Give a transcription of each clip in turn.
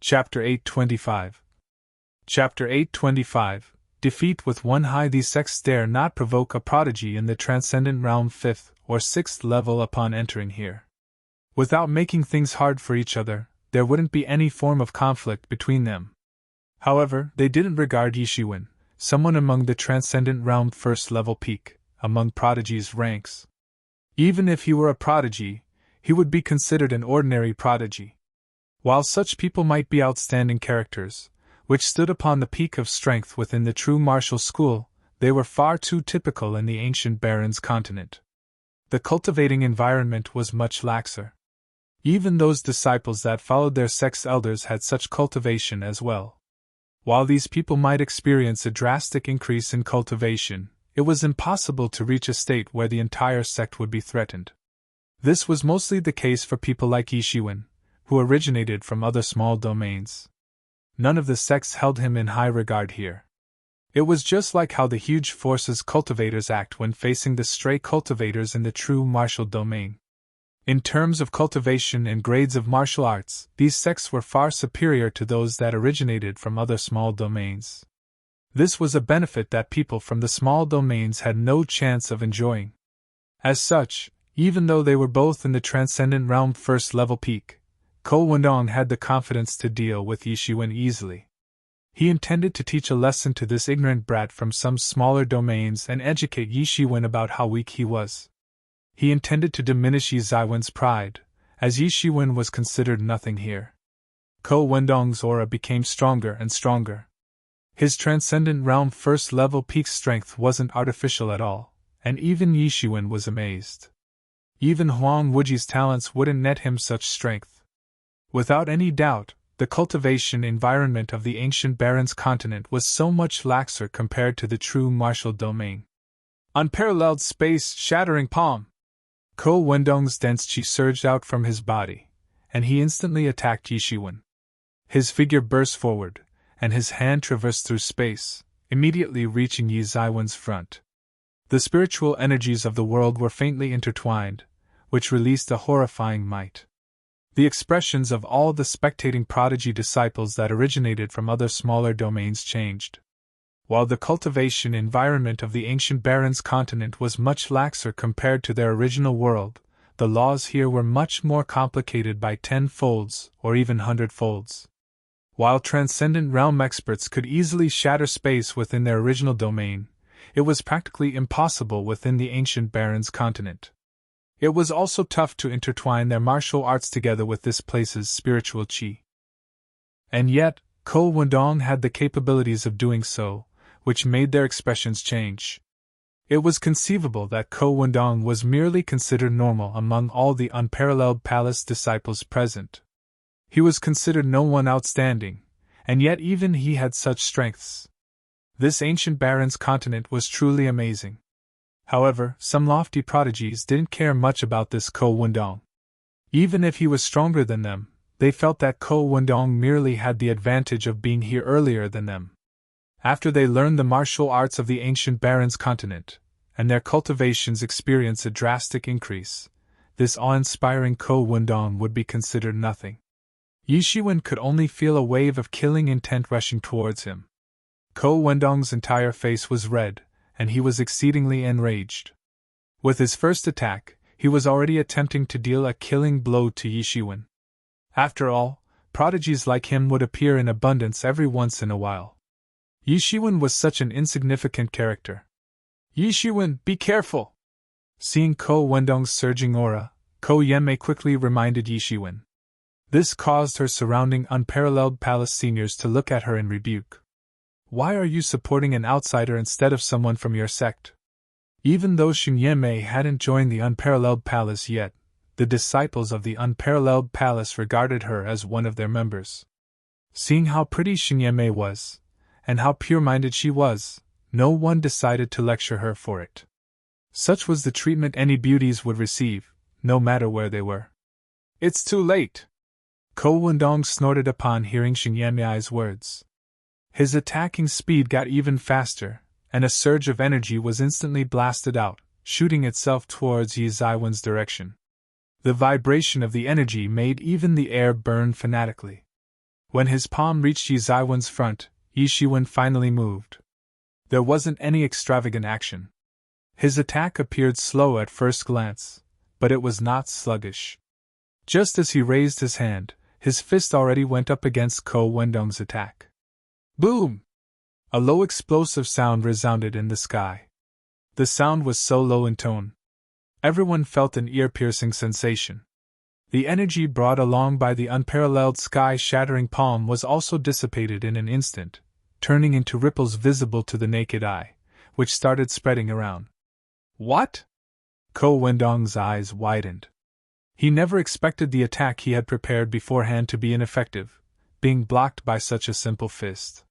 Chapter 825. Chapter 825. Defeat with one high. These sects dare not provoke a prodigy in the transcendent realm 5th or 6th level upon entering here. Without making things hard for each other, there wouldn't be any form of conflict between them. However, they didn't regard Yishiwen, someone among the transcendent realm 1st level peak, among prodigy's ranks. Even if he were a prodigy, he would be considered an ordinary prodigy. While such people might be outstanding characters, which stood upon the peak of strength within the true martial school, they were far too typical in the ancient Baron's continent. The cultivating environment was much laxer. Even those disciples that followed their sect's elders had such cultivation as well. While these people might experience a drastic increase in cultivation, it was impossible to reach a state where the entire sect would be threatened. This was mostly the case for people like Yishiwen, who originated from other small domains. None of the sects held him in high regard here. It was just like how the huge forces cultivators act when facing the stray cultivators in the true martial domain. In terms of cultivation and grades of martial arts, these sects were far superior to those that originated from other small domains. This was a benefit that people from the small domains had no chance of enjoying. As such, even though they were both in the transcendent realm 1st level peak, Ko Wendong had the confidence to deal with Yishiwen easily. He intended to teach a lesson to this ignorant brat from some smaller domains and educate Yishiwen about how weak he was. He intended to diminish Yizaiwen's pride, as Yishiwen was considered nothing here. Ko Wendong's aura became stronger and stronger. His transcendent realm 1st level peak strength wasn't artificial at all, and even Yishiwen was amazed. Even Huang Wuji's talents wouldn't net him such strength. Without any doubt, the cultivation environment of the ancient Baron's continent was so much laxer compared to the true martial domain. Unparalleled space shattering palm! Ko Wendong's dense chi surged out from his body, and he instantly attacked Yishiwen. His figure burst forward, and his hand traversed through space, immediately reaching Yizaiwen's front. The spiritual energies of the world were faintly intertwined, which released a horrifying might. The expressions of all the spectating prodigy disciples that originated from other smaller domains changed. While the cultivation environment of the ancient Baron's continent was much laxer compared to their original world, the laws here were much more complicated by 10-folds or even 100-folds. While transcendent realm experts could easily shatter space within their original domain, it was practically impossible within the ancient Baron's continent. It was also tough to intertwine their martial arts together with this place's spiritual chi. And yet, Ko Wendong had the capabilities of doing so, which made their expressions change. It was conceivable that Ko Wendong was merely considered normal among all the unparalleled palace disciples present. He was considered no one outstanding, and yet even he had such strengths. This ancient Baron's continent was truly amazing. However, some lofty prodigies didn't care much about this Ko Wendong. Even if he was stronger than them, they felt that Ko Wendong merely had the advantage of being here earlier than them. After they learned the martial arts of the ancient Baron's continent, and their cultivations experienced a drastic increase, this awe-inspiring Ko Wendong would be considered nothing. Yishiwen could only feel a wave of killing intent rushing towards him. Ko Wendong's entire face was red, and he was exceedingly enraged. With his first attack, he was already attempting to deal a killing blow to Yishiwen. After all, prodigies like him would appear in abundance every once in a while. Yishiwen was such an insignificant character. Yishiwen, be careful! Seeing Ko Wendong's surging aura, Ko Yenmei quickly reminded Yishiwen. This caused her surrounding unparalleled palace seniors to look at her in rebuke. Why are you supporting an outsider instead of someone from your sect? Even though Yenmei hadn't joined the Unparalleled Palace yet, the disciples of the Unparalleled Palace regarded her as one of their members. Seeing how pretty Yenmei was, and how pure-minded she was, no one decided to lecture her for it. Such was the treatment any beauties would receive, no matter where they were. It's too late! Ko Wendong snorted upon hearing Yenmei's words. His attacking speed got even faster, and a surge of energy was instantly blasted out, shooting itself towards Yizaiwen's direction. The vibration of the energy made even the air burn fanatically. When his palm reached Yi Zaiwen's front, Yi Shiwen finally moved. There wasn't any extravagant action. His attack appeared slow at first glance, but it was not sluggish. Just as he raised his hand, his fist already went up against Ko Wendong's attack. Boom! A low explosive sound resounded in the sky. The sound was so low in tone. Everyone felt an ear-piercing sensation. The energy brought along by the unparalleled sky-shattering palm was also dissipated in an instant, turning into ripples visible to the naked eye, which started spreading around. What? Ko Wendong's eyes widened. He never expected the attack he had prepared beforehand to be ineffective, being blocked by such a simple fist.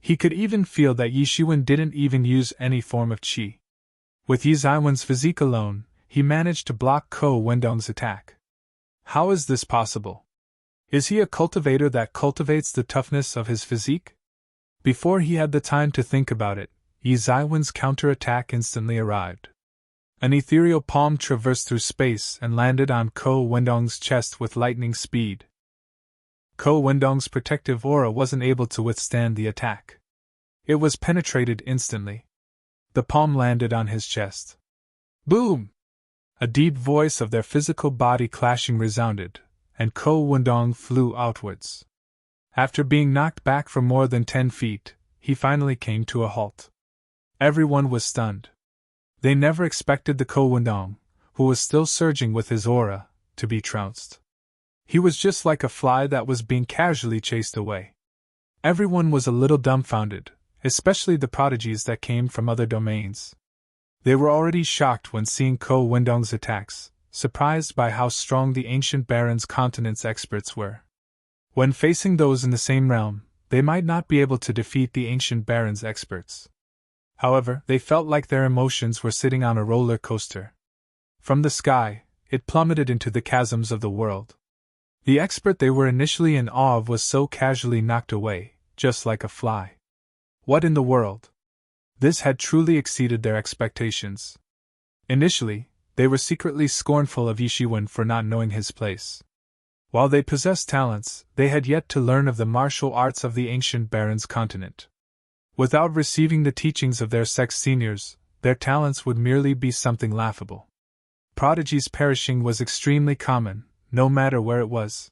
He could even feel that Yi Shiwen didn't even use any form of qi. With Yi Zaiwen's physique alone, he managed to block Ko Wendong's attack. How is this possible? Is he a cultivator that cultivates the toughness of his physique? Before he had the time to think about it, Yi Zaiwen's counterattack instantly arrived. An ethereal palm traversed through space and landed on Ko Wendong's chest with lightning speed. Ko Wendong's protective aura wasn't able to withstand the attack. It was penetrated instantly. The palm landed on his chest. Boom! A deep voice of their physical body clashing resounded, and Ko Wendong flew outwards. After being knocked back for more than 10 feet, he finally came to a halt. Everyone was stunned. They never expected the Ko Wendong, who was still surging with his aura, to be trounced. He was just like a fly that was being casually chased away. Everyone was a little dumbfounded, especially the prodigies that came from other domains. They were already shocked when seeing Ko Wendong's attacks, surprised by how strong the ancient Baron's continent's experts were. When facing those in the same realm, they might not be able to defeat the ancient Baron's experts. However, they felt like their emotions were sitting on a roller coaster. From the sky, it plummeted into the chasms of the world. The expert they were initially in awe of was so casually knocked away, just like a fly. What in the world? This had truly exceeded their expectations. Initially, they were secretly scornful of Yi Shiwen for not knowing his place. While they possessed talents, they had yet to learn of the martial arts of the ancient Baron's continent. Without receiving the teachings of their sex seniors, their talents would merely be something laughable. Prodigies perishing was extremely common, no matter where it was.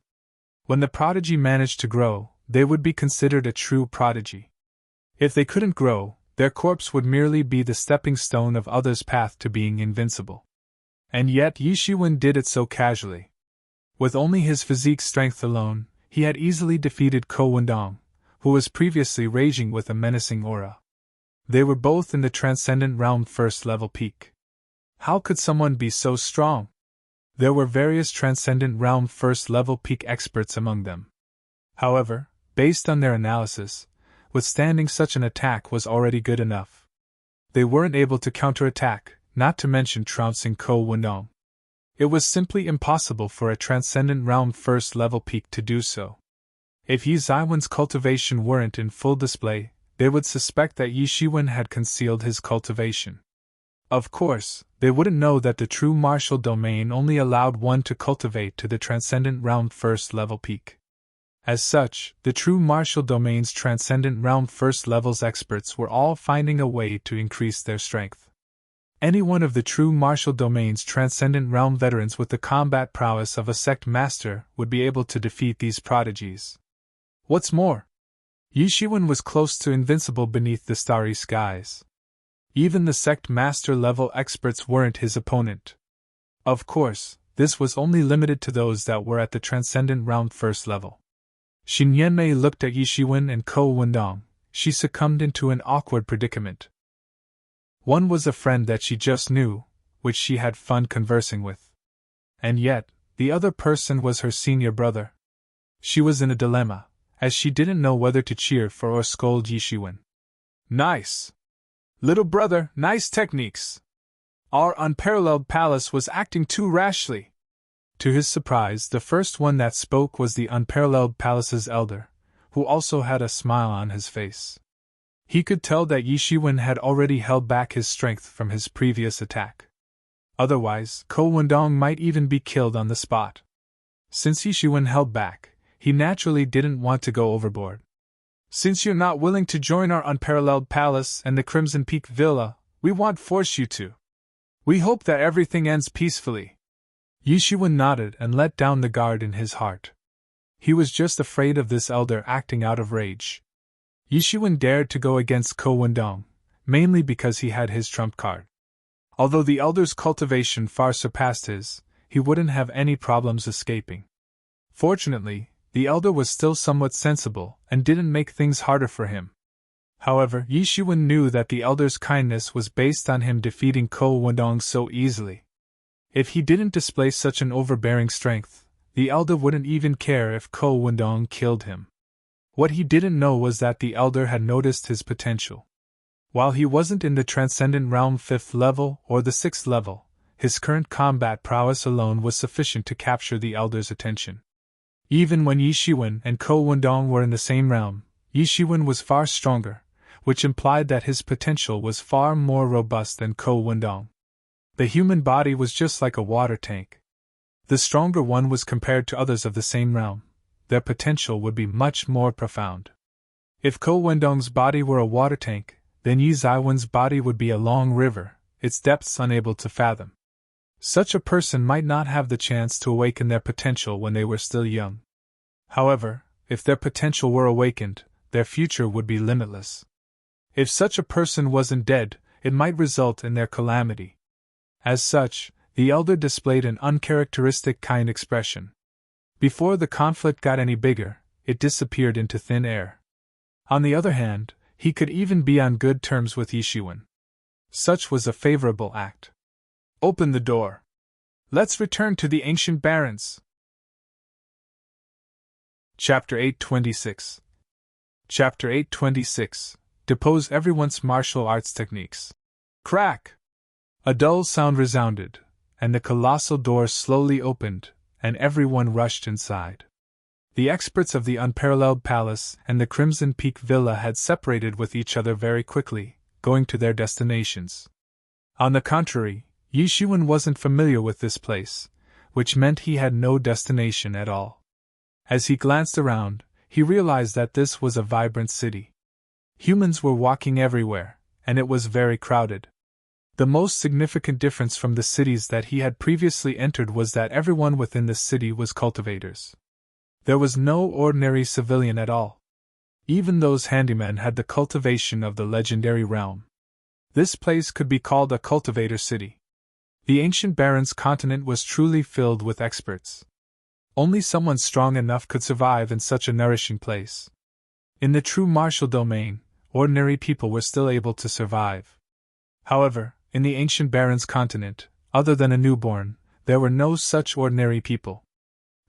When the prodigy managed to grow, they would be considered a true prodigy. If they couldn't grow, their corpse would merely be the stepping stone of others' path to being invincible. And yet Yi Shiwen did it so casually. With only his physique strength alone, he had easily defeated Ko Wendong, who was previously raging with a menacing aura. They were both in the Transcendent Realm first-level peak. How could someone be so strong? There were various Transcendent Realm first-level peak experts among them. However, based on their analysis, withstanding such an attack was already good enough. They weren't able to counterattack, not to mention trouncing Ko Wendong. It was simply impossible for a Transcendent Realm first-level peak to do so. If Yi Zaiwen's cultivation weren't in full display, they would suspect that Yi Shiwen had concealed his cultivation. Of course, they wouldn't know that the true martial domain only allowed one to cultivate to the Transcendent Realm first-level peak. As such, the true martial domain's Transcendent Realm first levels experts were all finding a way to increase their strength. Any one of the true martial domain's Transcendent Realm veterans with the combat prowess of a sect master would be able to defeat these prodigies. What's more, Yi Shiwen was close to invincible beneath the starry skies. Even the sect master level experts weren't his opponent. Of course, this was only limited to those that were at the Transcendent Realm first level. Xin Yanmei looked at Yi Shiwen and Ko Wendong. She succumbed into an awkward predicament. One was a friend that she just knew, which she had fun conversing with. And yet, the other person was her senior brother. She was in a dilemma, as she didn't know whether to cheer for or scold Yi Shiwen. Nice! Little brother, nice techniques! Our unparalleled palace was acting too rashly. To his surprise, the first one that spoke was the unparalleled palace's elder, who also had a smile on his face. He could tell that Yi Shiwen had already held back his strength from his previous attack. Otherwise, Ko Wendong might even be killed on the spot. Since Yi Shiwen held back, he naturally didn't want to go overboard. "Since you're not willing to join our unparalleled palace and the Crimson Peak Villa, we won't force you to. We hope that everything ends peacefully." Yishuan nodded and let down the guard in his heart. He was just afraid of this elder acting out of rage. Yishuan dared to go against Ko Wendong, mainly because he had his trump card. Although the elder's cultivation far surpassed his, he wouldn't have any problems escaping. Fortunately, the elder was still somewhat sensible and didn't make things harder for him. However, Yishuan knew that the elder's kindness was based on him defeating Ko Wendong so easily. If he didn't display such an overbearing strength, the elder wouldn't even care if Ko Wendong killed him. What he didn't know was that the elder had noticed his potential. While he wasn't in the Transcendent Realm 5th level or the 6th level, his current combat prowess alone was sufficient to capture the elder's attention. Even when Yishuan and Ko Wendong were in the same realm, Yishuan was far stronger, which implied that his potential was far more robust than Ko Wendong. The human body was just like a water tank. The stronger one was compared to others of the same realm. Their potential would be much more profound. If Ko Wendong's body were a water tank, then Yi Zaiwen's body would be a long river, its depths unable to fathom. Such a person might not have the chance to awaken their potential when they were still young. However, if their potential were awakened, their future would be limitless. If such a person wasn't dead, it might result in their calamity. As such, the elder displayed an uncharacteristic kind expression. Before the conflict got any bigger, it disappeared into thin air. On the other hand, he could even be on good terms with Yishuan. Such was a favorable act. "Open the door. Let's return to the ancient barons." Chapter 826. Chapter 826. Depose everyone's martial arts techniques. Crack! A dull sound resounded, and the colossal door slowly opened, and everyone rushed inside. The experts of the Unparalleled Palace and the Crimson Peak Villa had separated with each other very quickly, going to their destinations. On the contrary, Yishuan wasn't familiar with this place, which meant he had no destination at all. As he glanced around, he realized that this was a vibrant city. Humans were walking everywhere, and it was very crowded. The most significant difference from the cities that he had previously entered was that everyone within the city was cultivators. There was no ordinary civilian at all. Even those handymen had the cultivation of the legendary realm. This place could be called a cultivator city. The ancient Baron's continent was truly filled with experts. Only someone strong enough could survive in such a nourishing place. In the true martial domain, ordinary people were still able to survive. However, in the ancient Baron's continent, other than a newborn, there were no such ordinary people.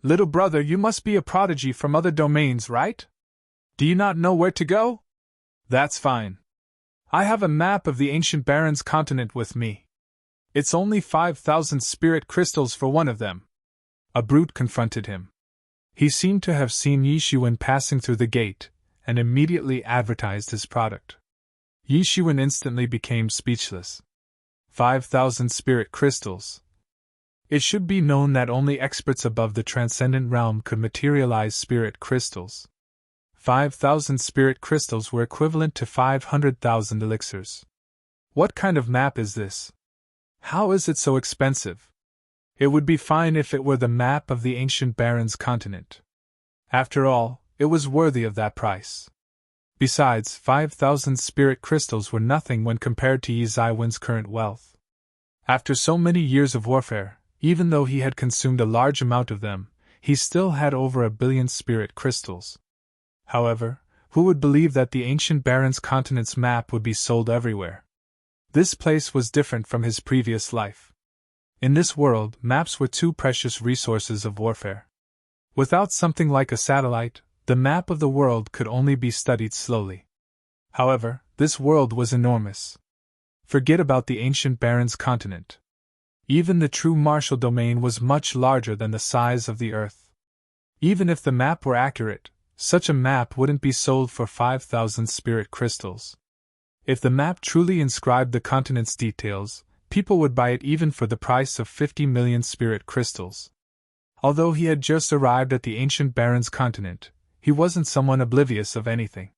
"Little brother, you must be a prodigy from other domains, right? Do you not know where to go? That's fine. I have a map of the ancient Baron's continent with me. It's only 5,000 spirit crystals for one of them." A brute confronted him. He seemed to have seen Yishuan passing through the gate, and immediately advertised his product. Yishuan instantly became speechless. 5,000 spirit crystals. It should be known that only experts above the Transcendent Realm could materialize spirit crystals. 5,000 spirit crystals were equivalent to 500,000 elixirs. What kind of map is this? How is it so expensive? It would be fine if it were the map of the ancient Baron's continent. After all, it was worthy of that price. Besides, 5,000 spirit crystals were nothing when compared to Yi Zaiwen's current wealth. After so many years of warfare, even though he had consumed a large amount of them, he still had over 1 billion spirit crystals. However, who would believe that the ancient Baron's continent's map would be sold everywhere? This place was different from his previous life. In this world, maps were two precious resources of warfare. Without something like a satellite, the map of the world could only be studied slowly. However, this world was enormous. Forget about the ancient Baron's continent. Even the true martial domain was much larger than the size of the Earth. Even if the map were accurate, such a map wouldn't be sold for 5,000 spirit crystals. If the map truly inscribed the continent's details, people would buy it even for the price of 50 million spirit crystals. Although he had just arrived at the ancient Baron's continent, he wasn't someone oblivious of anything.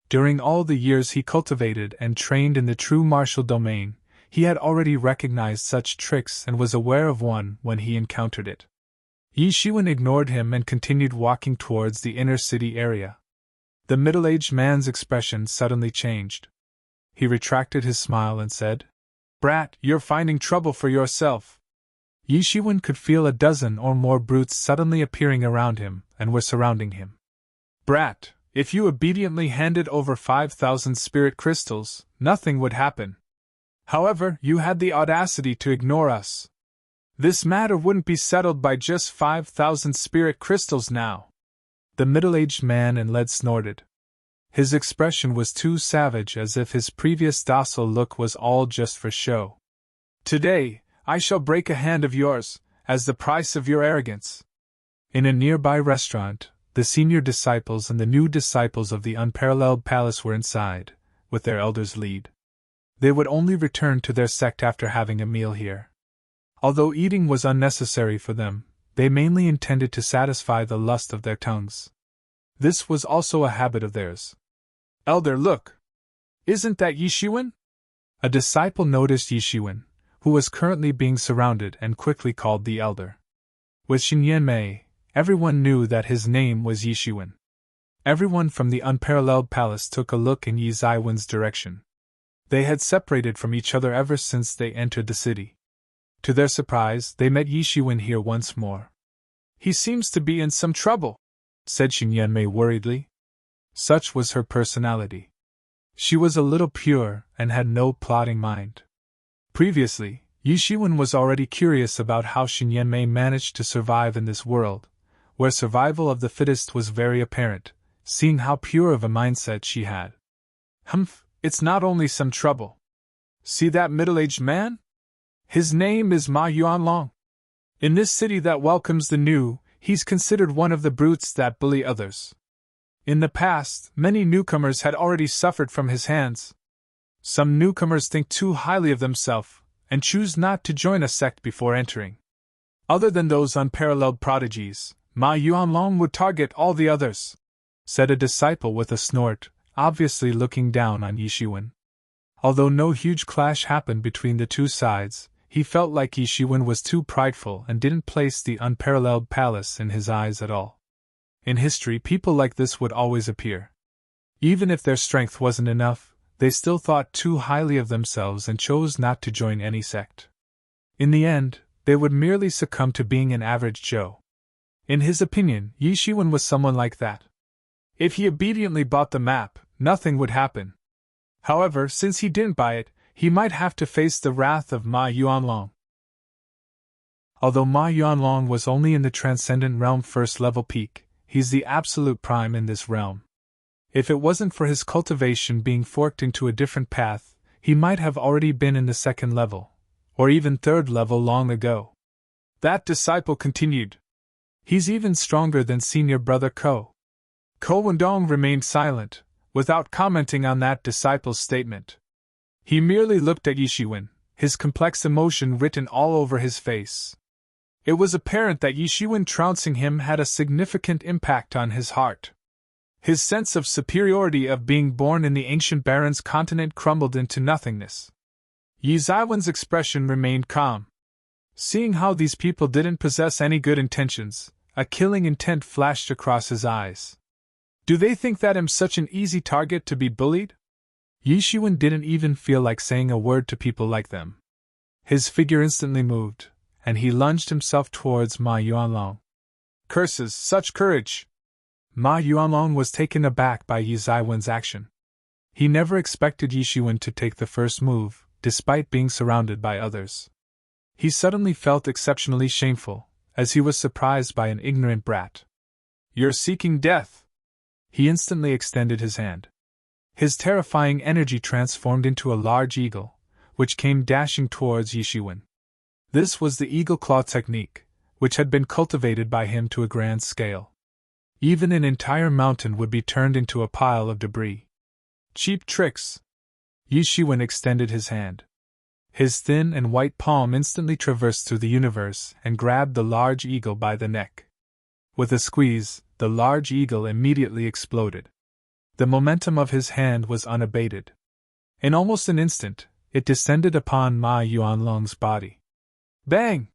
During all the years he cultivated and trained in the true martial domain, he had already recognized such tricks and was aware of one when he encountered it. Yi Shiwen ignored him and continued walking towards the inner city area. The middle-aged man's expression suddenly changed. He retracted his smile and said, "Brat, you're finding trouble for yourself." Yi Shiwen could feel a dozen or more brutes suddenly appearing around him and were surrounding him. "Brat, if you obediently handed over 5,000 spirit crystals, nothing would happen. However, you had the audacity to ignore us. This matter wouldn't be settled by just 5,000 spirit crystals now." The middle-aged man in lead snorted. His expression was too savage, as if his previous docile look was all just for show. "Today, I shall break a hand of yours, as the price of your arrogance." In a nearby restaurant, the senior disciples and the new disciples of the unparalleled palace were inside, with their elders' lead. They would only return to their sect after having a meal here. Although eating was unnecessary for them, they mainly intended to satisfy the lust of their tongues. This was also a habit of theirs. "Elder, look! Isn't that Yi Shiwen?" A disciple noticed Yi Shiwen, who was currently being surrounded, and quickly called the elder. With Xinyan Mei, everyone knew that his name was Yi Shiwen. Everyone from the unparalleled palace took a look in Yi Zaiwen's direction. They had separated from each other ever since they entered the city. To their surprise, they met Yi Shiwen here once more. "He seems to be in some trouble," said Xinyan Mei worriedly. Such was her personality. She was a little pure and had no plotting mind. Previously, Yi Shiwen was already curious about how Xinyan Mei managed to survive in this world, where survival of the fittest was very apparent, seeing how pure of a mindset she had. "Humph, it's not only some trouble. See that middle-aged man? His name is Ma Yuanlong. In this city that welcomes the new, he's considered one of the brutes that bully others. In the past, many newcomers had already suffered from his hands. Some newcomers think too highly of themselves, and choose not to join a sect before entering. Other than those unparalleled prodigies, Ma Yuanlong would target all the others," said a disciple with a snort, obviously looking down on Yi Shiwen. Although no huge clash happened between the two sides, he felt like Yi Shiwen was too prideful and didn't place the unparalleled palace in his eyes at all. In history, people like this would always appear. Even if their strength wasn't enough, they still thought too highly of themselves and chose not to join any sect. In the end, they would merely succumb to being an average Joe. In his opinion, Yi Shiwen was someone like that. If he obediently bought the map, nothing would happen. However, since he didn't buy it, he might have to face the wrath of Ma Yuanlong. Although Ma Yuanlong was only in the Transcendent Realm first-level peak, he's the absolute prime in this realm. If it wasn't for his cultivation being forked into a different path, he might have already been in the second level, or even third level long ago. That disciple continued. "He's even stronger than senior brother Ko." Ko Wendong remained silent, without commenting on that disciple's statement. He merely looked at Yi Shiwen, his complex emotion written all over his face. It was apparent that Yi Shiwen trouncing him had a significant impact on his heart. His sense of superiority of being born in the ancient Baron's continent crumbled into nothingness. Yi Zaiwen's expression remained calm. Seeing how these people didn't possess any good intentions, a killing intent flashed across his eyes. Do they think that I'm such an easy target to be bullied? Yi Shiwen didn't even feel like saying a word to people like them. His figure instantly moved, and he lunged himself towards Ma Yuanlong. Curses, such courage! Ma Yuanlong was taken aback by Yi Zaiwen's action. He never expected Yi Shiwen to take the first move, despite being surrounded by others. He suddenly felt exceptionally shameful, as he was surprised by an ignorant brat. "You're seeking death!" He instantly extended his hand. His terrifying energy transformed into a large eagle, which came dashing towards Yi Shiwen. This was the eagle claw technique, which had been cultivated by him to a grand scale. Even an entire mountain would be turned into a pile of debris. Cheap tricks! Yi Shiwen extended his hand. His thin and white palm instantly traversed through the universe and grabbed the large eagle by the neck. With a squeeze, the large eagle immediately exploded. The momentum of his hand was unabated. In almost an instant, it descended upon Ma Yuanlong's body. Bang!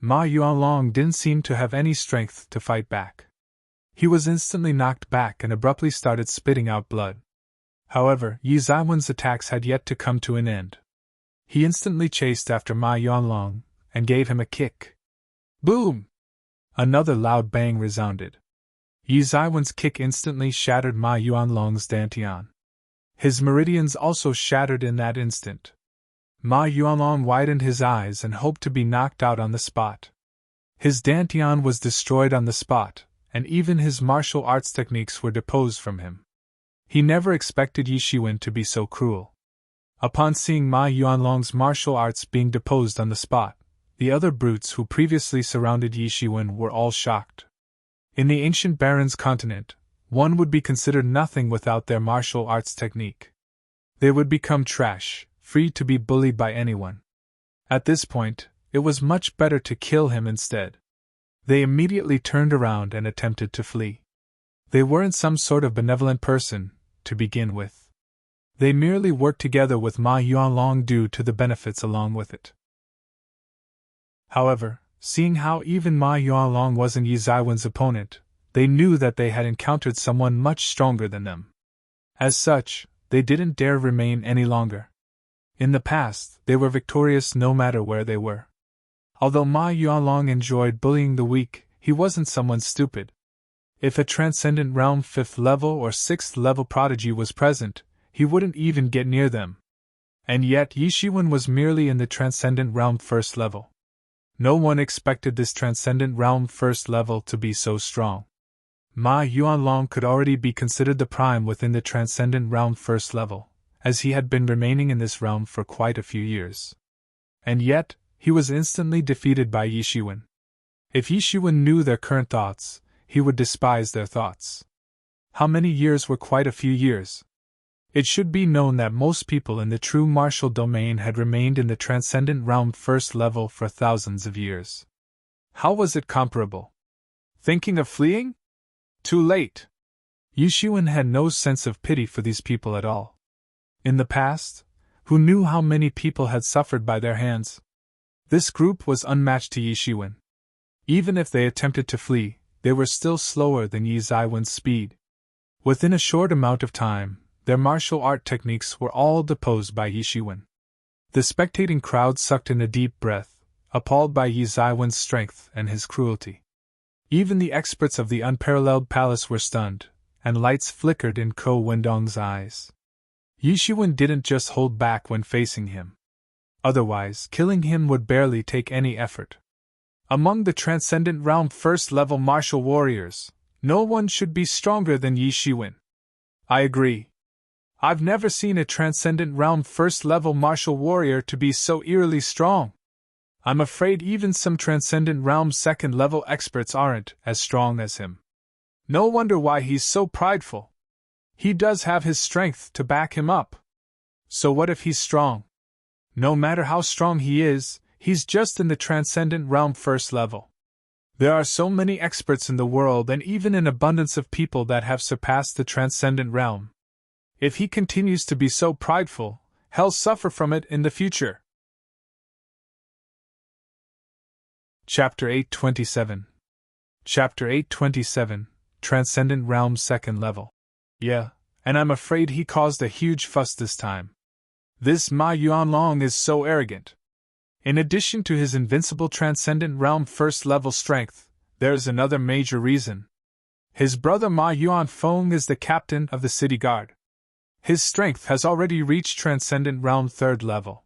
Ma Yuanlong didn't seem to have any strength to fight back. He was instantly knocked back and abruptly started spitting out blood. However, Yi Zaiwen's attacks had yet to come to an end. He instantly chased after Ma Yuanlong and gave him a kick. Boom! Another loud bang resounded. Yi Zaiwen's kick instantly shattered Ma Yuanlong's dantian. His meridians also shattered in that instant. Ma Yuanlong widened his eyes and hoped to be knocked out on the spot. His dantian was destroyed on the spot, and even his martial arts techniques were deposed from him. He never expected Yi Shiwen to be so cruel. Upon seeing Ma Yuanlong's martial arts being deposed on the spot, the other brutes who previously surrounded Yi Shiwen were all shocked. In the ancient Baron's continent, one would be considered nothing without their martial arts technique. They would become trash, free to be bullied by anyone. At this point, it was much better to kill him instead. They immediately turned around and attempted to flee. They weren't some sort of benevolent person, to begin with. They merely worked together with Ma Yuanlong due to the benefits along with it. However, seeing how even Ma Yuanlong wasn't Yi Zaiwen's opponent, they knew that they had encountered someone much stronger than them. As such, they didn't dare remain any longer. In the past, they were victorious no matter where they were. Although Ma Yuanlong enjoyed bullying the weak, he wasn't someone stupid. If a Transcendent Realm 5th level or 6th level prodigy was present, he wouldn't even get near them. And yet Yi Shiwen was merely in the Transcendent Realm 1st level. No one expected this Transcendent Realm 1st level to be so strong. Ma Yuanlong could already be considered the prime within the Transcendent Realm 1st level, as he had been remaining in this realm for quite a few years. And yet, he was instantly defeated by Yi Shiwen. If Yi Shiwen knew their current thoughts, he would despise their thoughts. How many years were quite a few years? It should be known that most people in the true martial domain had remained in the Transcendent Realm 1st level for thousands of years. How was it comparable? Thinking of fleeing? Too late. Yi Shiwen had no sense of pity for these people at all. In the past, who knew how many people had suffered by their hands? This group was unmatched to Yi Shiwen. Even if they attempted to flee, they were still slower than Yi Zaiwen's speed. Within a short amount of time, their martial art techniques were all deposed by Yi Shiwen. The spectating crowd sucked in a deep breath, appalled by Yi Zaiwen's strength and his cruelty. Even the experts of the unparalleled palace were stunned, and lights flickered in Ko Wendong's eyes. Yi Shiwen didn't just hold back when facing him. Otherwise, killing him would barely take any effort. Among the Transcendent Realm 1st level martial warriors, no one should be stronger than Yi Shiwen. I agree. I've never seen a Transcendent Realm 1st level martial warrior to be so eerily strong. I'm afraid even some Transcendent Realm 2nd level experts aren't as strong as him. No wonder why he's so prideful. He does have his strength to back him up. So what if he's strong? No matter how strong he is, he's just in the Transcendent Realm 1st level. There are so many experts in the world and even an abundance of people that have surpassed the Transcendent Realm. If he continues to be so prideful, he'll suffer from it in the future. Chapter 827. Chapter 827, Transcendent Realm 2nd Level. Yeah, and I'm afraid he caused a huge fuss this time. This Ma Yuanlong is so arrogant. In addition to his invincible Transcendent Realm 1st level strength, there's another major reason. His brother Ma Yuanfeng is the captain of the city guard. His strength has already reached Transcendent Realm 3rd level.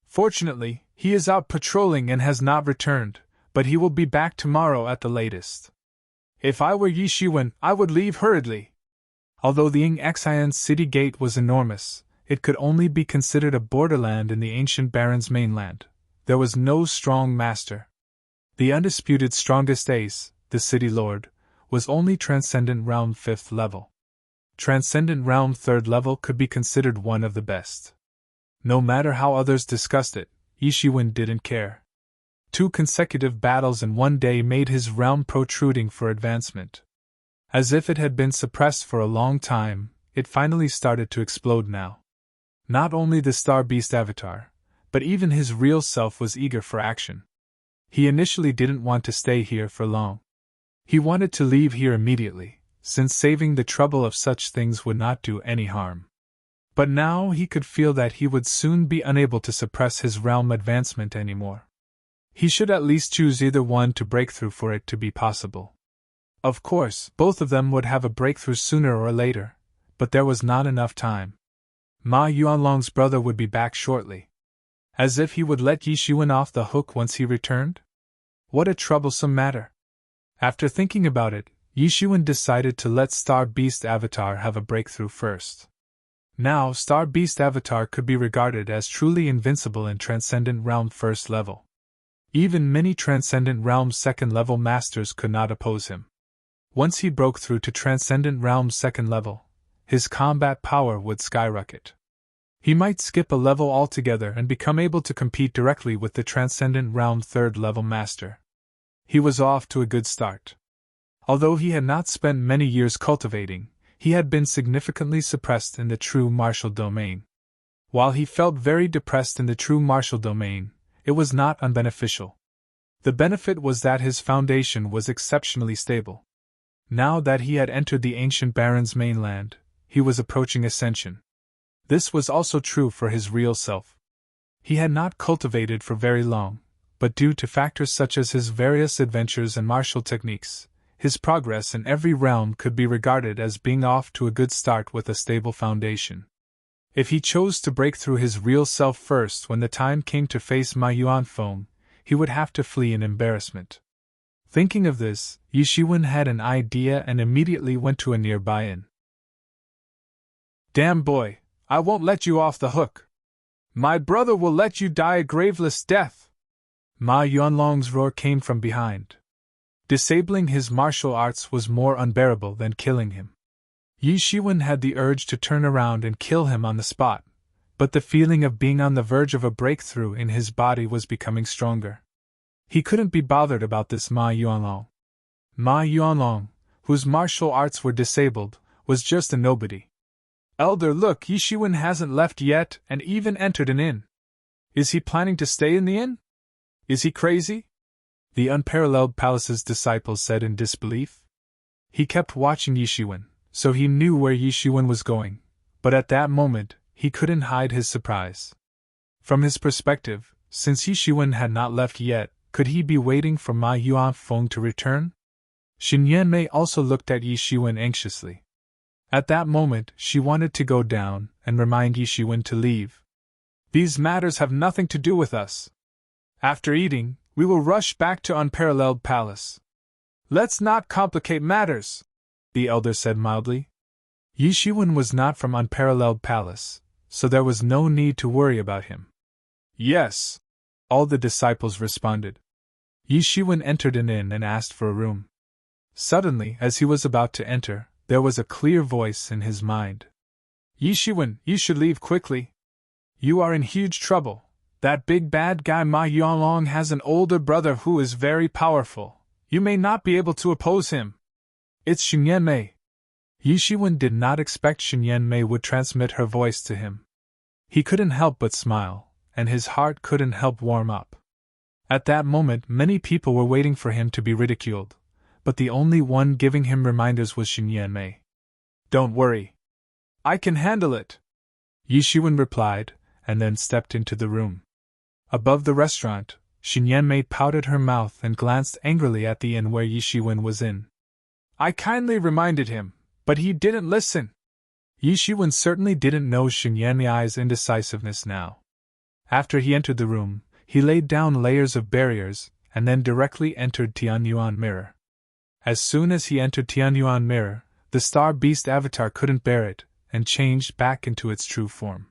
Fortunately, he is out patrolling and has not returned, but he will be back tomorrow at the latest. If I were Yi Shiwen, I would leave hurriedly. Although the Yingxian city gate was enormous, it could only be considered a borderland in the ancient Baron's mainland. There was no strong master. The undisputed strongest ace, the city lord, was only Transcendent Realm 5th level. Transcendent Realm 3rd level could be considered one of the best. No matter how others discussed it, Yishiwen didn't care. 2 consecutive battles in one day made his realm protruding for advancement. As if it had been suppressed for a long time, it finally started to explode now. Not only the Star Beast avatar, but even his real self was eager for action. He initially didn't want to stay here for long. He wanted to leave here immediately, since saving the trouble of such things would not do any harm. But now he could feel that he would soon be unable to suppress his realm advancement anymore. He should at least choose either one to break through for it to be possible. Of course, both of them would have a breakthrough sooner or later, but there was not enough time. Ma Yuanlong's brother would be back shortly. As if he would let Yishiwen off the hook once he returned? What a troublesome matter. After thinking about it, Yishiwen decided to let Star Beast Avatar have a breakthrough first. Now, Star Beast Avatar could be regarded as truly invincible in Transcendent Realm First Level. Even many Transcendent Realm Second Level Masters could not oppose him. Once he broke through to Transcendent Realm Second Level, his combat power would skyrocket. He might skip a level altogether and become able to compete directly with the Transcendent Realm Third Level Master. He was off to a good start. Although he had not spent many years cultivating, he had been significantly suppressed in the true martial domain. While he felt very depressed in the true martial domain, it was not unbeneficial. The benefit was that his foundation was exceptionally stable. Now that he had entered the ancient Baron's mainland, he was approaching ascension. This was also true for his real self. He had not cultivated for very long, but due to factors such as his various adventures and martial techniques, his progress in every realm could be regarded as being off to a good start with a stable foundation. If he chose to break through his real self first when the time came to face Ma Yuanfeng, he would have to flee in embarrassment. Thinking of this, Yishiwen had an idea and immediately went to a nearby inn. "Damn boy, I won't let you off the hook. My brother will let you die a graveless death." Ma Yuanlong's roar came from behind. Disabling his martial arts was more unbearable than killing him. Yishiwen had the urge to turn around and kill him on the spot, but the feeling of being on the verge of a breakthrough in his body was becoming stronger. He couldn't be bothered about this Ma Yuanlong. Ma Yuanlong, whose martial arts were disabled, was just a nobody. "Elder, look, Yishiwen hasn't left yet and even entered an inn. Is he planning to stay in the inn? Is he crazy?" The Unparalleled Palace's disciples said in disbelief. He kept watching Yishiwen, so he knew where Yishiwen was going, but at that moment, he couldn't hide his surprise. From his perspective, since Yishiwen had not left yet, could he be waiting for Ma Yuanfeng to return? Xin Yanmei also looked at Yishiwen anxiously. At that moment, she wanted to go down and remind Yishiwen to leave. "These matters have nothing to do with us. After eating, we will rush back to Unparalleled Palace. Let's not complicate matters," the elder said mildly. Yishiwen was not from Unparalleled Palace, so there was no need to worry about him. "Yes," all the disciples responded. Yishiwen entered an inn and asked for a room. Suddenly, as he was about to enter, there was a clear voice in his mind. "Yishiwen, you should leave quickly. You are in huge trouble. That big bad guy Ma Yuanlong has an older brother who is very powerful. You may not be able to oppose him." "It's Xin Yanmei." Yishiwen did not expect Xin Yanmei would transmit her voice to him. He couldn't help but smile, and his heart couldn't help warm up. At that moment, many people were waiting for him to be ridiculed, but the only one giving him reminders was Xin Yanmei. "Don't worry. I can handle it," Yishiwen replied, and then stepped into the room. Above the restaurant, Xin Yanmei pouted her mouth and glanced angrily at the inn where Yishiwen was in. "I kindly reminded him, but he didn't listen." Yishiwen certainly didn't know Xin Yanmei's indecisiveness now. After he entered the room, he laid down layers of barriers, and then directly entered Tianyuan Mirror. As soon as he entered Tianyuan Mirror, the Star Beast Avatar couldn't bear it, and changed back into its true form.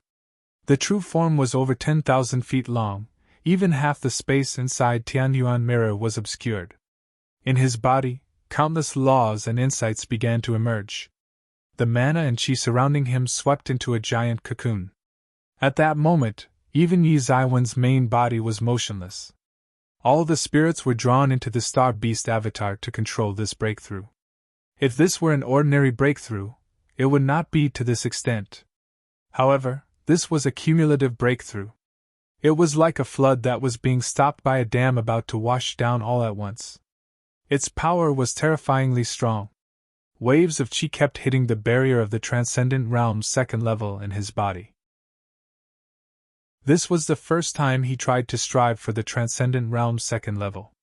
The true form was over 10,000 feet long, even half the space inside Tianyuan Mirror was obscured. In his body, countless laws and insights began to emerge. The mana and chi surrounding him swept into a giant cocoon. At that moment, even Yi Zaiwen's main body was motionless. All the spirits were drawn into the Star Beast avatar to control this breakthrough. If this were an ordinary breakthrough, it would not be to this extent. However, this was a cumulative breakthrough. It was like a flood that was being stopped by a dam about to wash down all at once. Its power was terrifyingly strong. Waves of chi kept hitting the barrier of the Transcendent Realm's second level in his body. This was the first time he tried to strive for the Transcendent Realm's second level.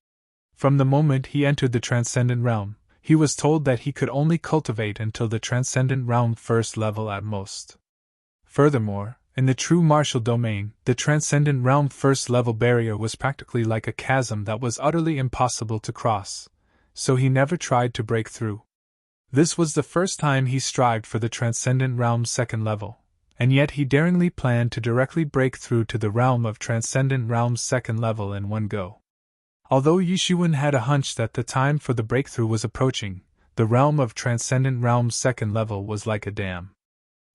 From the moment he entered the Transcendent Realm, he was told that he could only cultivate until the Transcendent Realm first level at most. Furthermore, in the true martial domain, the Transcendent Realm first level barrier was practically like a chasm that was utterly impossible to cross, so he never tried to break through. This was the first time he strived for the Transcendent Realm's second level, and yet he daringly planned to directly break through to the realm of Transcendent Realm's second level in one go. Although Yishuin had a hunch that the time for the breakthrough was approaching, the realm of Transcendent Realm's second level was like a dam.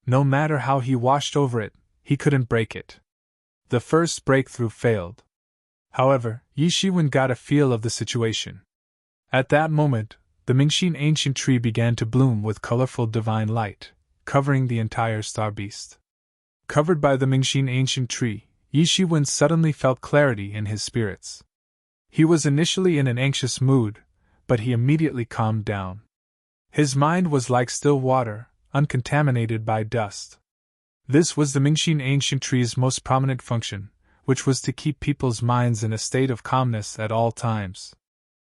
No matter how he washed over it, he couldn't break it. The first breakthrough failed. However, Yishuin got a feel of the situation. At that moment, the Mingxin ancient tree began to bloom with colorful divine light, covering the entire Star Beast. Covered by the Mingxin ancient tree, Yishuin suddenly felt clarity in his spirits. He was initially in an anxious mood, but he immediately calmed down. His mind was like still water, uncontaminated by dust. This was the Mingxin ancient tree's most prominent function, which was to keep people's minds in a state of calmness at all times.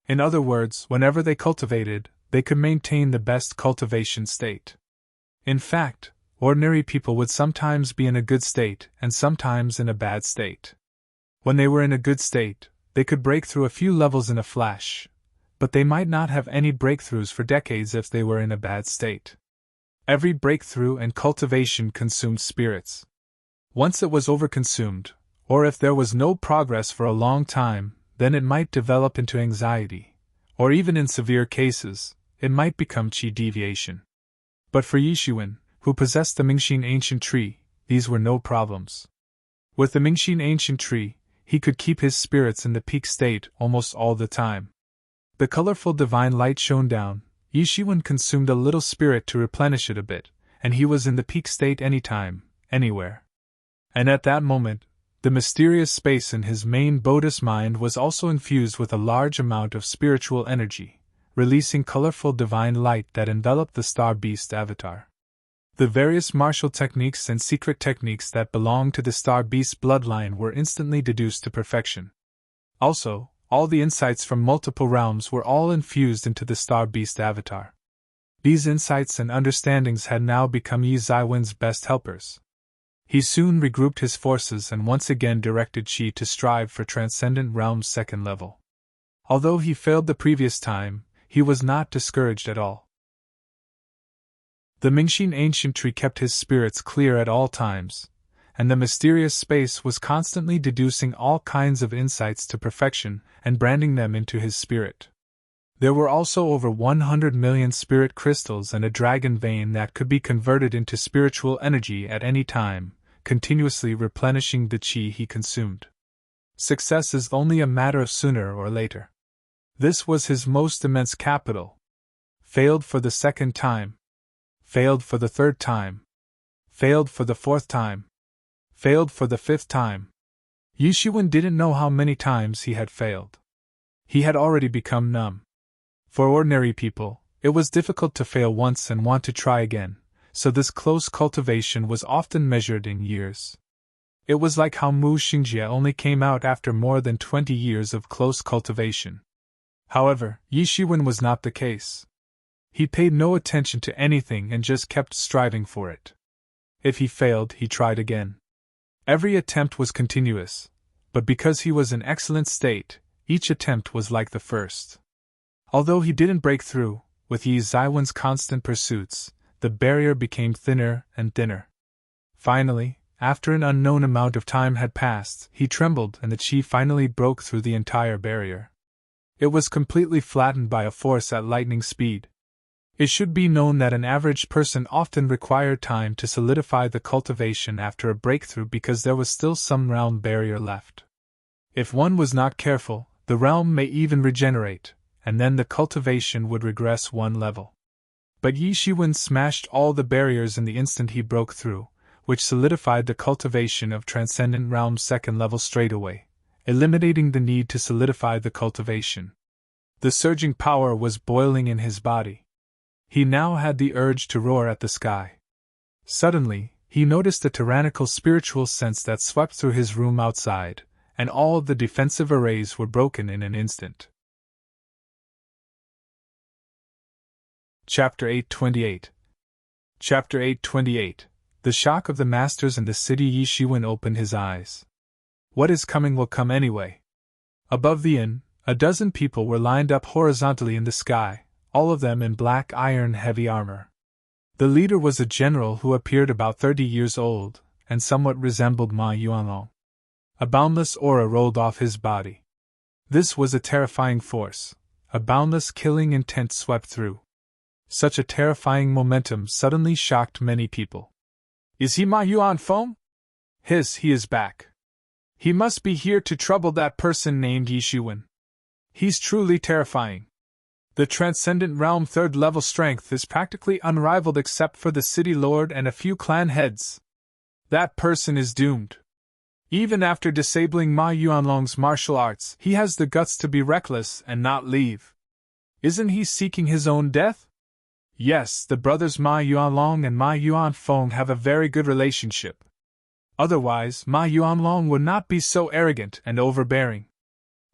In other words, whenever they cultivated, they could maintain the best cultivation state. In fact, ordinary people would sometimes be in a good state and sometimes in a bad state. When they were in a good state, they could break through a few levels in a flash, but they might not have any breakthroughs for decades if they were in a bad state. Every breakthrough and cultivation consumed spirits. Once it was overconsumed, or if there was no progress for a long time, then it might develop into anxiety, or even in severe cases, it might become chi deviation. But for Yishuin, who possessed the Mingxin ancient tree, these were no problems. With the Mingxin ancient tree, he could keep his spirits in the peak state almost all the time. The colorful divine light shone down, Yishuin consumed a little spirit to replenish it a bit, and he was in the peak state anytime, anywhere. And at that moment, the mysterious space in his main Bodhi's mind was also infused with a large amount of spiritual energy, releasing colorful divine light that enveloped the Star Beast avatar. The various martial techniques and secret techniques that belonged to the Star Beast bloodline were instantly deduced to perfection. Also, all the insights from multiple realms were all infused into the Star Beast avatar. These insights and understandings had now become Yi Zaiwen's best helpers. He soon regrouped his forces and once again directed Qi to strive for Transcendent Realm's second level. Although he failed the previous time, he was not discouraged at all. The Mingxin ancient tree kept his spirits clear at all times, and the mysterious space was constantly deducing all kinds of insights to perfection and branding them into his spirit. There were also over 100 million spirit crystals and a dragon vein that could be converted into spiritual energy at any time, continuously replenishing the chi he consumed. Success is only a matter of sooner or later. This was his most immense capital. Failed for the second time. Failed for the third time. Failed for the fourth time. Failed for the fifth time. Yishuin didn't know how many times he had failed. He had already become numb. For ordinary people, it was difficult to fail once and want to try again, so this close cultivation was often measured in years. It was like how Mu Xingjie only came out after more than 20 years of close cultivation. However, Yishuin was not the case. He paid no attention to anything and just kept striving for it. If he failed, he tried again. Every attempt was continuous, but because he was in excellent state, each attempt was like the first. Although he didn't break through, with Yi Zaiwen's constant pursuits, the barrier became thinner and thinner. Finally, after an unknown amount of time had passed, he trembled and the chi finally broke through the entire barrier. It was completely flattened by a force at lightning speed. It should be known that an average person often required time to solidify the cultivation after a breakthrough because there was still some realm barrier left. If one was not careful, the realm may even regenerate, and then the cultivation would regress one level. But Yi Shiwen smashed all the barriers in the instant he broke through, which solidified the cultivation of Transcendent Realm's second level straightaway, eliminating the need to solidify the cultivation. The surging power was boiling in his body. He now had the urge to roar at the sky. Suddenly, he noticed a tyrannical spiritual sense that swept through his room outside, and all the defensive arrays were broken in an instant. Chapter 828. Chapter 828. The shock of the masters in the city. Yi Shiwen opened his eyes. What is coming will come anyway. Above the inn, a dozen people were lined up horizontally in the sky, all of them in black iron heavy armor. The leader was a general who appeared about 30 years old, and somewhat resembled Ma Yuanlong. A boundless aura rolled off his body. This was a terrifying force. A boundless killing intent swept through. Such a terrifying momentum suddenly shocked many people. Is he Ma Yuanfeng? He is back. He must be here to trouble that person named Yi Shiwen. He's truly terrifying. The Transcendent Realm third level strength is practically unrivaled except for the city lord and a few clan heads. That person is doomed. Even after disabling Ma Yuanlong's martial arts, he has the guts to be reckless and not leave. Isn't he seeking his own death? Yes, the brothers Ma Yuanlong and Ma Yuanfeng have a very good relationship. Otherwise, Ma Yuanlong would not be so arrogant and overbearing.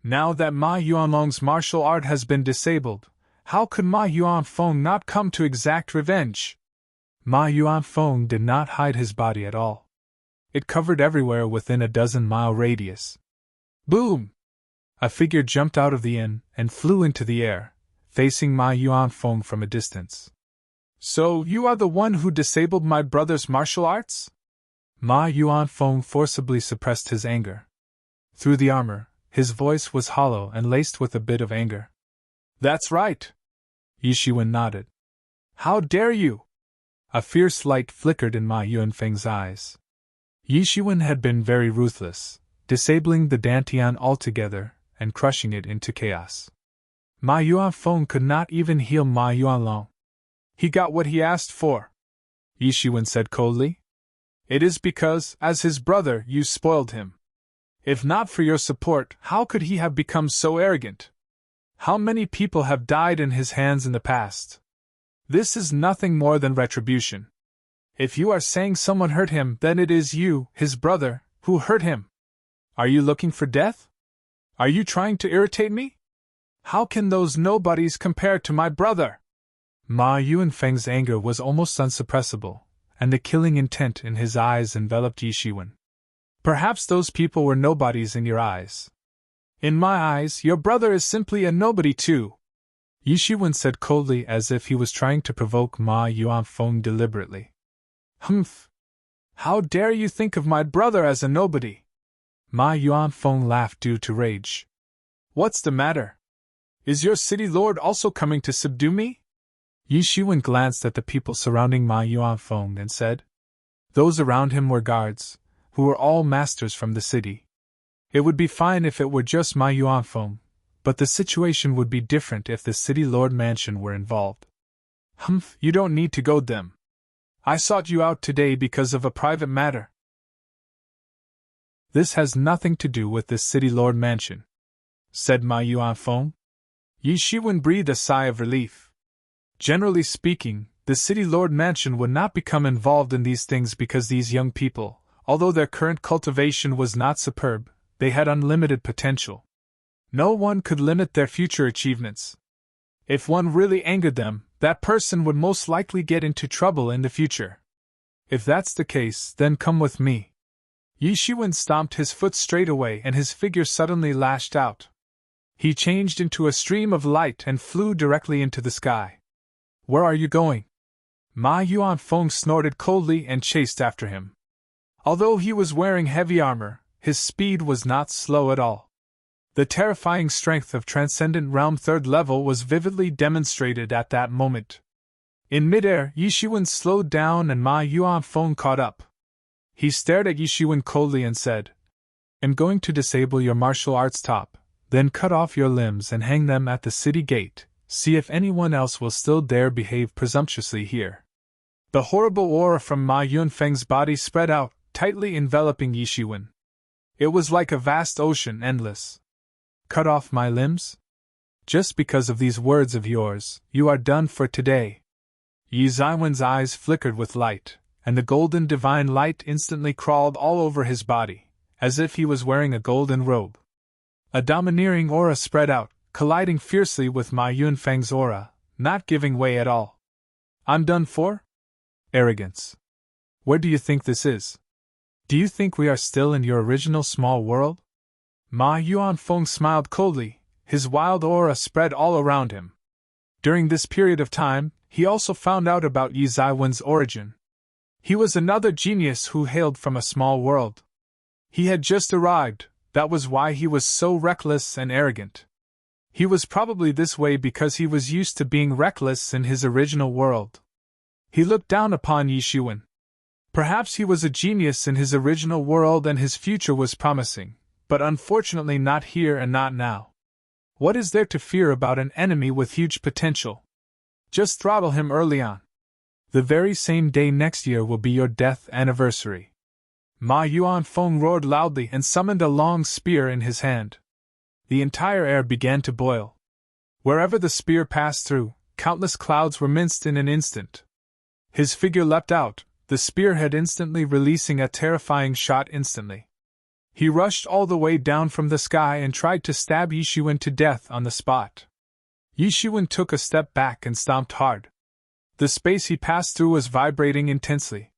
Now that Ma Yuanlong's martial art has been disabled, how could Ma Yuanfeng not come to exact revenge? Ma Yuanfeng did not hide his body at all. It covered everywhere within a dozen-mile radius. Boom! A figure jumped out of the inn and flew into the air, facing Ma Yuanfeng from a distance. So, you are the one who disabled my brother's martial arts? Ma Yuanfeng forcibly suppressed his anger. Through the armor, his voice was hollow and laced with a bit of anger. That's right. Yi Shiwen nodded. How dare you? A fierce light flickered in Ma Yuanfeng's eyes. Yi Shiwen had been very ruthless, disabling the Dantian altogether and crushing it into chaos. Ma Yuanfeng could not even heal Ma Yuanlong. He got what he asked for, Yi Shiwen said coldly. It is because, as his brother, you spoiled him. If not for your support, how could he have become so arrogant? How many people have died in his hands in the past? This is nothing more than retribution. If you are saying someone hurt him, then it is you, his brother, who hurt him. Are you looking for death? Are you trying to irritate me? How can those nobodies compare to my brother? Ma Yuanfeng's anger was almost unsuppressible, and the killing intent in his eyes enveloped Yi Shiwen. Perhaps those people were nobodies in your eyes. In my eyes, your brother is simply a nobody too, Yi Shiwen said coldly as if he was trying to provoke Ma Yuanfeng deliberately. Humph! How dare you think of my brother as a nobody? Ma Yuanfeng laughed due to rage. What's the matter? Is your city lord also coming to subdue me? Yi Shiwen glanced at the people surrounding Ma Yuanfeng and said. Those around him were guards, who were all masters from the city. It would be fine if it were just Ma Yuanfeng, but the situation would be different if the city lord mansion were involved. Humph, you don't need to goad them. I sought you out today because of a private matter. This has nothing to do with the city lord mansion, said Ma Yuanfeng. Yi Shiwen breathed a sigh of relief. Generally speaking, the city lord mansion would not become involved in these things because these young people, although their current cultivation was not superb, they had unlimited potential. No one could limit their future achievements. If one really angered them, that person would most likely get into trouble in the future. If that's the case, then come with me. Yi Shiwen stomped his foot straight away and his figure suddenly lashed out. He changed into a stream of light and flew directly into the sky. Where are you going? Ma Yuanfeng snorted coldly and chased after him. Although he was wearing heavy armor, his speed was not slow at all. The terrifying strength of Transcendent Realm 3rd level was vividly demonstrated at that moment. In midair, Yishuan slowed down and Ma Yuanfeng caught up. He stared at Yishuan coldly and said, "I'm going to disable your martial arts top, then cut off your limbs and hang them at the city gate. See if anyone else will still dare behave presumptuously here." The horrible aura from Ma Yunfeng's body spread out, tightly enveloping Yishuan. It was like a vast ocean, endless. "Cut off my limbs? Just because of these words of yours, you are done for today." Yi Zaiwen's eyes flickered with light, and the golden divine light instantly crawled all over his body, as if he was wearing a golden robe. A domineering aura spread out, colliding fiercely with Ma Yunfeng's aura, not giving way at all. "I'm done for?" Arrogance. Where do you think this is? Do you think we are still in your original small world? Ma Yuanfeng smiled coldly, his wild aura spread all around him. During this period of time, he also found out about Yi Zaiwen's origin. He was another genius who hailed from a small world. He had just arrived, that was why he was so reckless and arrogant. He was probably this way because he was used to being reckless in his original world. He looked down upon Yishuan. Perhaps he was a genius in his original world and his future was promising, but unfortunately not here and not now. What is there to fear about an enemy with huge potential? Just throttle him early on. The very same day next year will be your death anniversary. Ma Yuanfeng roared loudly and summoned a long spear in his hand. The entire air began to boil. Wherever the spear passed through, countless clouds were minced in an instant. His figure leapt out, the spearhead instantly releasing a terrifying shot instantly. He rushed all the way down from the sky and tried to stab Yishuan to death on the spot. Yishuan took a step back and stomped hard. The space he passed through was vibrating intensely.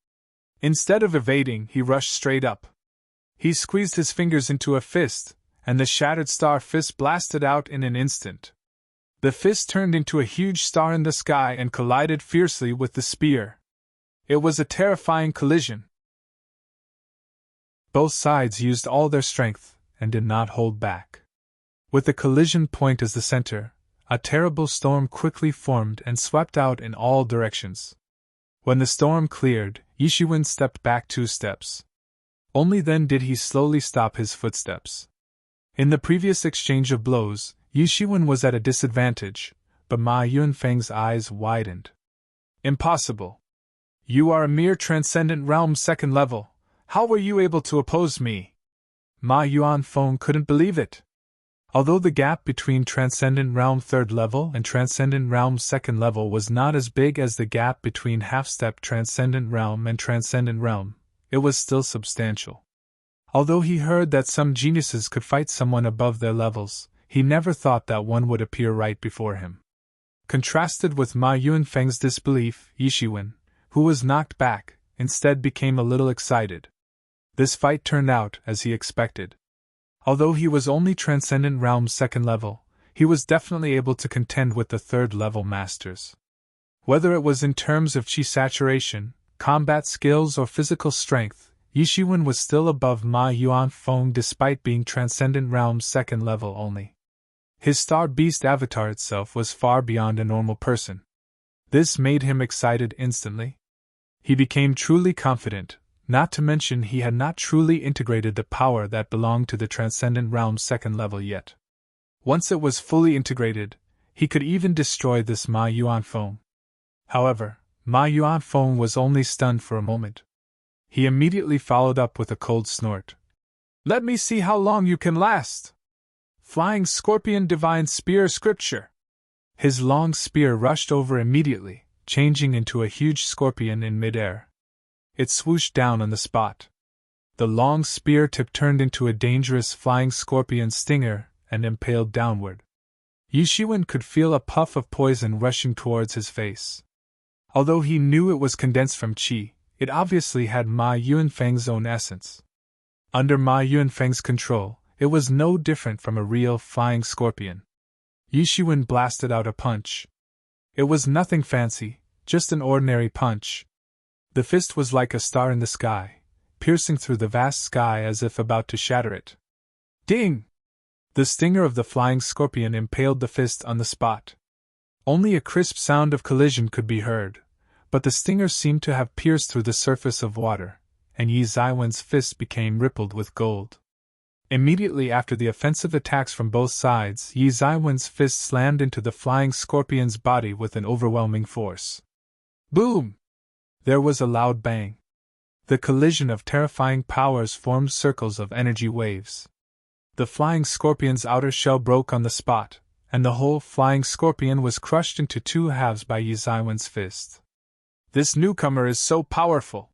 Instead of evading, he rushed straight up. He squeezed his fingers into a fist, and the shattered star fist blasted out in an instant. The fist turned into a huge star in the sky and collided fiercely with the spear. It was a terrifying collision. Both sides used all their strength, and did not hold back. With the collision point as the center, a terrible storm quickly formed and swept out in all directions. When the storm cleared, Yishuan stepped back 2 steps. Only then did he slowly stop his footsteps. In the previous exchange of blows, Yishuan was at a disadvantage, but Ma Yunfeng's eyes widened. "Impossible. You are a mere transcendent realm 2nd level. How were you able to oppose me?" Ma Yuanfeng couldn't believe it. Although the gap between Transcendent Realm 3rd level and Transcendent Realm 2nd level was not as big as the gap between half-step Transcendent Realm and Transcendent Realm, it was still substantial. Although he heard that some geniuses could fight someone above their levels, he never thought that one would appear right before him. Contrasted with Ma Yunfeng's disbelief, Yishuan, who was knocked back, instead became a little excited. This fight turned out as he expected. Although he was only Transcendent Realm 2nd level, he was definitely able to contend with the 3rd level masters. Whether it was in terms of chi saturation, combat skills or physical strength, Yishuan was still above Ma Yuanfeng despite being Transcendent Realm 2nd level only. His Star Beast avatar itself was far beyond a normal person. This made him excited instantly. He became truly confident, not to mention he had not truly integrated the power that belonged to the Transcendent Realm 2nd level yet. Once it was fully integrated, he could even destroy this Ma Yuanfeng. However, Ma Yuanfeng was only stunned for a moment. He immediately followed up with a cold snort. "Let me see how long you can last! Flying Scorpion Divine Spear Scripture!" His long spear rushed over immediately, changing into a huge scorpion in midair. It swooshed down on the spot. The long spear tip turned into a dangerous flying scorpion stinger and impaled downward. Yishuan could feel a puff of poison rushing towards his face. Although he knew it was condensed from qi, it obviously had Ma Yunfeng's own essence. Under Ma Yunfeng's control, it was no different from a real flying scorpion. Yishuan blasted out a punch. It was nothing fancy, just an ordinary punch. The fist was like a star in the sky, piercing through the vast sky as if about to shatter it. Ding! The stinger of the flying scorpion impaled the fist on the spot. Only a crisp sound of collision could be heard, but the stinger seemed to have pierced through the surface of water, and Yi Zaiwen's fist became rippled with gold. Immediately after the offensive attacks from both sides, Yi Zaiwen's fist slammed into the flying scorpion's body with an overwhelming force. Boom! There was a loud bang. The collision of terrifying powers formed circles of energy waves. The flying scorpion's outer shell broke on the spot, and the whole flying scorpion was crushed into two halves by Yi Zaiwen's fist. This newcomer is so powerful!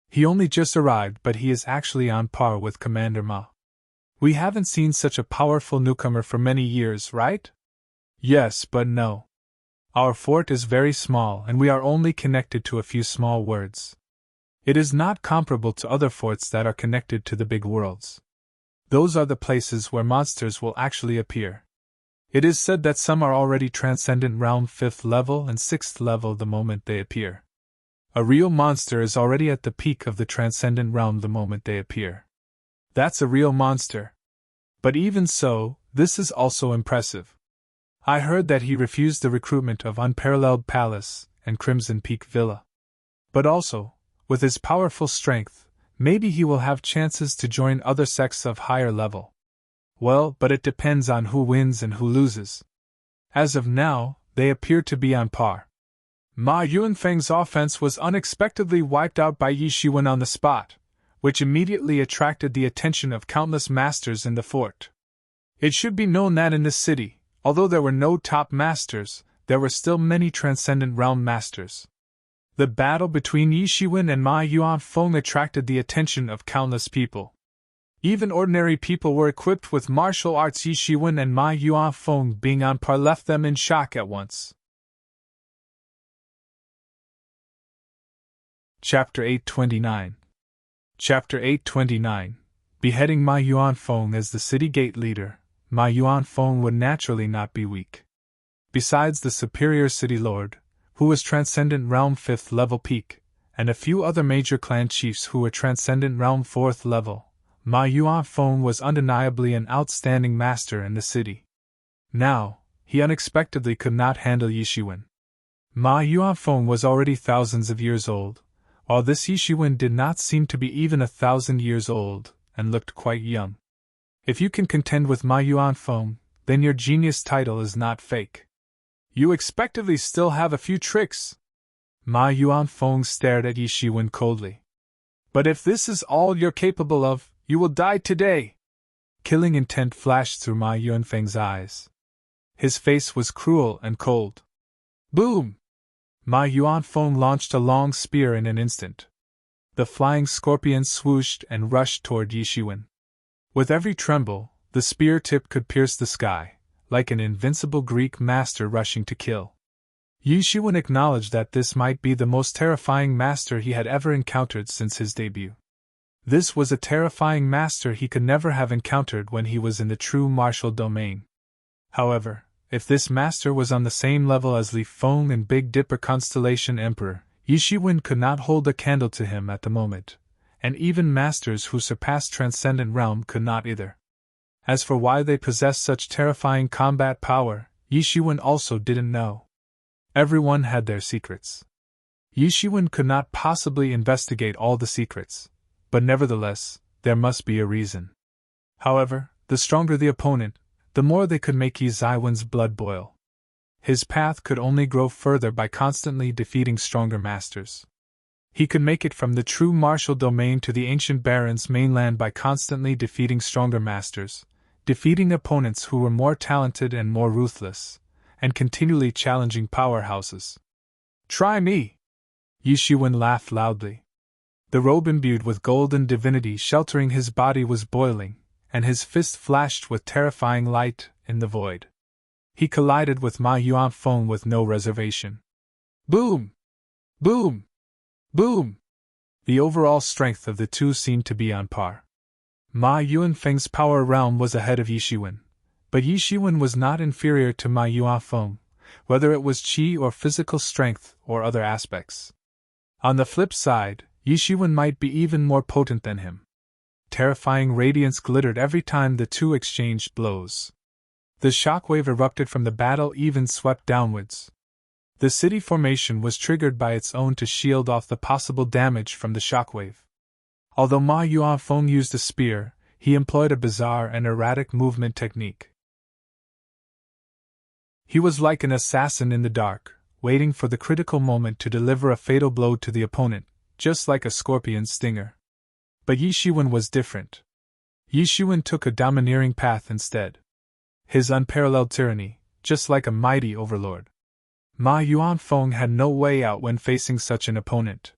He only just arrived, but he is actually on par with Commander Ma. We haven't seen such a powerful newcomer for many years, right? Yes, but no. Our fort is very small and we are only connected to a few small words. It is not comparable to other forts that are connected to the big worlds. Those are the places where monsters will actually appear. It is said that some are already transcendent realm 5th level and 6th level the moment they appear. A real monster is already at the peak of the transcendent realm the moment they appear. That's a real monster. But even so, this is also impressive. I heard that he refused the recruitment of Unparalleled Palace and Crimson Peak Villa. But also, with his powerful strength, maybe he will have chances to join other sects of higher level. Well, but it depends on who wins and who loses. As of now, they appear to be on par. Ma Yuanfeng's offense was unexpectedly wiped out by Yi Shiwen on the spot, which immediately attracted the attention of countless masters in the fort. It should be known that in this city, although there were no top masters, there were still many transcendent realm masters. The battle between Yi Shiwen and Ma Yuanfeng attracted the attention of countless people. Even ordinary people were equipped with martial arts. Yi Shiwen and Ma Yuanfeng being on par left them in shock at once. Chapter 829. Chapter 829. Beheading Ma Yuanfeng as the city gate leader, Ma Yuanfeng would naturally not be weak. Besides the superior city lord, who was transcendent realm 5th level peak, and a few other major clan chiefs who were transcendent realm 4th level, Ma Yuanfeng was undeniably an outstanding master in the city. Now, he unexpectedly could not handle Yi Shiwen. Ma Yuanfeng was already thousands of years old, while this Yi Shiwen did not seem to be even 1,000 years old, and looked quite young. If you can contend with Ma Yuanfeng, then your genius title is not fake. You expectedly still have a few tricks. Ma Yuanfeng stared at Yi Shiwen coldly. But if this is all you're capable of, you will die today. Killing intent flashed through Ma Yuanfeng's eyes. His face was cruel and cold. Boom! Ma Yuanfeng launched a long spear in an instant. The flying scorpion swooshed and rushed toward Yi Shiwen. With every tremble, the spear tip could pierce the sky, like an invincible Greek master rushing to kill. Yi Shiwen acknowledged that this might be the most terrifying master he had ever encountered since his debut. This was a terrifying master he could never have encountered when he was in the true martial domain. However, if this master was on the same level as Li Feng and Big Dipper Constellation Emperor, Yi Shiwen could not hold a candle to him at the moment, and even masters who surpassed Transcendent Realm could not either. As for why they possessed such terrifying combat power, Yi Shiwen also didn't know. Everyone had their secrets. Yi Shiwen could not possibly investigate all the secrets, but nevertheless, there must be a reason. However, the stronger the opponent, the more they could make Yi Zaiwen's blood boil. His path could only grow further by constantly defeating stronger masters. He could make it from the true martial domain to the ancient barons' mainland by constantly defeating stronger masters, defeating opponents who were more talented and more ruthless, and continually challenging powerhouses. Try me! Yi Shiwen laughed loudly. The robe imbued with golden divinity sheltering his body was boiling, and his fist flashed with terrifying light in the void. He collided with Ma Yuanfeng with no reservation. Boom! Boom! Boom! The overall strength of the two seemed to be on par. Ma Yuanfeng's power realm was ahead of Yi Shiwen, but Yi Shiwen was not inferior to Ma Yuanfeng, whether it was qi or physical strength or other aspects. On the flip side, Yi Shiwen might be even more potent than him. Terrifying radiance glittered every time the two exchanged blows. The shockwave erupted from the battle even swept downwards. The city formation was triggered by its own to shield off the possible damage from the shockwave. Although Ma Yuanfeng used a spear, he employed a bizarre and erratic movement technique. He was like an assassin in the dark, waiting for the critical moment to deliver a fatal blow to the opponent, just like a scorpion's stinger. But Yi Shiwen was different. Yi Shiwen took a domineering path instead. His unparalleled tyranny, just like a mighty overlord. Ma Yuanfeng had no way out when facing such an opponent.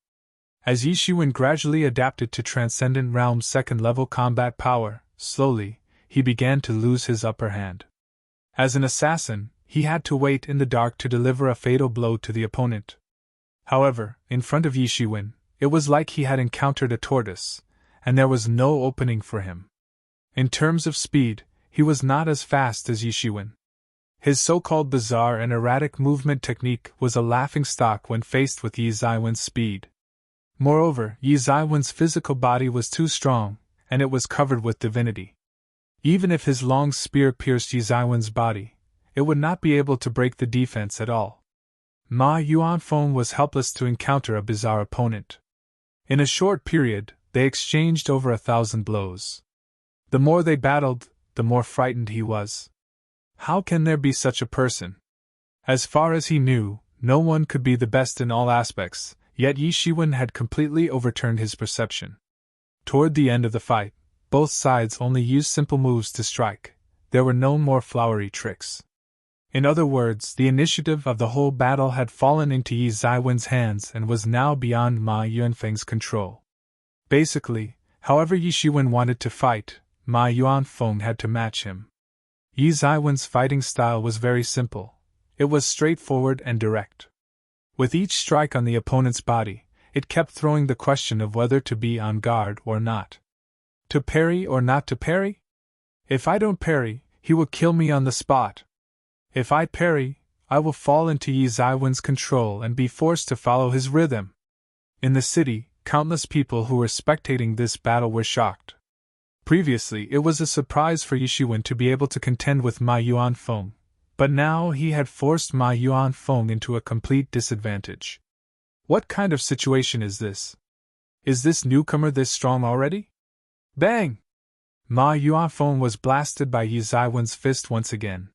As Yi Shiwen gradually adapted to Transcendent Realm's second-level combat power, slowly, he began to lose his upper hand. As an assassin, he had to wait in the dark to deliver a fatal blow to the opponent. However, in front of Yi Shiwen, it was like he had encountered a tortoise, and there was no opening for him. In terms of speed, he was not as fast as Yi Shiwen. His so-called bizarre and erratic movement technique was a laughingstock when faced with Yi Ziwen's speed. Moreover, Yi Ziwen's physical body was too strong, and it was covered with divinity. Even if his long spear pierced Yi Ziwen's body, it would not be able to break the defense at all. Ma Yuanfeng was helpless to encounter a bizarre opponent. In a short period, they exchanged over 1,000 blows. The more they battled, the more frightened he was. How can there be such a person? As far as he knew, no one could be the best in all aspects, yet Yi Shiwen had completely overturned his perception. Toward the end of the fight, both sides only used simple moves to strike. There were no more flowery tricks. In other words, the initiative of the whole battle had fallen into Yi Ziwen's hands and was now beyond Ma Yuanfeng's control. Basically, however Yi Shiwen wanted to fight, Ma Yuanfeng had to match him. Yi Ziwen's fighting style was very simple. It was straightforward and direct. With each strike on the opponent's body, it kept throwing the question of whether to be on guard or not. To parry or not to parry? If I don't parry, he will kill me on the spot. If I parry, I will fall into Yi Ziwen's control and be forced to follow his rhythm. In the city, countless people who were spectating this battle were shocked. Previously, it was a surprise for Yi Shiwen to be able to contend with Ma Yuanfeng, but now he had forced Ma Yuanfeng into a complete disadvantage. What kind of situation is this? Is this newcomer this strong already? Bang! Ma Yuanfeng was blasted by Yi Ziwen's fist once again.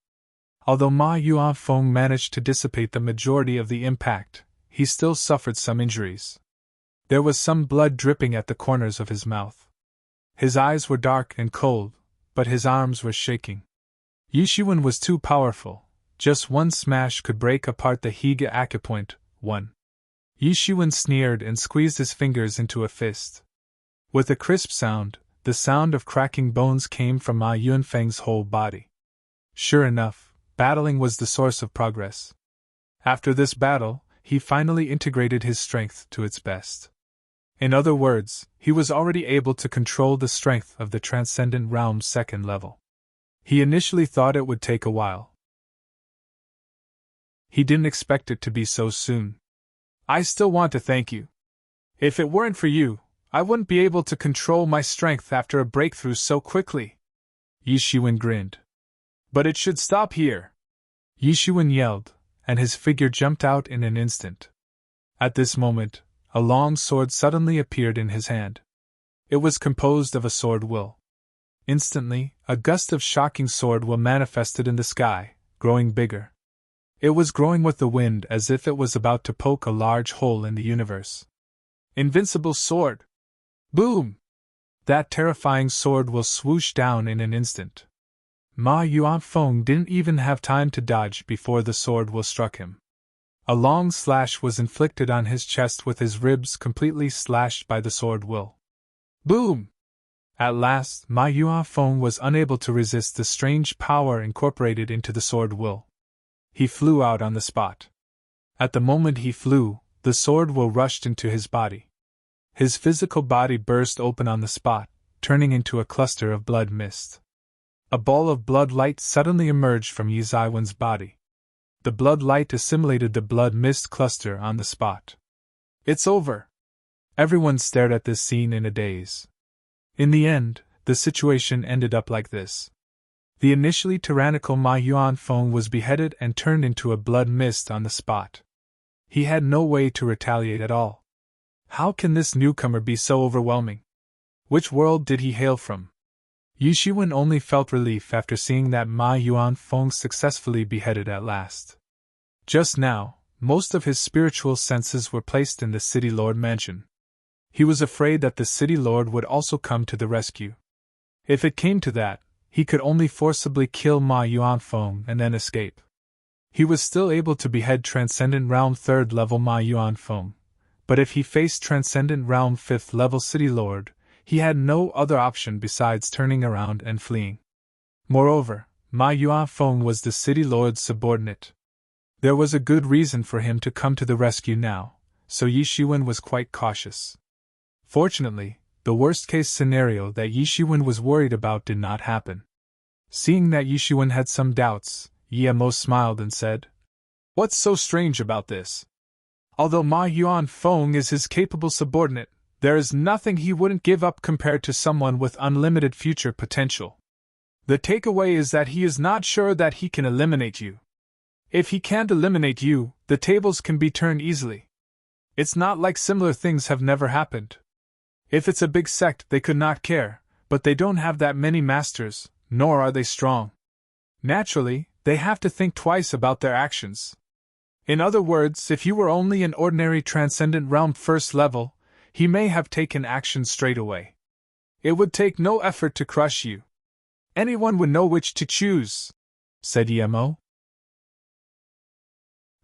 Although Ma Yuanfeng managed to dissipate the majority of the impact, he still suffered some injuries. There was some blood dripping at the corners of his mouth. His eyes were dark and cold, but his arms were shaking. Yi Shiwen was too powerful. Just one smash could break apart the Higa acupoint. 1. Yi Shiwen sneered and squeezed his fingers into a fist. With a crisp sound, the sound of cracking bones came from Ma Yuanfeng's whole body. Sure enough, battling was the source of progress. After this battle, he finally integrated his strength to its best. In other words, he was already able to control the strength of the Transcendent Realm's second level. He initially thought it would take a while. He didn't expect it to be so soon. I still want to thank you. If it weren't for you, I wouldn't be able to control my strength after a breakthrough so quickly. Yi Shiwen grinned. But it should stop here. Yi Shiwen yelled, and his figure jumped out in an instant. At this moment, a long sword suddenly appeared in his hand. It was composed of a sword will. Instantly, a gust of shocking sword will manifested in the sky, growing bigger. It was growing with the wind as if it was about to poke a large hole in the universe. Invincible sword! Boom! That terrifying sword will swooshed down in an instant. Ma Yuanfeng didn't even have time to dodge before the sword will struck him. A long slash was inflicted on his chest with his ribs completely slashed by the sword will. Boom! At last, Ma Yuanfeng was unable to resist the strange power incorporated into the sword will. He flew out on the spot. At the moment he flew, the sword will rushed into his body. His physical body burst open on the spot, turning into a cluster of blood mist. A ball of blood light suddenly emerged from Yi Ziwen's body. The blood light assimilated the blood mist cluster on the spot. It's over! Everyone stared at this scene in a daze. In the end, the situation ended up like this. The initially tyrannical Ma Yuanfeng was beheaded and turned into a blood mist on the spot. He had no way to retaliate at all. How can this newcomer be so overwhelming? Which world did he hail from? Yi Shiwen only felt relief after seeing that Ma Yuanfeng successfully beheaded at last. Just now, most of his spiritual senses were placed in the City Lord mansion. He was afraid that the City Lord would also come to the rescue. If it came to that, he could only forcibly kill Ma Yuanfeng and then escape. He was still able to behead Transcendent Realm 3rd level Ma Yuanfeng, but if he faced Transcendent Realm 5th level City Lord, he had no other option besides turning around and fleeing. Moreover, Ma Yuanfeng was the City Lord's subordinate. There was a good reason for him to come to the rescue now, so Yi Shiwen was quite cautious. Fortunately, the worst-case scenario that Yi Shiwen was worried about did not happen. Seeing that Yi Shiwen had some doubts, Yi Mo smiled and said, "What's so strange about this? Although Ma Yuanfeng is his capable subordinate, there is nothing he wouldn't give up compared to someone with unlimited future potential. The takeaway is that he is not sure that he can eliminate you. If he can't eliminate you, the tables can be turned easily. It's not like similar things have never happened. If it's a big sect, they could not care, but they don't have that many masters, nor are they strong. Naturally, they have to think twice about their actions. In other words, if you were only an ordinary Transcendent Realm 1st level, he may have taken action straight away. It would take no effort to crush you. Anyone would know which to choose," said Yemo.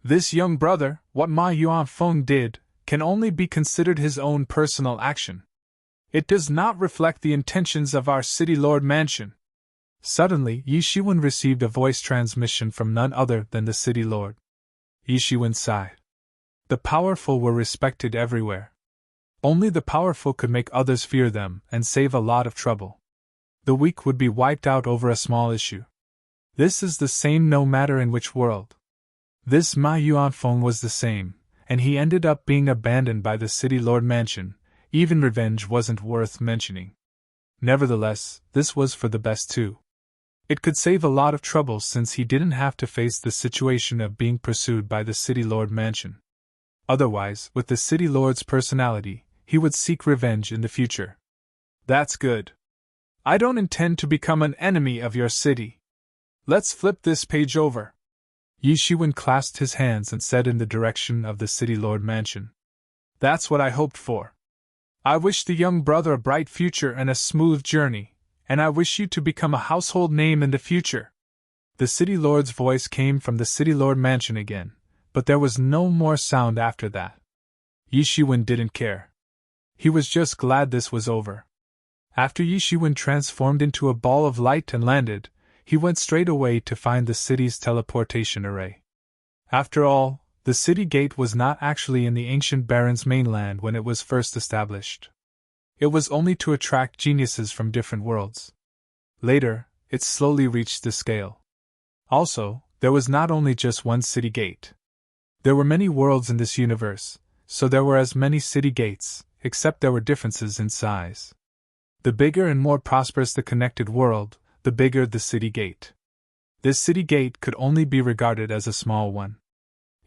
This young brother, what Ma Yuanfeng did, can only be considered his own personal action. It does not reflect the intentions of our City Lord Mansion. Suddenly, Yi Shiwen received a voice transmission from none other than the City Lord. Yi Shiwen sighed. The powerful were respected everywhere. Only the powerful could make others fear them and save a lot of trouble. The weak would be wiped out over a small issue. This is the same no matter in which world. This Ma Yuanfeng was the same, and he ended up being abandoned by the City Lord Mansion. Even revenge wasn't worth mentioning. Nevertheless, this was for the best too. It could save a lot of trouble since he didn't have to face the situation of being pursued by the City Lord Mansion. Otherwise, with the City Lord's personality, he would seek revenge in the future. That's good. I don't intend to become an enemy of your city. Let's flip this page over. Yi Shiwen clasped his hands and said in the direction of the City Lord Mansion. That's what I hoped for. I wish the young brother a bright future and a smooth journey, and I wish you to become a household name in the future. The City Lord's voice came from the City Lord Mansion again, but there was no more sound after that. Yi Shiwen didn't care. He was just glad this was over. After Yi Shiwen transformed into a ball of light and landed, he went straight away to find the city's teleportation array. After all, the city gate was not actually in the ancient Baron's mainland when it was first established. It was only to attract geniuses from different worlds. Later, it slowly reached the scale. Also, there was not only just one city gate. There were many worlds in this universe, so there were as many city gates, except there were differences in size. The bigger and more prosperous the connected world, the bigger the city gate. This city gate could only be regarded as a small one.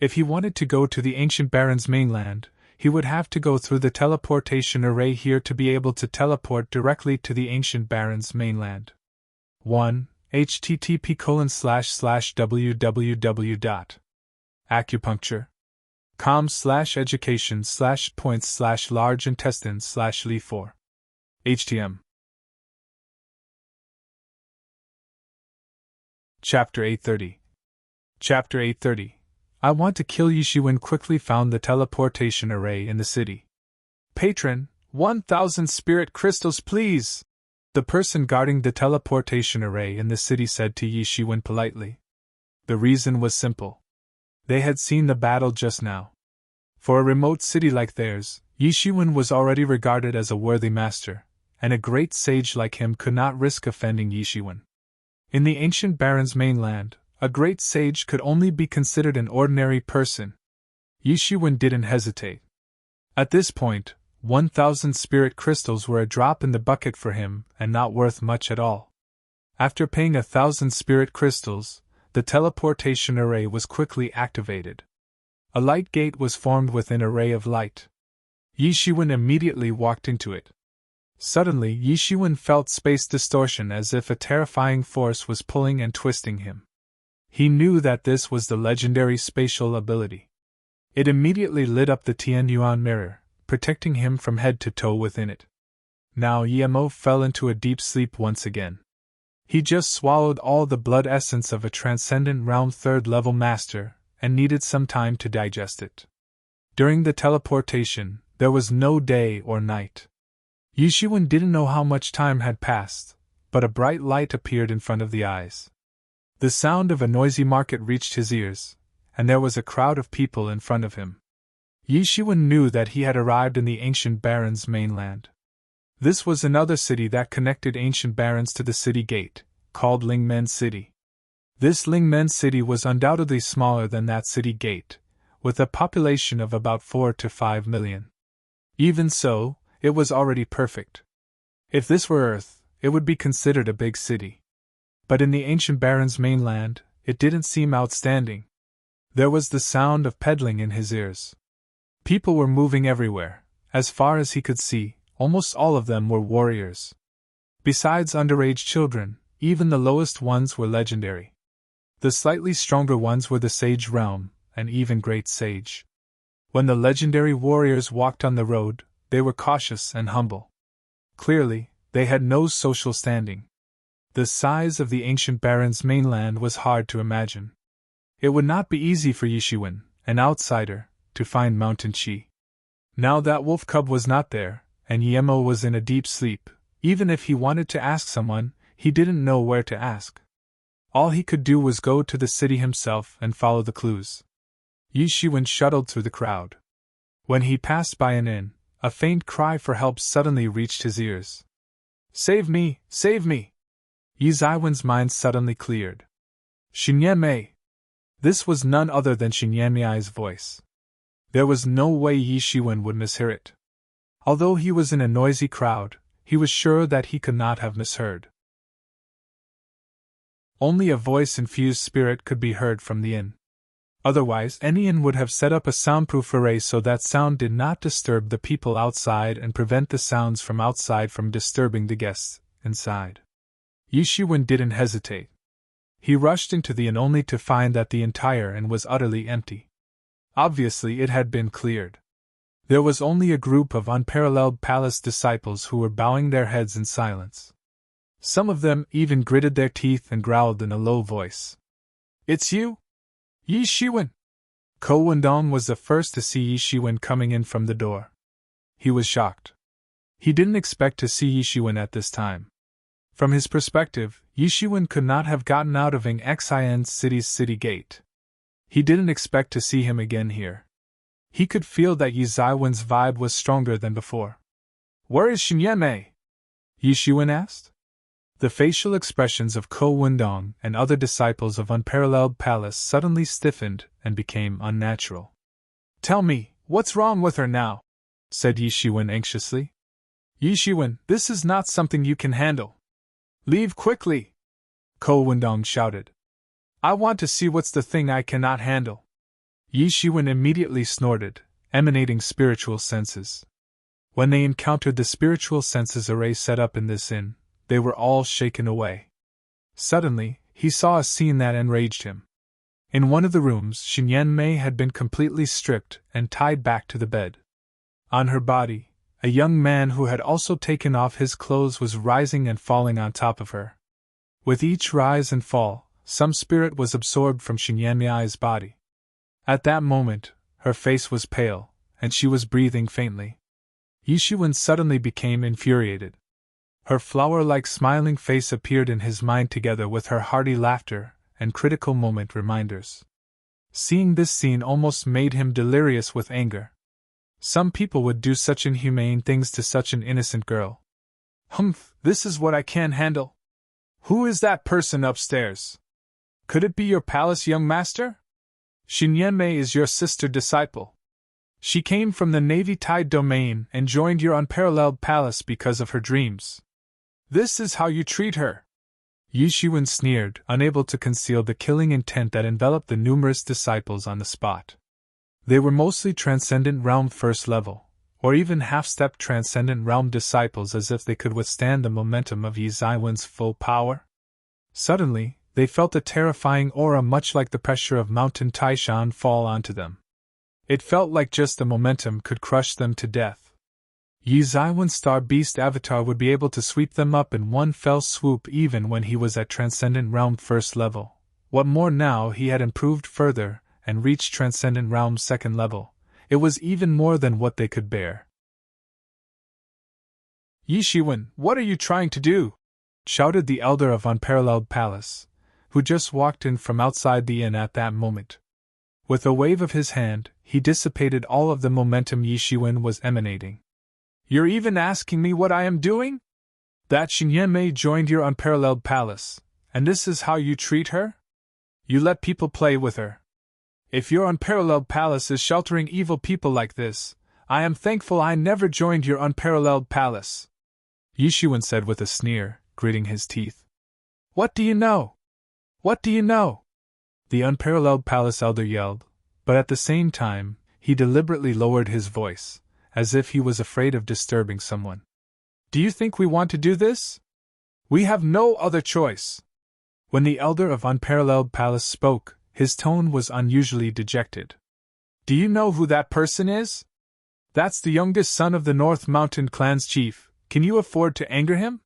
If he wanted to go to the ancient Baron's mainland, he would have to go through the teleportation array here to be able to teleport directly to the ancient Baron's mainland. 1. http://www.acupuncture.com/education/points/large-intestine/Li4. HTM. Chapter 830. Chapter 830. I want to kill Yi Shiwen quickly found the teleportation array in the city. Patron, 1,000 spirit crystals please! The person guarding the teleportation array in the city said to Yi Shiwen politely. The reason was simple. They had seen the battle just now. For a remote city like theirs, Yi Shiwen was already regarded as a worthy master, and a great sage like him could not risk offending Yi Shiwen. In the ancient Baron's mainland, a great sage could only be considered an ordinary person. Yi Shiwen didn't hesitate. At this point, 1,000 spirit crystals were a drop in the bucket for him and not worth much at all. After paying 1,000 spirit crystals, the teleportation array was quickly activated. A light gate was formed within a ray of light. Yi Shiwen immediately walked into it. Suddenly, Yi Shiwen felt space distortion as if a terrifying force was pulling and twisting him. He knew that this was the legendary spatial ability. It immediately lit up the Tian Yuan mirror, protecting him from head to toe within it. Now Yemo fell into a deep sleep once again. He just swallowed all the blood essence of a transcendent realm third-level master, and needed some time to digest it. During the teleportation, there was no day or night. Yi Shiwen didn't know how much time had passed, but a bright light appeared in front of the eyes. The sound of a noisy market reached his ears, and there was a crowd of people in front of him. Yi Shiwen knew that he had arrived in the ancient barons' mainland. This was another city that connected ancient barons to the city gate, called Lingmen City. This Lingmen City was undoubtedly smaller than that city gate, with a population of about 4 to 5 million. Even so, it was already perfect. If this were Earth, it would be considered a big city. But in the ancient barons' mainland, it didn't seem outstanding. There was the sound of peddling in his ears. People were moving everywhere. As far as he could see, almost all of them were warriors. Besides underage children, even the lowest ones were legendary. The slightly stronger ones were the Sage Realm, and even Great Sage. When the legendary warriors walked on the road, they were cautious and humble. Clearly, they had no social standing. The size of the ancient barons' mainland was hard to imagine. It would not be easy for Yi Shiwen, an outsider, to find Mountain Chi. Now that wolf cub was not there, and Yemo was in a deep sleep, even if he wanted to ask someone, he didn't know where to ask. All he could do was go to the city himself and follow the clues. Yi Shiwen shuttled through the crowd. When he passed by an inn, a faint cry for help suddenly reached his ears. "Save me! Save me!" Yi Ziwen's mind suddenly cleared. "Xinyan. This was none other than Xinyan voice. There was no way Yi Shiwen would mishear it. Although he was in a noisy crowd, he was sure that he could not have misheard. Only a voice-infused spirit could be heard from the inn. Otherwise, any inn would have set up a soundproof array so that sound did not disturb the people outside and prevent the sounds from outside from disturbing the guests inside. Yi Shiwen didn't hesitate. He rushed into the inn only to find that the entire inn was utterly empty. Obviously, it had been cleared. There was only a group of unparalleled palace disciples who were bowing their heads in silence. Some of them even gritted their teeth and growled in a low voice. "It's you? Yi Shiwen!" Ko Wendong was the first to see Yi Shiwen coming in from the door. He was shocked. He didn't expect to see Yi Shiwen at this time. From his perspective, Yi Shiwen could not have gotten out of Xin City's city gate. He didn't expect to see him again here. He could feel that Yi Ziwen's vibe was stronger than before. "Where is Xinyan?" Yi Shiwen asked. The facial expressions of Ko Wendong and other disciples of Unparalleled Palace suddenly stiffened and became unnatural. "Tell me, what's wrong with her now?" said Yi Shiwen anxiously. "Yi Shiwen, this is not something you can handle. Leave quickly!" Ko Wendong shouted. "I want to see what's the thing I cannot handle." Yi Shiwen immediately snorted, emanating spiritual senses. When they encountered the spiritual senses array set up in this inn, they were all shaken away. Suddenly, he saw a scene that enraged him. In one of the rooms, Xinyan had been completely stripped and tied back to the bed. On her body, a young man who had also taken off his clothes was rising and falling on top of her. With each rise and fall, some spirit was absorbed from Xinyan's body. At that moment, her face was pale, and she was breathing faintly. Yi Shiwen suddenly became infuriated. Her flower-like smiling face appeared in his mind together with her hearty laughter and critical moment reminders. Seeing this scene almost made him delirious with anger. Some people would do such inhumane things to such an innocent girl. "Humph, this is what I can't handle. Who is that person upstairs? Could it be your palace young master? Xinyan is your sister disciple. She came from the Navy Tide domain and joined your Unparalleled Palace because of her dreams. This is how you treat her." Yi Shiwen sneered, unable to conceal the killing intent that enveloped the numerous disciples on the spot. They were mostly Transcendent Realm first level, or even half-step Transcendent Realm disciples, as if they could withstand the momentum of Yi Zaiwen's full power. Suddenly, they felt a terrifying aura much like the pressure of Mountain Taishan fall onto them. It felt like just the momentum could crush them to death. Yi Zaiwen's Star Beast avatar would be able to sweep them up in one fell swoop even when he was at Transcendent Realm first level. What more now, he had improved further and reached Transcendent Realm second level. It was even more than what they could bear. Yi Shiwen, what are you trying to do? Shouted the elder of Unparalleled Palace, who just walked in from outside the inn at that moment. With a wave of his hand, he dissipated all of the momentum Yi Shiwen was emanating. You're even asking me what I am doing? That Xinyeme joined your Unparalleled Palace, and this is how you treat her? You let people play with her. If your Unparalleled Palace is sheltering evil people like this, I am thankful I never joined your Unparalleled Palace. Yi Shiwen said with a sneer, gritting his teeth. What do you know? What do you know? The Unparalleled Palace elder yelled, but at the same time, he deliberately lowered his voice, as if he was afraid of disturbing someone. Do you think we want to do this? We have no other choice. When the elder of Unparalleled Palace spoke, his tone was unusually dejected. Do you know who that person is? That's the youngest son of the North Mountain Clan's chief. Can you afford to anger him?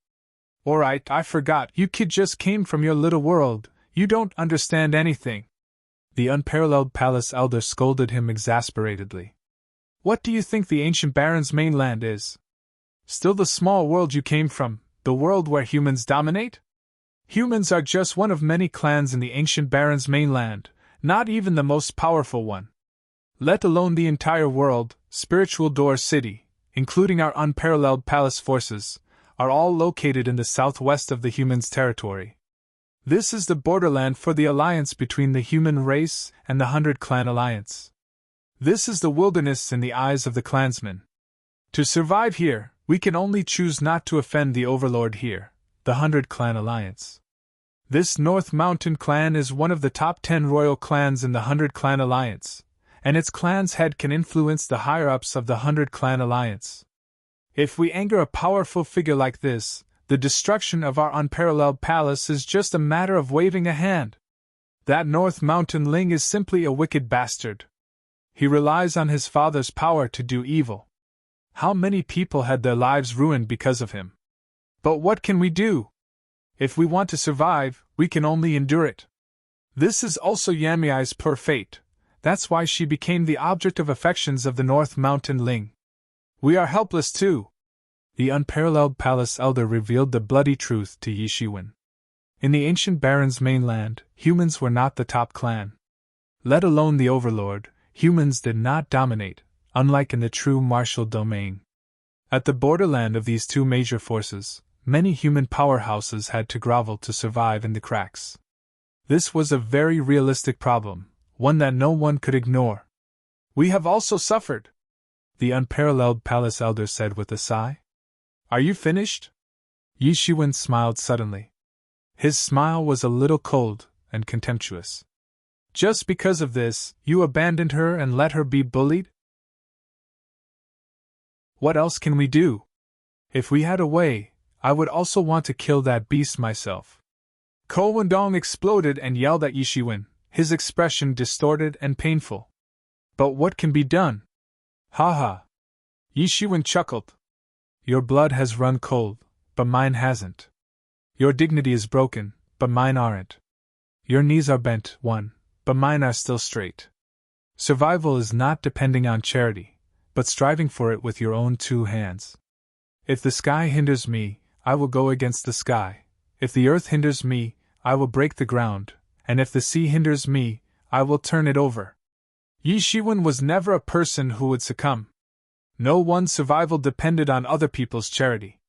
Alright, I forgot, you kid just came from your little world, you don't understand anything. The Unparalleled Palace elder scolded him exasperatedly. What do you think the ancient Baron's mainland is? Still the small world you came from, the world where humans dominate? Humans are just one of many clans in the ancient Baron's mainland, not even the most powerful one. Let alone the entire world, Spiritual Door City, including our Unparalleled Palace forces, are all located in the southwest of the humans' territory. This is the borderland for the alliance between the human race and the 100 Clan Alliance. This is the wilderness in the eyes of the clansmen. To survive here, we can only choose not to offend the overlord here, the 100 Clan Alliance. This North Mountain Clan is one of the top 10 royal clans in the 100 Clan Alliance, and its clan's head can influence the higher-ups of the 100 Clan Alliance. If we anger a powerful figure like this, the destruction of our Unparalleled Palace is just a matter of waving a hand. That North Mountain Ling is simply a wicked bastard. He relies on his father's power to do evil. How many people had their lives ruined because of him? But what can we do? If we want to survive, we can only endure it. This is also Yamiai's poor fate. That's why she became the object of affections of the North Mountain Ling. We are helpless too. The Unparalleled Palace elder revealed the bloody truth to Yi Shiwen. In the ancient Baron's mainland, humans were not the top clan. Let alone the overlord, humans did not dominate, unlike in the true martial domain. At the borderland of these two major forces, many human powerhouses had to grovel to survive in the cracks. This was a very realistic problem, one that no one could ignore. We have also suffered, the Unparalleled Palace elder said with a sigh. Are you finished? Yi Shiwen smiled suddenly. His smile was a little cold and contemptuous. Just because of this, you abandoned her and let her be bullied? What else can we do? If we had a way, I would also want to kill that beast myself. Ko Wendong exploded and yelled at Yi Shiwen, his expression distorted and painful. But what can be done? Ha ha. Yi Shiwen chuckled. Your blood has run cold, but mine hasn't. Your dignity is broken, but mine aren't. Your knees are bent, but mine are still straight. Survival is not depending on charity, but striving for it with your own two hands. If the sky hinders me, I will go against the sky. If the earth hinders me, I will break the ground, and if the sea hinders me, I will turn it over. Yi Shiwen was never a person who would succumb. No one's survival depended on other people's charity.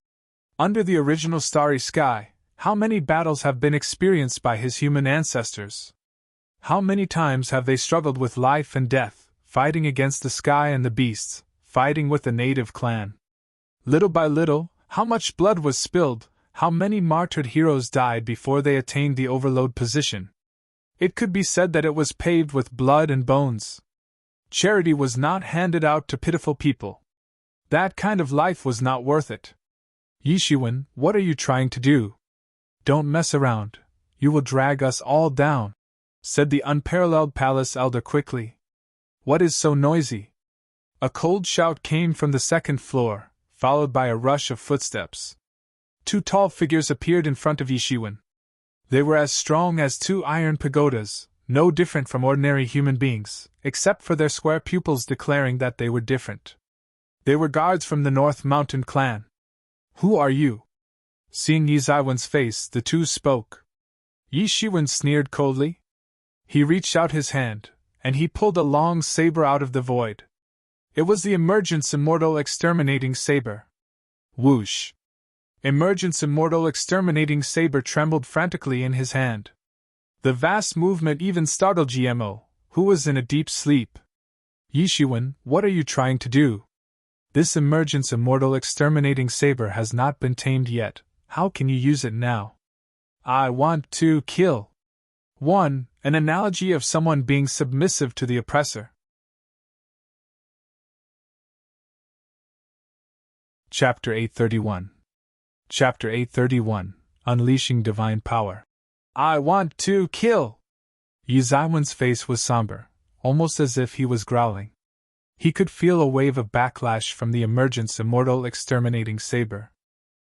Under the original starry sky, how many battles have been experienced by his human ancestors? How many times have they struggled with life and death, fighting against the sky and the beasts, fighting with the native clan? Little by little, how much blood was spilled, how many martyred heroes died before they attained the overlord position? It could be said that it was paved with blood and bones. Charity was not handed out to pitiful people. That kind of life was not worth it. Yishuan, what are you trying to do? Don't mess around, you will drag us all down, said the unparalleled palace elder quickly. What is so noisy? A cold shout came from the second floor, followed by a rush of footsteps. Two tall figures appeared in front of Yishuan. They were as strong as two iron pagodas, no different from ordinary human beings, except for their square pupils declaring that they were different. They were guards from the North Mountain clan. Who are you? Seeing Yi Zaiwen's face, the two spoke. Yishuan sneered coldly. He reached out his hand, and he pulled a long saber out of the void. It was the Emergence Immortal Exterminating Saber. Whoosh! Emergence Immortal Exterminating Saber trembled frantically in his hand. The vast movement even startled GMO, who was in a deep sleep. Yishuan, what are you trying to do? This Emergence Immortal Exterminating Saber has not been tamed yet. How can you use it now? I want to kill. 1. An analogy of someone being submissive to the oppressor. Chapter 831. Chapter 831, Unleashing Divine Power. I want to kill! Yi Zaiwen's face was somber, almost as if he was growling. He could feel a wave of backlash from the Emergence Immortal Exterminating Saber.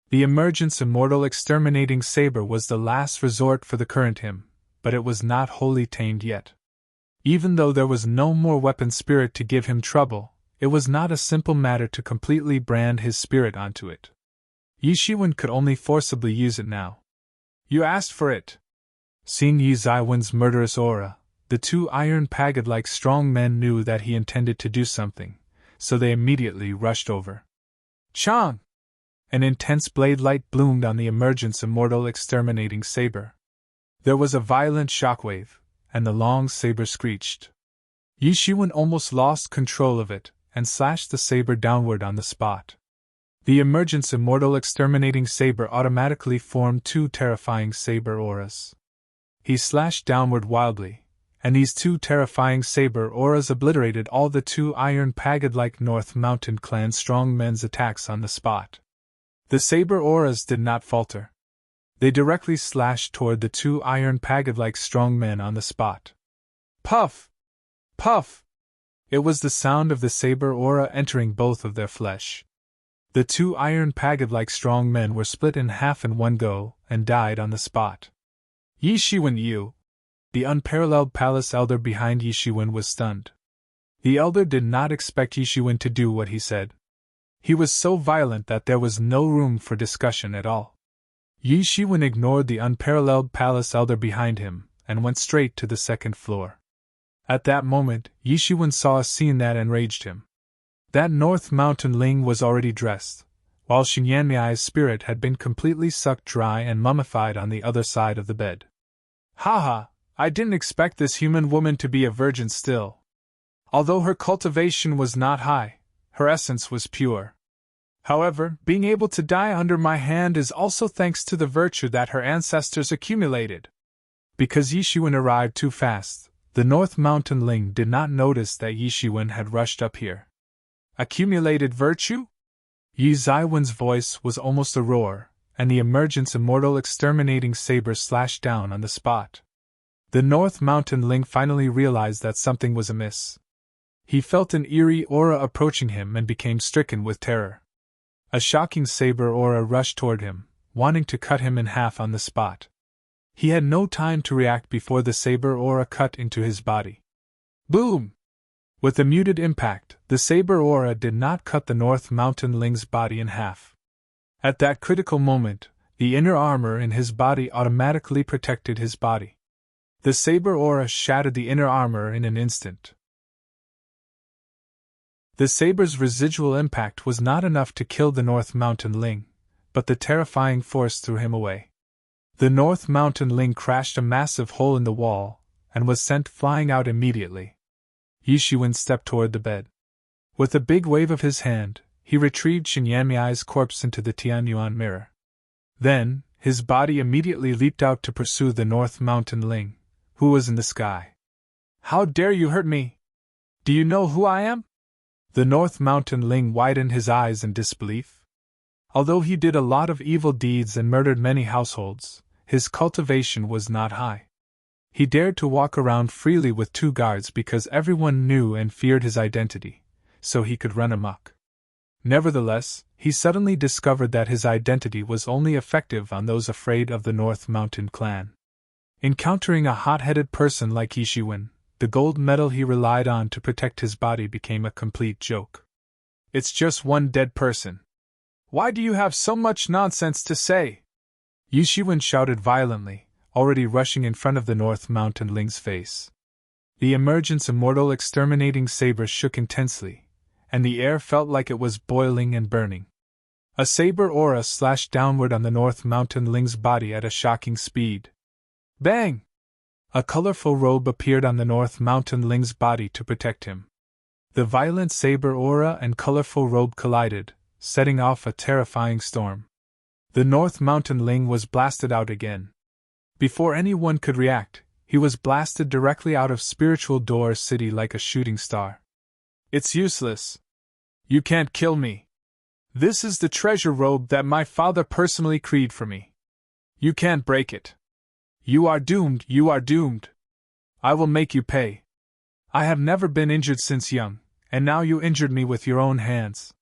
The Emergence Immortal Exterminating Saber was the last resort for the current him, but it was not wholly tamed yet. Even though there was no more weapon spirit to give him trouble, it was not a simple matter to completely brand his spirit onto it. Yishuan could only forcibly use it now. You asked for it. Seeing Yi Zaiwen's murderous aura, the two iron pagod-like strong men knew that he intended to do something, so they immediately rushed over. Chang! An intense blade light bloomed on the Emergence Immortal Exterminating Saber. There was a violent shockwave, and the long saber screeched. Yishuan almost lost control of it, and slashed the saber downward on the spot. The Emergence Immortal Exterminating Saber automatically formed two terrifying saber auras. He slashed downward wildly, and these two terrifying saber auras obliterated all the two iron pagod-like North Mountain clan strongmen's attacks on the spot. The saber auras did not falter. They directly slashed toward the two iron pagod-like strongmen on the spot. Puff! Puff! It was the sound of the saber aura entering both of their flesh. The two iron pagod-like strong men were split in half in one go, and died on the spot. Yishuan Yu! The unparalleled palace elder behind Yishuan was stunned. The elder did not expect Yishuan to do what he said. He was so violent that there was no room for discussion at all. Yishuan ignored the unparalleled palace elder behind him, and went straight to the second floor. At that moment, Yishuan saw a scene that enraged him. That North Mountain Ling was already dressed, while Xinyanmiai's spirit had been completely sucked dry and mummified on the other side of the bed. Haha, I didn't expect this human woman to be a virgin still. Although her cultivation was not high, her essence was pure. However, being able to die under my hand is also thanks to the virtue that her ancestors accumulated. Because Yishuan arrived too fast, the North Mountain Ling did not notice that Yishuan had rushed up here. Accumulated virtue? Yi Zaiwen's voice was almost a roar, and the Emergence Immortal Exterminating Saber slashed down on the spot. The North Mountain Ling finally realized that something was amiss. He felt an eerie aura approaching him and became stricken with terror. A shocking saber aura rushed toward him, wanting to cut him in half on the spot. He had no time to react before the saber aura cut into his body. Boom! With a muted impact, the saber aura did not cut the North Mountain Ling's body in half. At that critical moment, the inner armor in his body automatically protected his body. The saber aura shattered the inner armor in an instant. The saber's residual impact was not enough to kill the North Mountain Ling, but the terrifying force threw him away. The North Mountain Ling crashed a massive hole in the wall, and was sent flying out immediately. Yishuan stepped toward the bed. With a big wave of his hand, he retrieved Xinyanmiai's corpse into the Tianyuan mirror. Then, his body immediately leaped out to pursue the North Mountain Ling, who was in the sky. How dare you hurt me? Do you know who I am? The North Mountain Ling widened his eyes in disbelief. Although he did a lot of evil deeds and murdered many households, his cultivation was not high. He dared to walk around freely with 2 guards because everyone knew and feared his identity, so he could run amok. Nevertheless, he suddenly discovered that his identity was only effective on those afraid of the North Mountain clan. Encountering a hot-headed person like Yishiwen, the gold medal he relied on to protect his body became a complete joke. It's just one dead person. Why do you have so much nonsense to say? Yishiwen shouted violently, already rushing in front of the North Mountain Ling's face. The emergence immortal exterminating saber shook intensely, and the air felt like it was boiling and burning. A saber aura slashed downward on the North Mountain Ling's body at a shocking speed. Bang! A colorful robe appeared on the North Mountain Ling's body to protect him. The violent saber aura and colorful robe collided, setting off a terrifying storm. The North Mountain Ling was blasted out again. Before anyone could react, he was blasted directly out of Spiritual Door City like a shooting star. It's useless. You can't kill me. This is the treasure robe that my father personally created for me. You can't break it. You are doomed, you are doomed. I will make you pay. I have never been injured since young, and now you injured me with your own hands.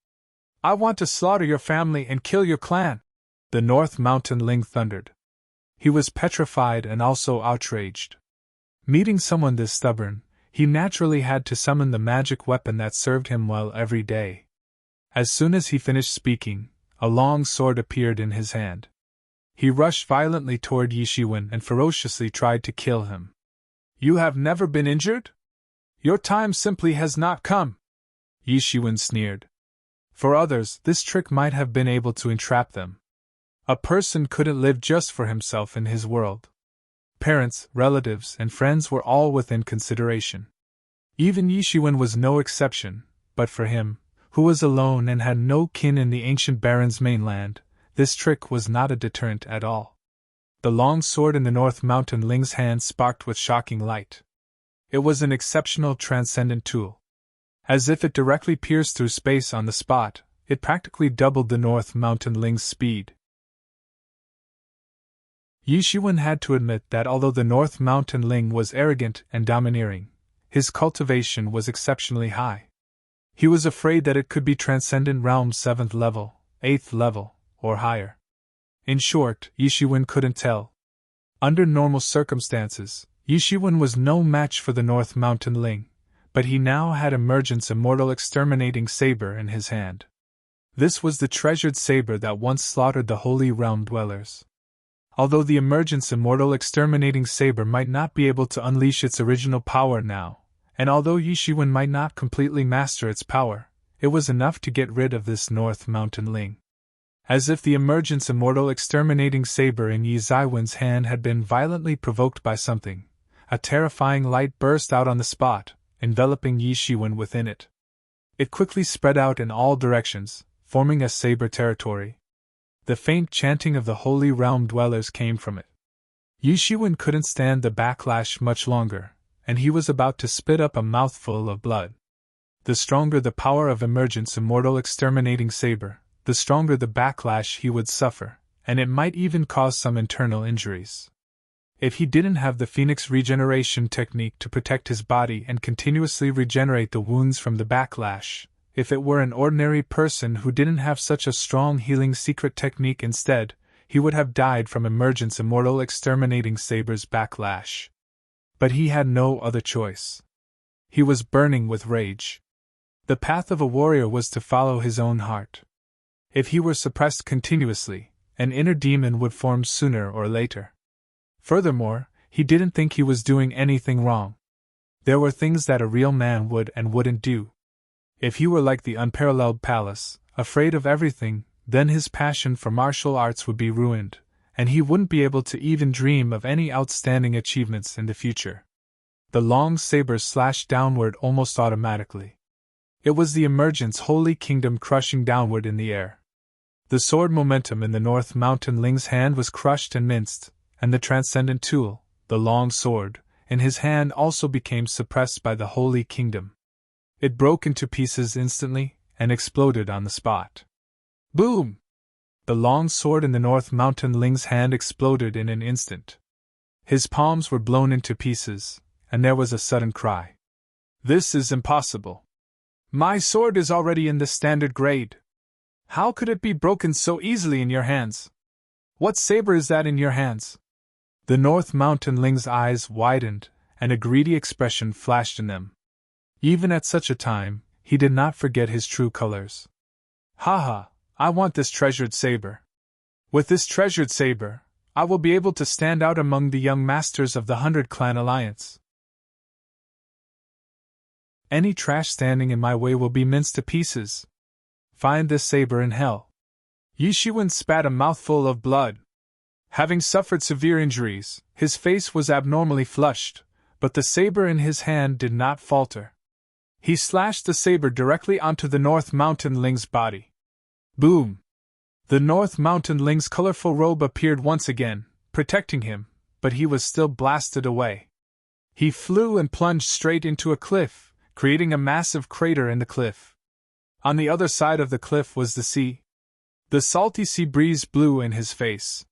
I want to slaughter your family and kill your clan, the North Mountain Ling thundered. He was petrified and also outraged. Meeting someone this stubborn, he naturally had to summon the magic weapon that served him well every day. As soon as he finished speaking, a long sword appeared in his hand. He rushed violently toward Yishiwen and ferociously tried to kill him. You have never been injured? Your time simply has not come, Yishiwen sneered. For others, this trick might have been able to entrap them. A person couldn't live just for himself in his world. Parents, relatives, and friends were all within consideration. Even Yishiwen was no exception, but for him, who was alone and had no kin in the ancient Baron's mainland, this trick was not a deterrent at all. The long sword in the North Mountain Ling's hand sparkled with shocking light. It was an exceptional transcendent tool. As if it directly pierced through space on the spot, it practically doubled the North Mountain Ling's speed. Yishiwen had to admit that although the North Mountain Ling was arrogant and domineering, his cultivation was exceptionally high. He was afraid that it could be Transcendent Realm 7th level, 8th level, or higher. In short, Yishiwen couldn't tell. Under normal circumstances, Yishiwen was no match for the North Mountain Ling, but he now had Emergence Immortal Exterminating Saber in his hand. This was the treasured saber that once slaughtered the Holy Realm dwellers. Although the Emergence Immortal Exterminating Saber might not be able to unleash its original power now, and although Yishiwen might not completely master its power, it was enough to get rid of this North Mountain Ling. As if the Emergence Immortal Exterminating Saber in Yi Zaiwen's hand had been violently provoked by something, a terrifying light burst out on the spot, enveloping Yishiwen within it. It quickly spread out in all directions, forming a saber territory. The faint chanting of the Holy Realm dwellers came from it. Yishiwen couldn't stand the backlash much longer, and he was about to spit up a mouthful of blood. The stronger the power of Emergence Immortal Exterminating Saber, the stronger the backlash he would suffer, and it might even cause some internal injuries. If he didn't have the Phoenix regeneration technique to protect his body and continuously regenerate the wounds from the backlash, if it were an ordinary person who didn't have such a strong healing secret technique instead, he would have died from Emergence Immortal Exterminating Saber's backlash. But he had no other choice. He was burning with rage. The path of a warrior was to follow his own heart. If he were suppressed continuously, an inner demon would form sooner or later. Furthermore, he didn't think he was doing anything wrong. There were things that a real man would and wouldn't do. If he were like the unparalleled Palace, afraid of everything, then his passion for martial arts would be ruined, and he wouldn't be able to even dream of any outstanding achievements in the future. The long saber slashed downward almost automatically. It was the Emergence Holy Kingdom crushing downward in the air. The sword momentum in the North Mountain Ling's hand was crushed and minced, and the transcendent tool, the long sword, in his hand also became suppressed by the Holy Kingdom. It broke into pieces instantly and exploded on the spot. Boom! The long sword in the North Mountain Ling's hand exploded in an instant. His palms were blown into pieces, and there was a sudden cry. This is impossible. My sword is already in the standard grade. How could it be broken so easily in your hands? What saber is that in your hands? The North Mountain Ling's eyes widened, and a greedy expression flashed in them. Even at such a time, he did not forget his true colors. Ha! I want this treasured saber. With this treasured saber, I will be able to stand out among the young masters of the 100-clan alliance. Any trash standing in my way will be minced to pieces. Find this saber in hell. Yi Shiwen spat a mouthful of blood. Having suffered severe injuries, his face was abnormally flushed, but the saber in his hand did not falter. He slashed the saber directly onto the North Mountain Ling's body. Boom! The North Mountain Ling's colorful robe appeared once again, protecting him, but he was still blasted away. He flew and plunged straight into a cliff, creating a massive crater in the cliff. On the other side of the cliff was the sea. The salty sea breeze blew in his face.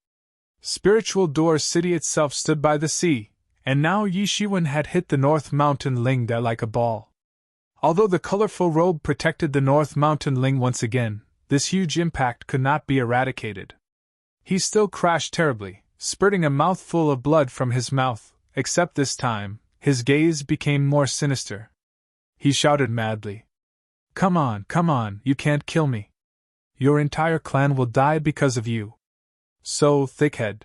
Spiritual Door City itself stood by the sea, and now Yi Shiwen had hit the North Mountain Ling there like a ball. Although the colorful robe protected the North Mountain Ling once again, this huge impact could not be eradicated. He still crashed terribly, spurting a mouthful of blood from his mouth, except this time, his gaze became more sinister. He shouted madly. Come on, you can't kill me. Your entire clan will die because of you. So, thickhead.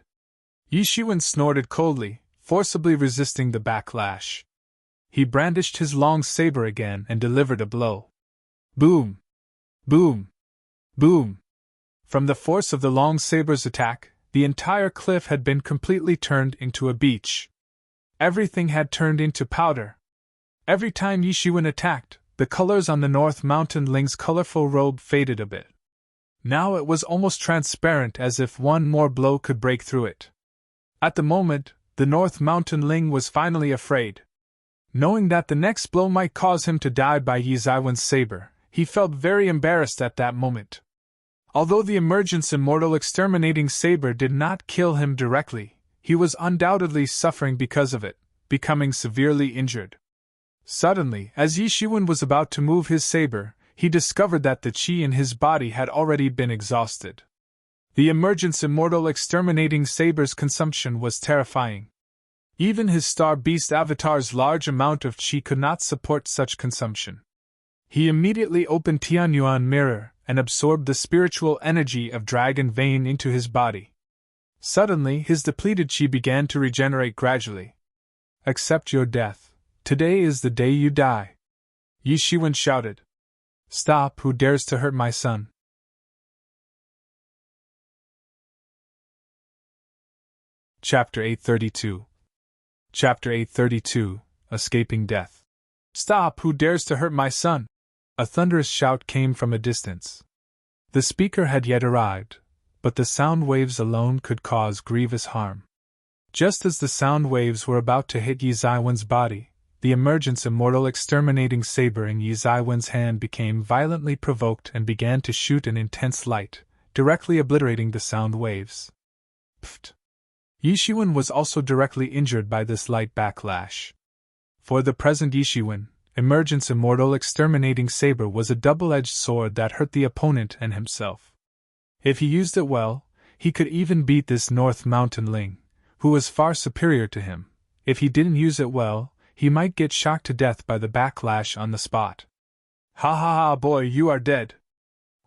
Yi Shiwen snorted coldly, forcibly resisting the backlash. He brandished his long saber again and delivered a blow. Boom! Boom! Boom! From the force of the long saber's attack, the entire cliff had been completely turned into a beach. Everything had turned into powder. Every time Yi Shiwen attacked, the colors on the North Mountain Ling's colorful robe faded a bit. Now it was almost transparent, as if one more blow could break through it. At the moment, the North Mountain Ling was finally afraid. Knowing that the next blow might cause him to die by Yi Shiwen's saber, he felt very embarrassed at that moment. Although the emergence immortal exterminating saber did not kill him directly, he was undoubtedly suffering because of it, becoming severely injured. Suddenly, as Yi Shiwen was about to move his saber, he discovered that the qi in his body had already been exhausted. The emergence immortal exterminating saber's consumption was terrifying. Even his Star Beast avatar's large amount of qi could not support such consumption. He immediately opened Tianyuan Mirror and absorbed the spiritual energy of Dragon Vein into his body. Suddenly, his depleted qi began to regenerate gradually. Accept your death. Today is the day you die. Yi Shiwen shouted. Stop, who dares to hurt my son? Chapter 832. Chapter 832, Escaping Death. Stop, who dares to hurt my son? A thunderous shout came from a distance. The speaker had yet arrived, but the sound waves alone could cause grievous harm. Just as the sound waves were about to hit Yi Shiwen's body, the emergence immortal exterminating saber in Yi Shiwen's hand became violently provoked and began to shoot an intense light, directly obliterating the sound waves. Pfft! Yi Shiwen was also directly injured by this light backlash. For the present Yi Shiwen, emergence immortal exterminating saber was a double-edged sword that hurt the opponent and himself. If he used it well, he could even beat this North Mountain Ling, who was far superior to him. If he didn't use it well, he might get shocked to death by the backlash on the spot. Ha ha ha, boy, you are dead.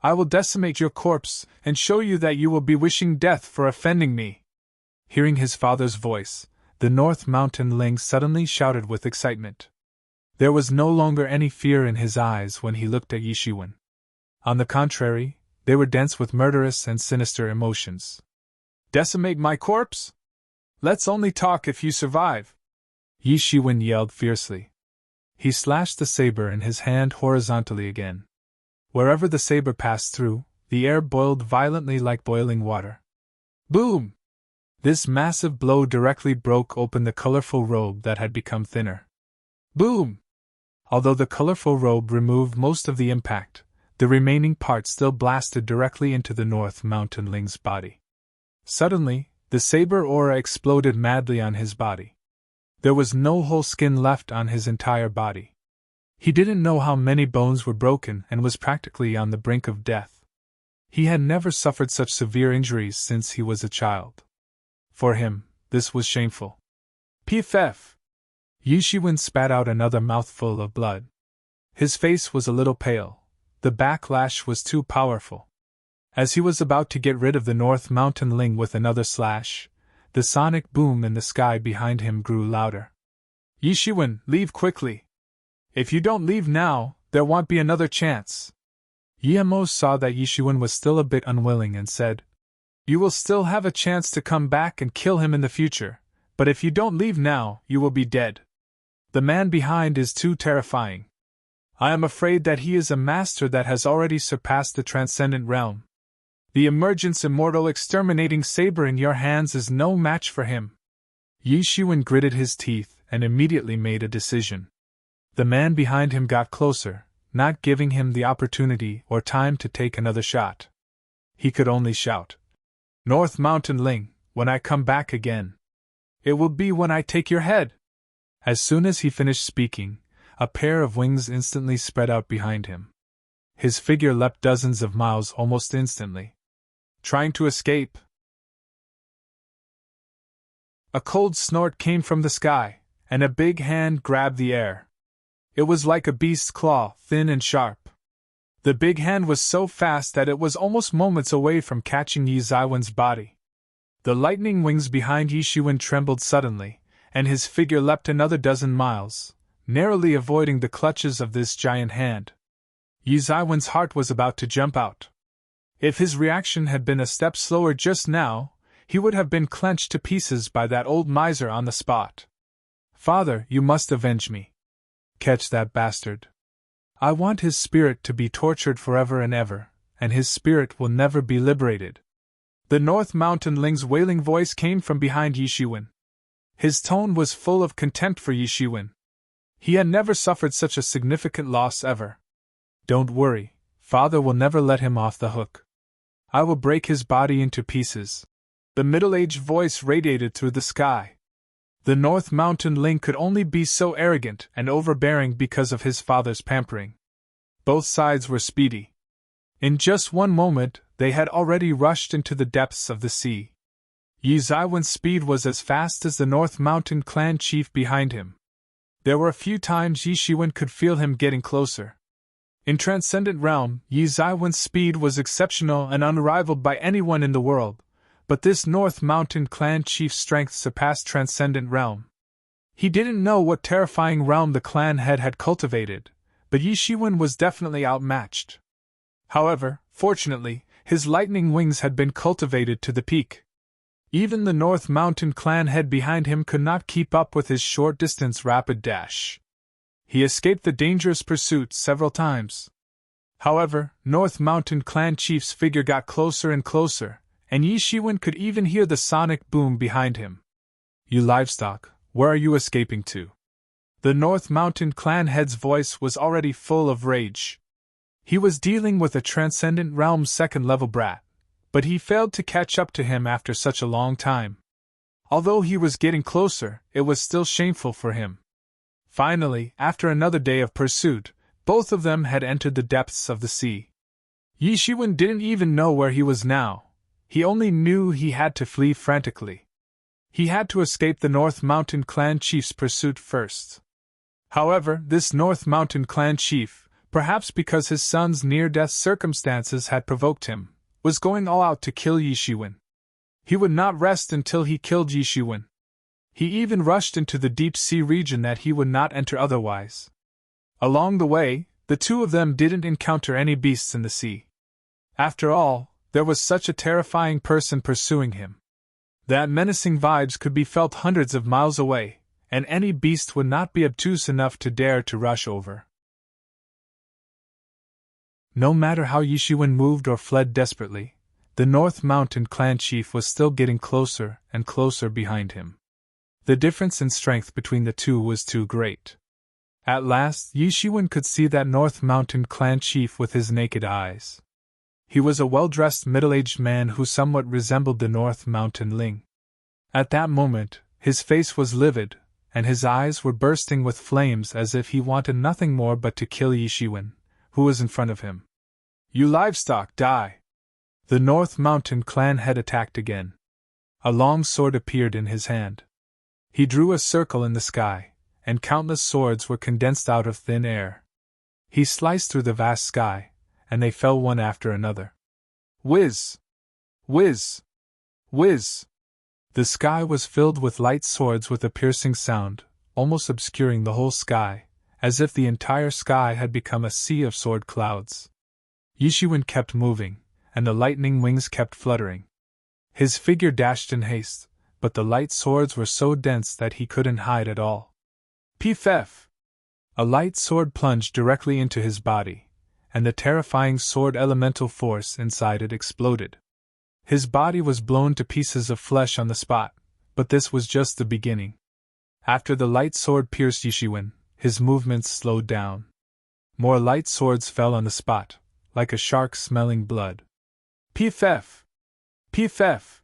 I will decimate your corpse and show you that you will be wishing death for offending me. Hearing his father's voice, the North Mountain Ling suddenly shouted with excitement. There was no longer any fear in his eyes when he looked at Yi Shiwen. On the contrary, they were dense with murderous and sinister emotions. Decimate my corpse? Let's only talk if you survive. Yi Shiwen yelled fiercely. He slashed the saber in his hand horizontally again. Wherever the saber passed through, the air boiled violently like boiling water. Boom! This massive blow directly broke open the colorful robe that had become thinner. Boom! Although the colorful robe removed most of the impact, the remaining part still blasted directly into the North Mountain Ling's body. Suddenly, the saber aura exploded madly on his body. There was no whole skin left on his entire body. He didn't know how many bones were broken and was practically on the brink of death. He had never suffered such severe injuries since he was a child. For him, this was shameful. PFF! Yi Shiwen spat out another mouthful of blood. His face was a little pale. The backlash was too powerful. As he was about to get rid of the North Mountain Ling with another slash, the sonic boom in the sky behind him grew louder. Yi Shiwen, leave quickly! If you don't leave now, there won't be another chance. Yemo saw that Yi Shiwen was still a bit unwilling and said, You will still have a chance to come back and kill him in the future, but if you don't leave now, you will be dead. The man behind is too terrifying. I am afraid that he is a master that has already surpassed the transcendent realm. The emergence immortal exterminating saber in your hands is no match for him. Yi Shiwen gritted his teeth and immediately made a decision. The man behind him got closer, not giving him the opportunity or time to take another shot. He could only shout, North Mountain Ling, when I come back again. It will be when I take your head. As soon as he finished speaking, a pair of wings instantly spread out behind him. His figure leapt dozens of miles almost instantly. Trying to escape? A cold snort came from the sky, and a big hand grabbed the air. It was like a beast's claw, thin and sharp. The big hand was so fast that it was almost moments away from catching Yi Zaiwen's body. The lightning wings behind Yi Shiwen trembled suddenly, and his figure leapt another dozen miles, narrowly avoiding the clutches of this giant hand. Yi Zaiwen's heart was about to jump out. If his reaction had been a step slower just now, he would have been clenched to pieces by that old miser on the spot. Father, you must avenge me. Catch that bastard. I want his spirit to be tortured forever and ever, and his spirit will never be liberated. The North Mountain Ling's wailing voice came from behind Yi Shiwen. His tone was full of contempt for Yi Shiwen. He had never suffered such a significant loss ever. Don't worry, Father will never let him off the hook. I will break his body into pieces. The middle-aged voice radiated through the sky. The North Mountain Ling could only be so arrogant and overbearing because of his father's pampering. Both sides were speedy. In just one moment, they had already rushed into the depths of the sea. Yi Zaiwen's speed was as fast as the North Mountain clan chief behind him. There were a few times Yi Shiwen could feel him getting closer. In Transcendent Realm, Yi Zaiwen's speed was exceptional and unrivaled by anyone in the world, but this North Mountain clan chief's strength surpassed Transcendent Realm. He didn't know what terrifying realm the clan head had cultivated, but Yi Shiwen was definitely outmatched. However, fortunately, his lightning wings had been cultivated to the peak. Even the North Mountain clan head behind him could not keep up with his short-distance rapid dash. He escaped the dangerous pursuit several times. However, North Mountain clan chief's figure got closer and closer, and Yi Shiwen could even hear the sonic boom behind him. You livestock, where are you escaping to? The North Mountain clan head's voice was already full of rage. He was dealing with a Transcendent Realm's second-level brat, but he failed to catch up to him after such a long time. Although he was getting closer, it was still shameful for him. Finally, after another day of pursuit, both of them had entered the depths of the sea. Yi Shiwen didn't even know where he was now. He only knew he had to flee frantically. He had to escape the North Mountain clan chief's pursuit first. However, this North Mountain clan chief, perhaps because his son's near-death circumstances had provoked him, was going all out to kill Yi Shiwen. He would not rest until he killed Yi Shiwen. He even rushed into the deep-sea region that he would not enter otherwise. Along the way, the two of them didn't encounter any beasts in the sea. After all, there was such a terrifying person pursuing him. That menacing vibes could be felt hundreds of miles away, and any beast would not be obtuse enough to dare to rush over. No matter how Yi Shiwen moved or fled desperately, the North Mountain clan chief was still getting closer and closer behind him. The difference in strength between the two was too great. At last, Yishiwen could see that North Mountain clan chief with his naked eyes. He was a well-dressed middle-aged man who somewhat resembled the North Mountain Ling. At that moment, his face was livid, and his eyes were bursting with flames as if he wanted nothing more but to kill Yishiwen, who was in front of him. "You livestock, die!" The North Mountain clan head attacked again. A long sword appeared in his hand. He drew a circle in the sky, and countless swords were condensed out of thin air. He sliced through the vast sky, and they fell one after another. Whiz! Whiz! Whiz! The sky was filled with light swords with a piercing sound, almost obscuring the whole sky, as if the entire sky had become a sea of sword clouds. Yishiwen kept moving, and the lightning wings kept fluttering. His figure dashed in haste, but the light swords were so dense that he couldn't hide at all. Pff! A light sword plunged directly into his body, and the terrifying sword elemental force inside it exploded. His body was blown to pieces of flesh on the spot, but this was just the beginning. After the light sword pierced Yishiwen, his movements slowed down. More light swords fell on the spot, like a shark smelling blood. Pff! Pff!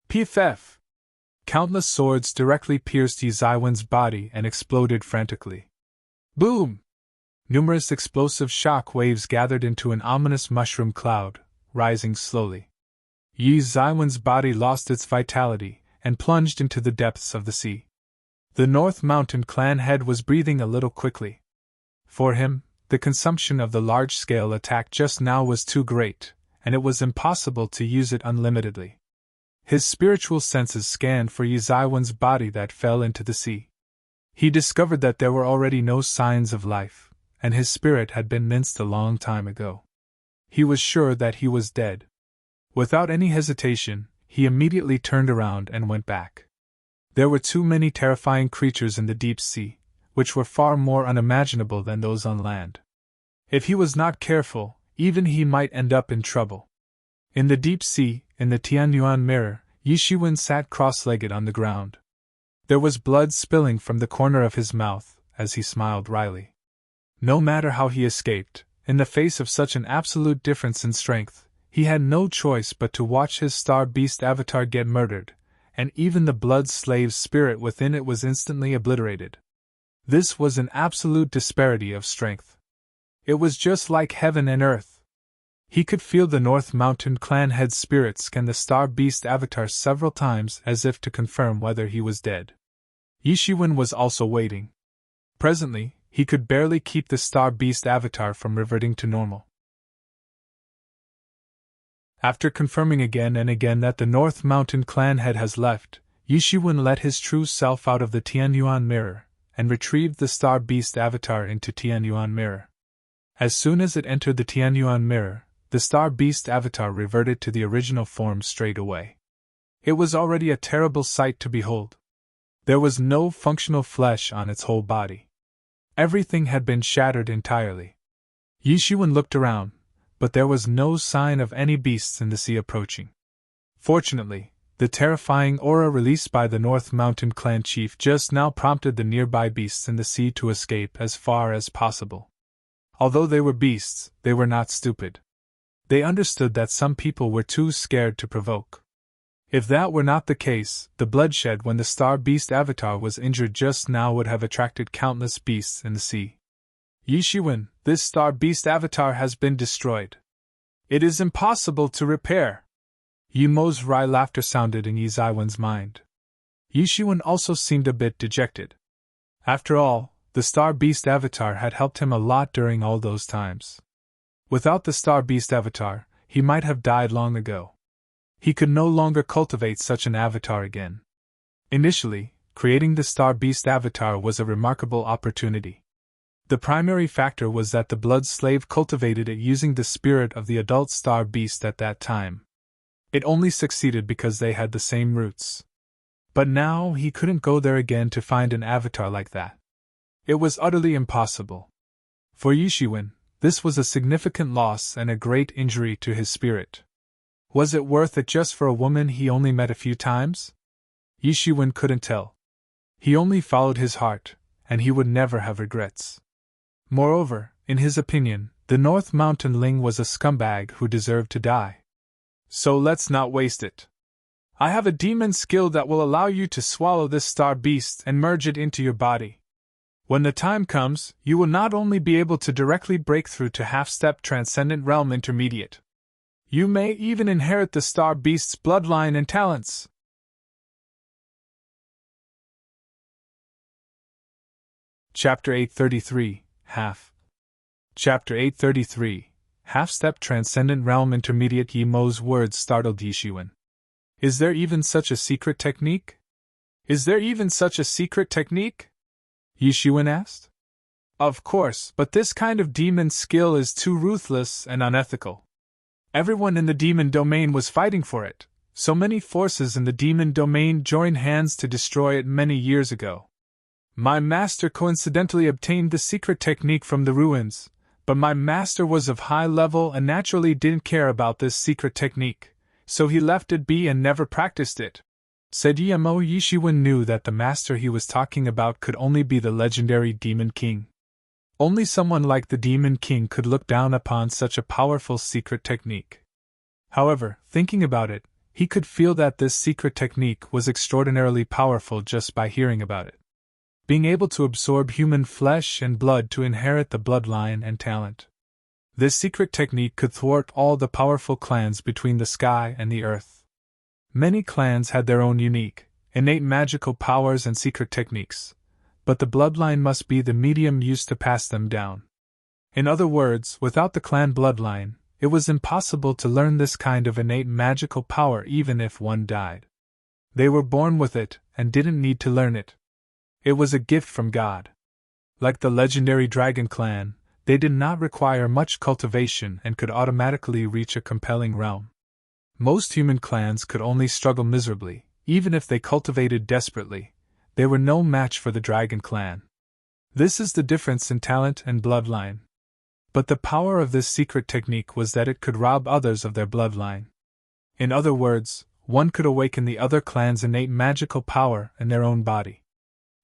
Pff! Countless swords directly pierced Yishiwen's body and exploded frantically. Boom! Numerous explosive shock waves gathered into an ominous mushroom cloud, rising slowly. Yishiwen's body lost its vitality and plunged into the depths of the sea. The North Mountain clan head was breathing a little quickly. For him, the consumption of the large-scale attack just now was too great, and it was impossible to use it unlimitedly. His spiritual senses scanned for Yishiwen's body that fell into the sea. He discovered that there were already no signs of life, and his spirit had been minced a long time ago. He was sure that he was dead. Without any hesitation, he immediately turned around and went back. There were too many terrifying creatures in the deep sea, which were far more unimaginable than those on land. If he was not careful, even he might end up in trouble. In the deep sea, in the Tianyuan mirror, Yishiwen sat cross-legged on the ground. There was blood spilling from the corner of his mouth as he smiled wryly. No matter how he escaped, in the face of such an absolute difference in strength, he had no choice but to watch his star beast avatar get murdered, and even the blood-slave spirit within it was instantly obliterated. This was an absolute disparity of strength. It was just like heaven and earth. He could feel the North Mountain clan head spirit scan the star beast avatar several times as if to confirm whether he was dead. Yishiwen was also waiting. Presently, he could barely keep the star beast avatar from reverting to normal. After confirming again and again that the North Mountain clan head has left, Yishiwen let his true self out of the Tianyuan mirror, and retrieved the star beast avatar into Tianyuan mirror. As soon as it entered the Tianyuan mirror, the star beast avatar reverted to the original form straight away. It was already a terrible sight to behold. There was no functional flesh on its whole body. Everything had been shattered entirely. Yishiwen looked around, but there was no sign of any beasts in the sea approaching. Fortunately, the terrifying aura released by the North Mountain clan chief just now prompted the nearby beasts in the sea to escape as far as possible. Although they were beasts, they were not stupid. They understood that some people were too scared to provoke. If that were not the case, the bloodshed when the star beast avatar was injured just now would have attracted countless beasts in the sea. Yishiwen, this star beast avatar has been destroyed. It is impossible to repair. Yumo's wry laughter sounded in Yishiwen's mind. Yishiwen also seemed a bit dejected. After all, the star beast avatar had helped him a lot during all those times. Without the star beast avatar, he might have died long ago. He could no longer cultivate such an avatar again. Initially, creating the star beast avatar was a remarkable opportunity. The primary factor was that the blood slave cultivated it using the spirit of the adult star beast at that time. It only succeeded because they had the same roots. But now he couldn't go there again to find an avatar like that. It was utterly impossible. For Yishiwen, this was a significant loss and a great injury to his spirit. Was it worth it just for a woman he only met a few times? Yishiwen couldn't tell. He only followed his heart, and he would never have regrets. Moreover, in his opinion, the North Mountain Ling was a scumbag who deserved to die. So let's not waste it. I have a demon skill that will allow you to swallow this star beast and merge it into your body. When the time comes, you will not only be able to directly break through to half-step Transcendent Realm Intermediate. You may even inherit the star beast's bloodline and talents. Chapter 833, Half. Chapter 833, Half-Step Transcendent Realm Intermediate. Yi Mo's words startled Yi Shiwen. Is there even such a secret technique? Is there even such a secret technique? Yi Shiwen asked. Of course, but this kind of demon skill is too ruthless and unethical. Everyone in the demon domain was fighting for it. So many forces in the demon domain joined hands to destroy it many years ago. My master coincidentally obtained the secret technique from the ruins, but my master was of high level and naturally didn't care about this secret technique, so he left it be and never practiced it, said Yimo. Yi Shiwen knew that the master he was talking about could only be the legendary Demon King. Only someone like the Demon King could look down upon such a powerful secret technique. However, thinking about it, he could feel that this secret technique was extraordinarily powerful just by hearing about it. Being able to absorb human flesh and blood to inherit the bloodline and talent. This secret technique could thwart all the powerful clans between the sky and the earth. Many clans had their own unique, innate magical powers and secret techniques, but the bloodline must be the medium used to pass them down. In other words, without the clan bloodline, it was impossible to learn this kind of innate magical power even if one died. They were born with it and didn't need to learn it. It was a gift from God. Like the legendary Dragon Clan, they did not require much cultivation and could automatically reach a compelling realm. Most human clans could only struggle miserably, even if they cultivated desperately. They were no match for the Dragon Clan. This is the difference in talent and bloodline. But the power of this secret technique was that it could rob others of their bloodline. In other words, one could awaken the other clan's innate magical power in their own body.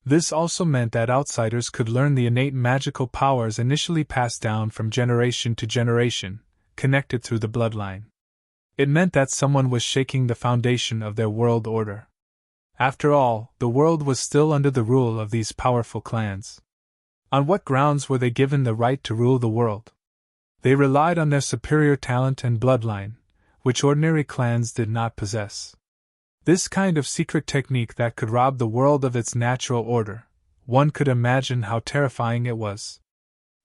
This also meant that outsiders could learn the innate magical powers initially passed down from generation to generation, connected through the bloodline. It meant that someone was shaking the foundation of their world order. After all, the world was still under the rule of these powerful clans. On what grounds were they given the right to rule the world? They relied on their superior talent and bloodline, which ordinary clans did not possess. This kind of secret technique that could rob the world of its natural order, one could imagine how terrifying it was.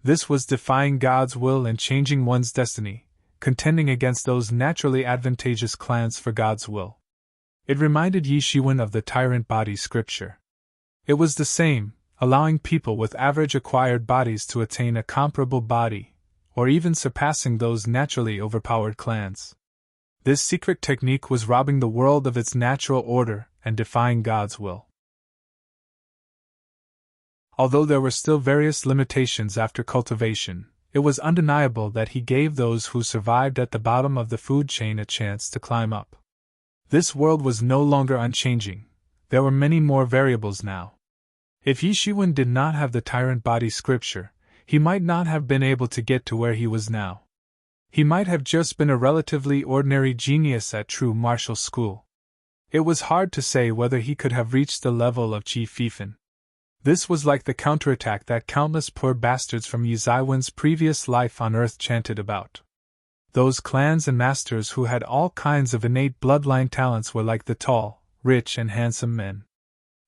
This was defying God's will and changing one's destiny, contending against those naturally advantageous clans for God's will. It reminded Yi Shiwen of the tyrant body scripture. It was the same, allowing people with average acquired bodies to attain a comparable body, or even surpassing those naturally overpowered clans. This secret technique was robbing the world of its natural order and defying God's will. Although there were still various limitations after cultivation, it was undeniable that he gave those who survived at the bottom of the food chain a chance to climb up. This world was no longer unchanging. There were many more variables now. If Yi Shiwen did not have the tyrant body scripture, he might not have been able to get to where he was now. He might have just been a relatively ordinary genius at true martial school. It was hard to say whether he could have reached the level of Qi Fifan. This was like the counterattack that countless poor bastards from Yi Zaiwen's previous life on Earth chanted about. Those clans and masters who had all kinds of innate bloodline talents were like the tall, rich and handsome men.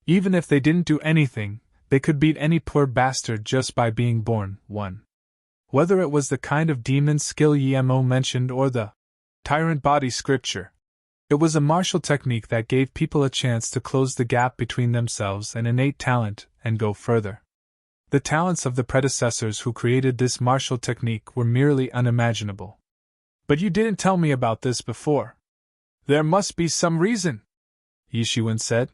Even if they didn't do anything, they could beat any poor bastard just by being born one. Whether it was the kind of demon skill Yemo mentioned or the tyrant body scripture, it was a martial technique that gave people a chance to close the gap between themselves and innate talent and go further. The talents of the predecessors who created this martial technique were merely unimaginable. But you didn't tell me about this before. There must be some reason, Yi Shiwen said.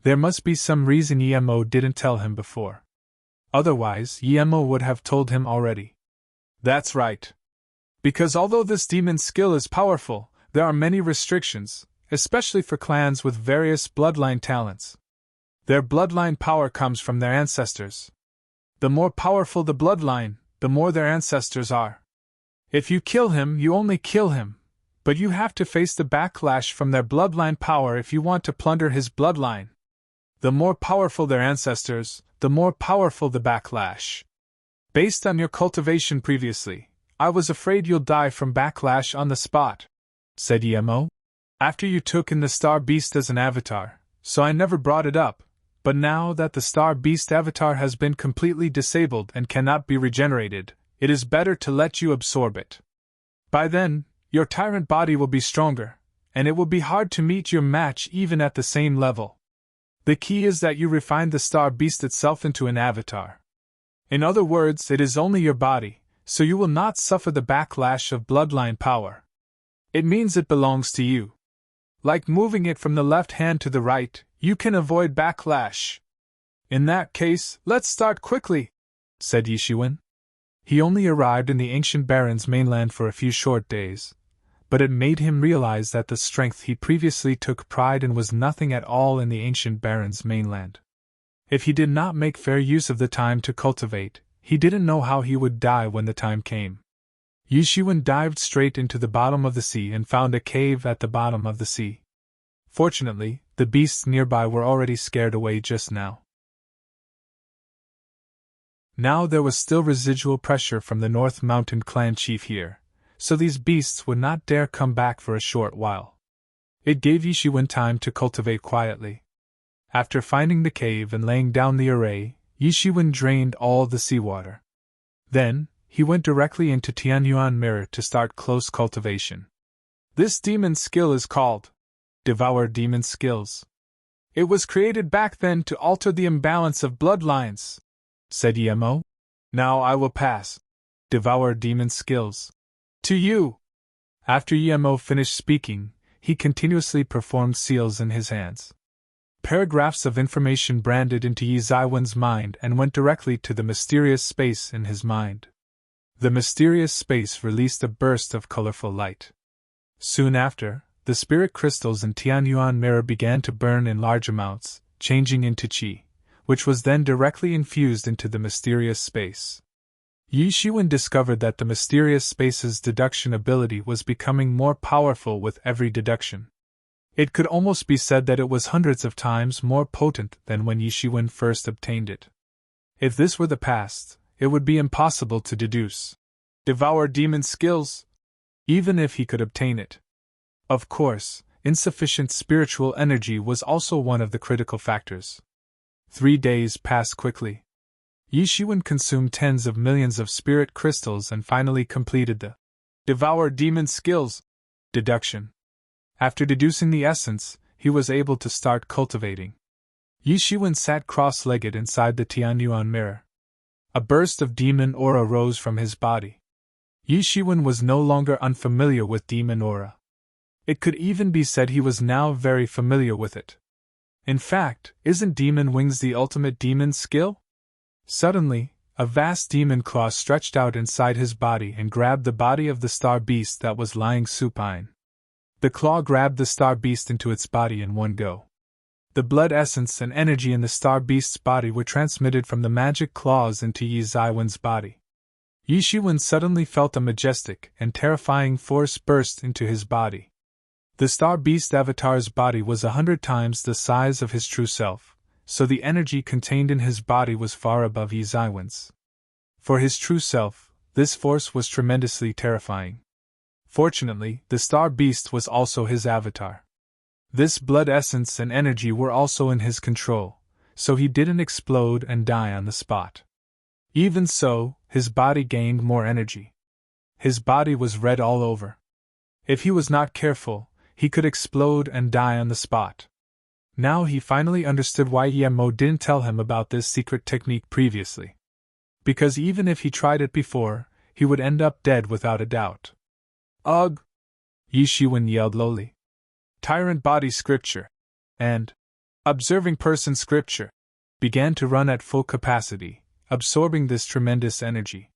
There must be some reason Yemo didn't tell him before. Otherwise, Yemo would have told him already. That's right. Because although this demon skill is powerful, there are many restrictions, especially for clans with various bloodline talents. Their bloodline power comes from their ancestors. The more powerful the bloodline, the more their ancestors are. If you kill him, you only kill him, but you have to face the backlash from their bloodline power if you want to plunder his bloodline. The more powerful their ancestors, the more powerful the backlash. Based on your cultivation previously, I was afraid you'll die from backlash on the spot, said Emo. After you took in the Star Beast as an avatar, so I never brought it up, but now that the Star Beast avatar has been completely disabled and cannot be regenerated, it is better to let you absorb it. By then, your tyrant body will be stronger, and it will be hard to meet your match even at the same level. The key is that you refine the Star Beast itself into an avatar. In other words, it is only your body, so you will not suffer the backlash of bloodline power. It means it belongs to you. Like moving it from the left hand to the right, you can avoid backlash. In that case, let's start quickly, said Yishuin. He only arrived in the ancient Baron's mainland for a few short days, but it made him realize that the strength he previously took pride in was nothing at all in the ancient Baron's mainland. If he did not make fair use of the time to cultivate, he didn't know how he would die when the time came. Yishuin dived straight into the bottom of the sea and found a cave at the bottom of the sea. Fortunately, the beasts nearby were already scared away just now. Now there was still residual pressure from the North Mountain clan chief here, so these beasts would not dare come back for a short while. It gave Yishuin time to cultivate quietly. After finding the cave and laying down the array, Yishuin drained all the seawater. Then, he went directly into Tianyuan Mirror to start close cultivation. This demon skill is called Devour Demon Skills. It was created back then to alter the imbalance of bloodlines, said Emo. Now I will pass Devour Demon Skills to you. After Emo finished speaking, he continuously performed seals in his hands. Paragraphs of information branded into Yi Zaiwen's mind and went directly to the mysterious space in his mind. The mysterious space released a burst of colorful light. Soon after, the spirit crystals in Tianyuan Mirror began to burn in large amounts, changing into qi, which was then directly infused into the mysterious space. Yishuin discovered that the mysterious space's deduction ability was becoming more powerful with every deduction. It could almost be said that it was hundreds of times more potent than when Yishuin first obtained it. If this were the past, it would be impossible to deduce Devour Demon Skills, even if he could obtain it. Of course, insufficient spiritual energy was also one of the critical factors. 3 days passed quickly. Yishuin consumed tens of millions of spirit crystals and finally completed the Devour Demon Skills deduction. After deducing the essence, he was able to start cultivating. Yishuin sat cross-legged inside the Tianyuan Mirror. A burst of demon aura rose from his body. Yishuin was no longer unfamiliar with demon aura. It could even be said he was now very familiar with it. In fact, isn't Demon Wings the ultimate demon skill? Suddenly, a vast demon claw stretched out inside his body and grabbed the body of the star beast that was lying supine. The claw grabbed the star beast into its body in one go. The blood essence and energy in the star beast's body were transmitted from the magic claws into Yi Zaiwen's body. Yishuin suddenly felt a majestic and terrifying force burst into his body. The Star Beast Avatar's body was 100 times the size of his true self, so the energy contained in his body was far above Yi Zaiwen's. For his true self, this force was tremendously terrifying. Fortunately, the Star Beast was also his avatar. This blood essence and energy were also in his control, so he didn't explode and die on the spot. Even so, his body gained more energy. His body was red all over. If he was not careful, he could explode and die on the spot. Now he finally understood why Emo didn't tell him about this secret technique previously. Because even if he tried it before, he would end up dead without a doubt. Ugh! Yishuin yelled lowly. Tyrant Body Scripture and Observing Person Scripture began to run at full capacity, absorbing this tremendous energy.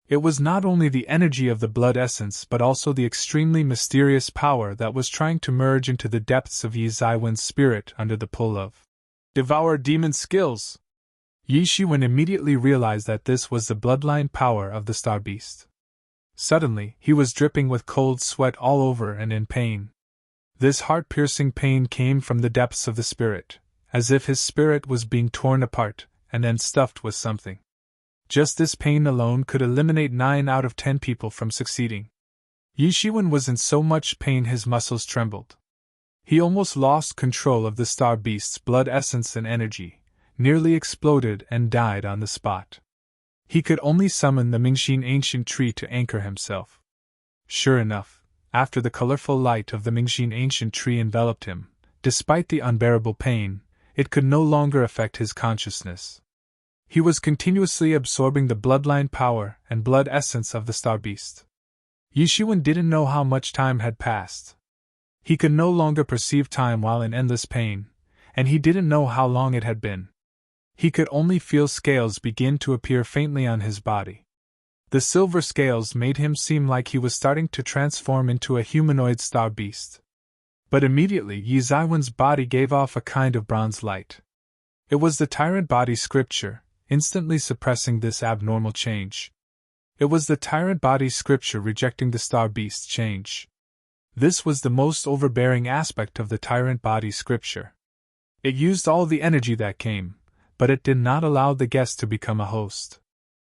It was not only the energy of the blood essence but also the extremely mysterious power that was trying to merge into the depths of Yi Zaiwen's spirit under the pull of devour demon skills. Yi Shiwen immediately realized that this was the bloodline power of the Star Beast. Suddenly, he was dripping with cold sweat all over and in pain. This heart-piercing pain came from the depths of the spirit, as if his spirit was being torn apart and then stuffed with something. Just this pain alone could eliminate 9 out of 10 people from succeeding. Yi Shiwen was in so much pain his muscles trembled. He almost lost control of the Star Beast's blood essence and energy, nearly exploded and died on the spot. He could only summon the Mingxin ancient tree to anchor himself. Sure enough, after the colorful light of the Mingxin ancient tree enveloped him, despite the unbearable pain, it could no longer affect his consciousness. He was continuously absorbing the bloodline power and blood essence of the Star Beast. Yi Shiwen didn't know how much time had passed. He could no longer perceive time while in endless pain, and he didn't know how long it had been. He could only feel scales begin to appear faintly on his body. The silver scales made him seem like he was starting to transform into a humanoid Star Beast. But immediately Yi Zaiwen's body gave off a kind of bronze light. It was the tyrant body scripture, instantly suppressing this abnormal change. It was the tyrant body scripture rejecting the Star Beast's change. This was the most overbearing aspect of the tyrant body scripture. It used all the energy that came, but it did not allow the guest to become a host.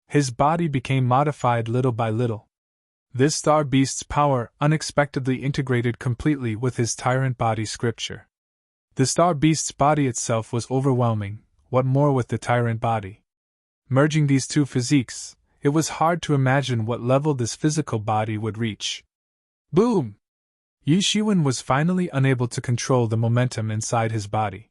His body became modified little by little. This Star Beast's power unexpectedly integrated completely with his tyrant body scripture. The Star Beast's body itself was overwhelming, what more with the tyrant body. Merging these two physiques, it was hard to imagine what level this physical body would reach. Boom! Yi Shiwen was finally unable to control the momentum inside his body.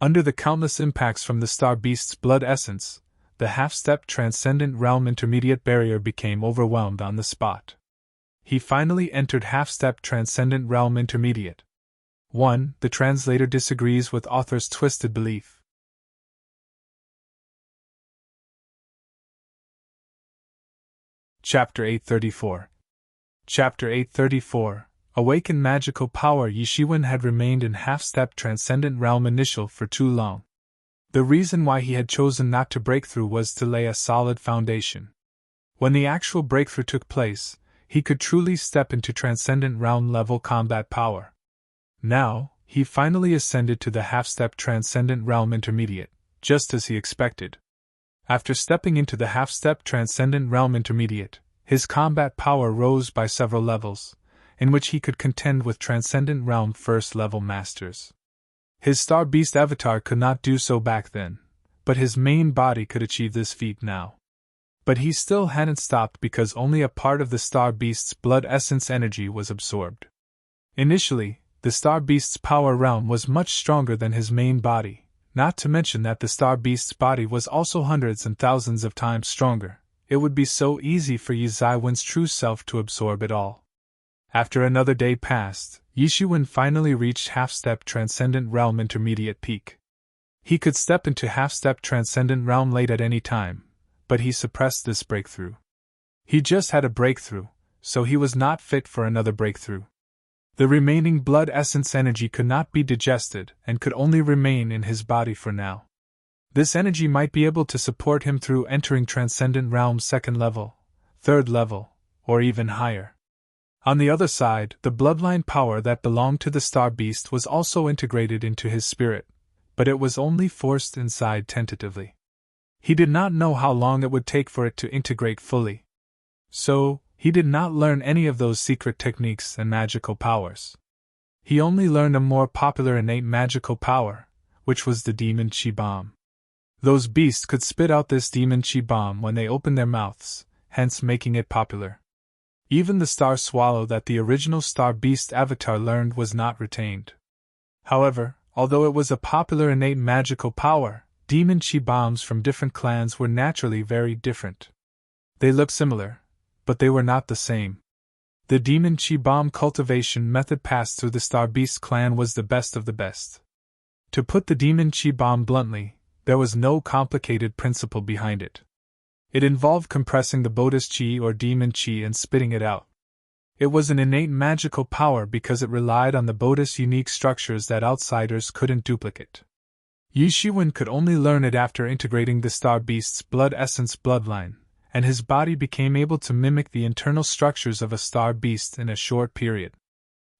Under the countless impacts from the Star Beast's blood essence, the half-step transcendent realm intermediate barrier became overwhelmed on the spot. He finally entered half-step transcendent realm intermediate. 1. The translator disagrees with author's twisted belief. Chapter 834. Chapter 834. Awaken magical power. Yi Shiwen had remained in half-step transcendent realm initial for too long. The reason why he had chosen not to break through was to lay a solid foundation. When the actual breakthrough took place, he could truly step into transcendent realm level combat power. Now, he finally ascended to the half-step transcendent realm intermediate, just as he expected. After stepping into the half-step transcendent realm intermediate, his combat power rose by several levels, in which he could contend with transcendent realm first-level masters. His Star Beast avatar could not do so back then, but his main body could achieve this feat now. But he still hadn't stopped because only a part of the Star Beast's blood essence energy was absorbed. Initially, the Star Beast's power realm was much stronger than his main body, not to mention that the Star Beast's body was also hundreds and thousands of times stronger. It would be so easy for Yi Zaiwen's true self to absorb it all. After another day passed, Yi Shiwen finally reached half-step transcendent realm intermediate peak. He could step into half-step transcendent realm late at any time, but he suppressed this breakthrough. He just had a breakthrough, so he was not fit for another breakthrough. The remaining blood essence energy could not be digested and could only remain in his body for now. This energy might be able to support him through entering transcendent realm's second level, third level, or even higher. On the other side, the bloodline power that belonged to the Star Beast was also integrated into his spirit, but it was only forced inside tentatively. He did not know how long it would take for it to integrate fully. So, he did not learn any of those secret techniques and magical powers. He only learned a more popular innate magical power, which was the Demon Chi Bomb. Those beasts could spit out this Demon Chi Bomb when they opened their mouths, hence making it popular. Even the Star Swallow that the original Star Beast avatar learned was not retained. However, although it was a popular innate magical power, Demon Chi Bombs from different clans were naturally very different. They looked similar, but they were not the same. The Demon Chi Bomb cultivation method passed through the Star Beast clan was the best of the best. To put the Demon Chi Bomb bluntly, there was no complicated principle behind it. It involved compressing the Buddha's chi or demon chi and spitting it out. It was an innate magical power because it relied on the Buddha's unique structures that outsiders couldn't duplicate. Yi Shiwen could only learn it after integrating the Star Beast's blood essence bloodline, and his body became able to mimic the internal structures of a Star Beast in a short period.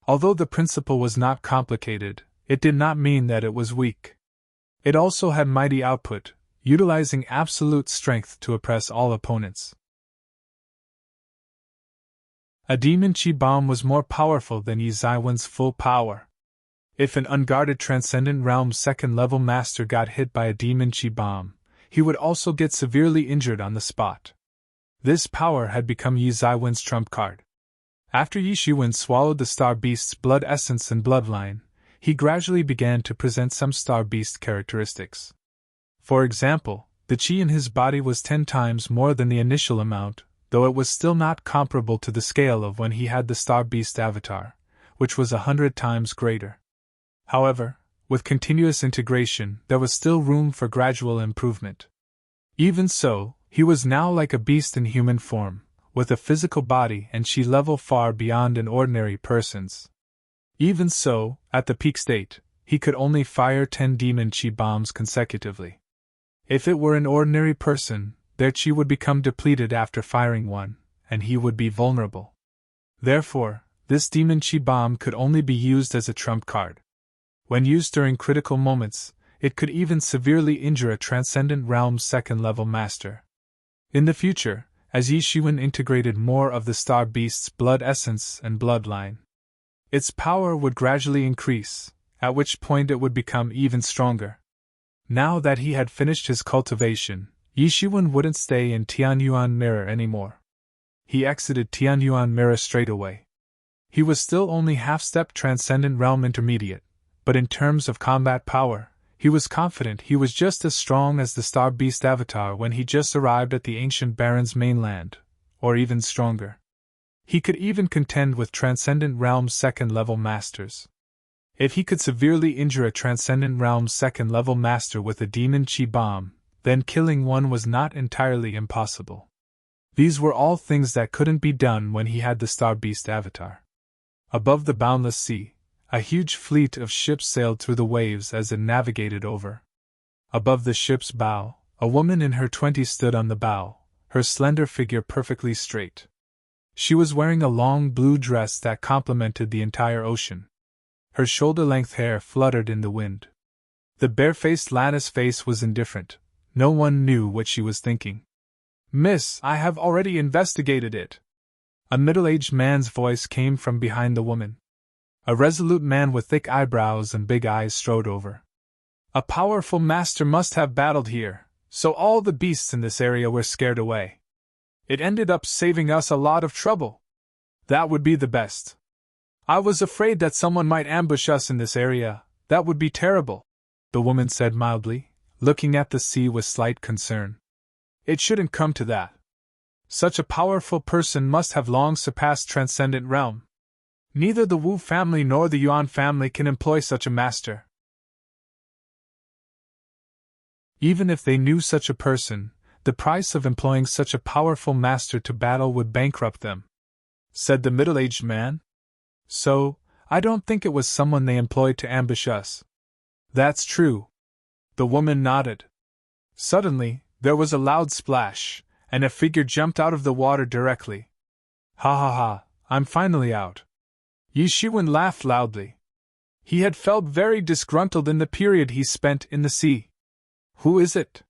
Although the principle was not complicated, it did not mean that it was weak. It also had mighty output, utilizing absolute strength to oppress all opponents. A demon chi bomb was more powerful than Yi Zaiwen's full power. If an unguarded Transcendent Realm second-level master got hit by a demon chi bomb, he would also get severely injured on the spot. This power had become Yi Zaiwen's trump card. After Yi Shiwen swallowed the Star Beast's blood essence and bloodline, he gradually began to present some Star Beast characteristics. For example, the chi in his body was 10 times more than the initial amount, though it was still not comparable to the scale of when he had the Star Beast avatar, which was 100 times greater. However, with continuous integration, there was still room for gradual improvement. Even so, he was now like a beast in human form, with a physical body and chi level far beyond an ordinary person's. Even so, at the peak state, he could only fire 10 demon chi bombs consecutively. If it were an ordinary person, their chi would become depleted after firing one, and he would be vulnerable. Therefore, this demon chi bomb could only be used as a trump card. When used during critical moments, it could even severely injure a Transcendent Realm second-level master. In the future, as Yi Shiwen integrated more of the Star Beast's blood essence and bloodline, its power would gradually increase, at which point it would become even stronger. Now that he had finished his cultivation, Yi Shiwen wouldn't stay in Tianyuan Mirror anymore. He exited Tianyuan Mirror straight away. He was still only half-step Transcendent Realm Intermediate, but in terms of combat power, he was confident he was just as strong as the Star Beast avatar when he just arrived at the ancient Baron's mainland, or even stronger. He could even contend with Transcendent Realm second-level masters. If he could severely injure a Transcendent Realm second-level master with a demon chi bomb, then killing one was not entirely impossible. These were all things that couldn't be done when he had the Star Beast avatar. Above the boundless sea, a huge fleet of ships sailed through the waves as it navigated over. Above the ship's bow, a woman in her 20s stood on the bow, her slender figure perfectly straight. She was wearing a long blue dress that complemented the entire ocean. Her shoulder-length hair fluttered in the wind. The bare-faced lattice face was indifferent. No one knew what she was thinking. "Miss, I have already investigated it." A middle-aged man's voice came from behind the woman. A resolute man with thick eyebrows and big eyes strode over. "A powerful master must have battled here, so all the beasts in this area were scared away. It ended up saving us a lot of trouble. That would be the best. I was afraid that someone might ambush us in this area. That would be terrible," the woman said mildly, looking at the sea with slight concern. "It shouldn't come to that. Such a powerful person must have long surpassed Transcendent Realm. Neither the Wu family nor the Yuan family can employ such a master. Even if they knew such a person, the price of employing such a powerful master to battle would bankrupt them," said the middle-aged man. "So, I don't think it was someone they employed to ambush us." "That's true." The woman nodded. Suddenly, there was a loud splash, and a figure jumped out of the water directly. "Ha ha ha, I'm finally out." Yi Shiwen laughed loudly. He had felt very disgruntled in the period he spent in the sea. "Who is it?"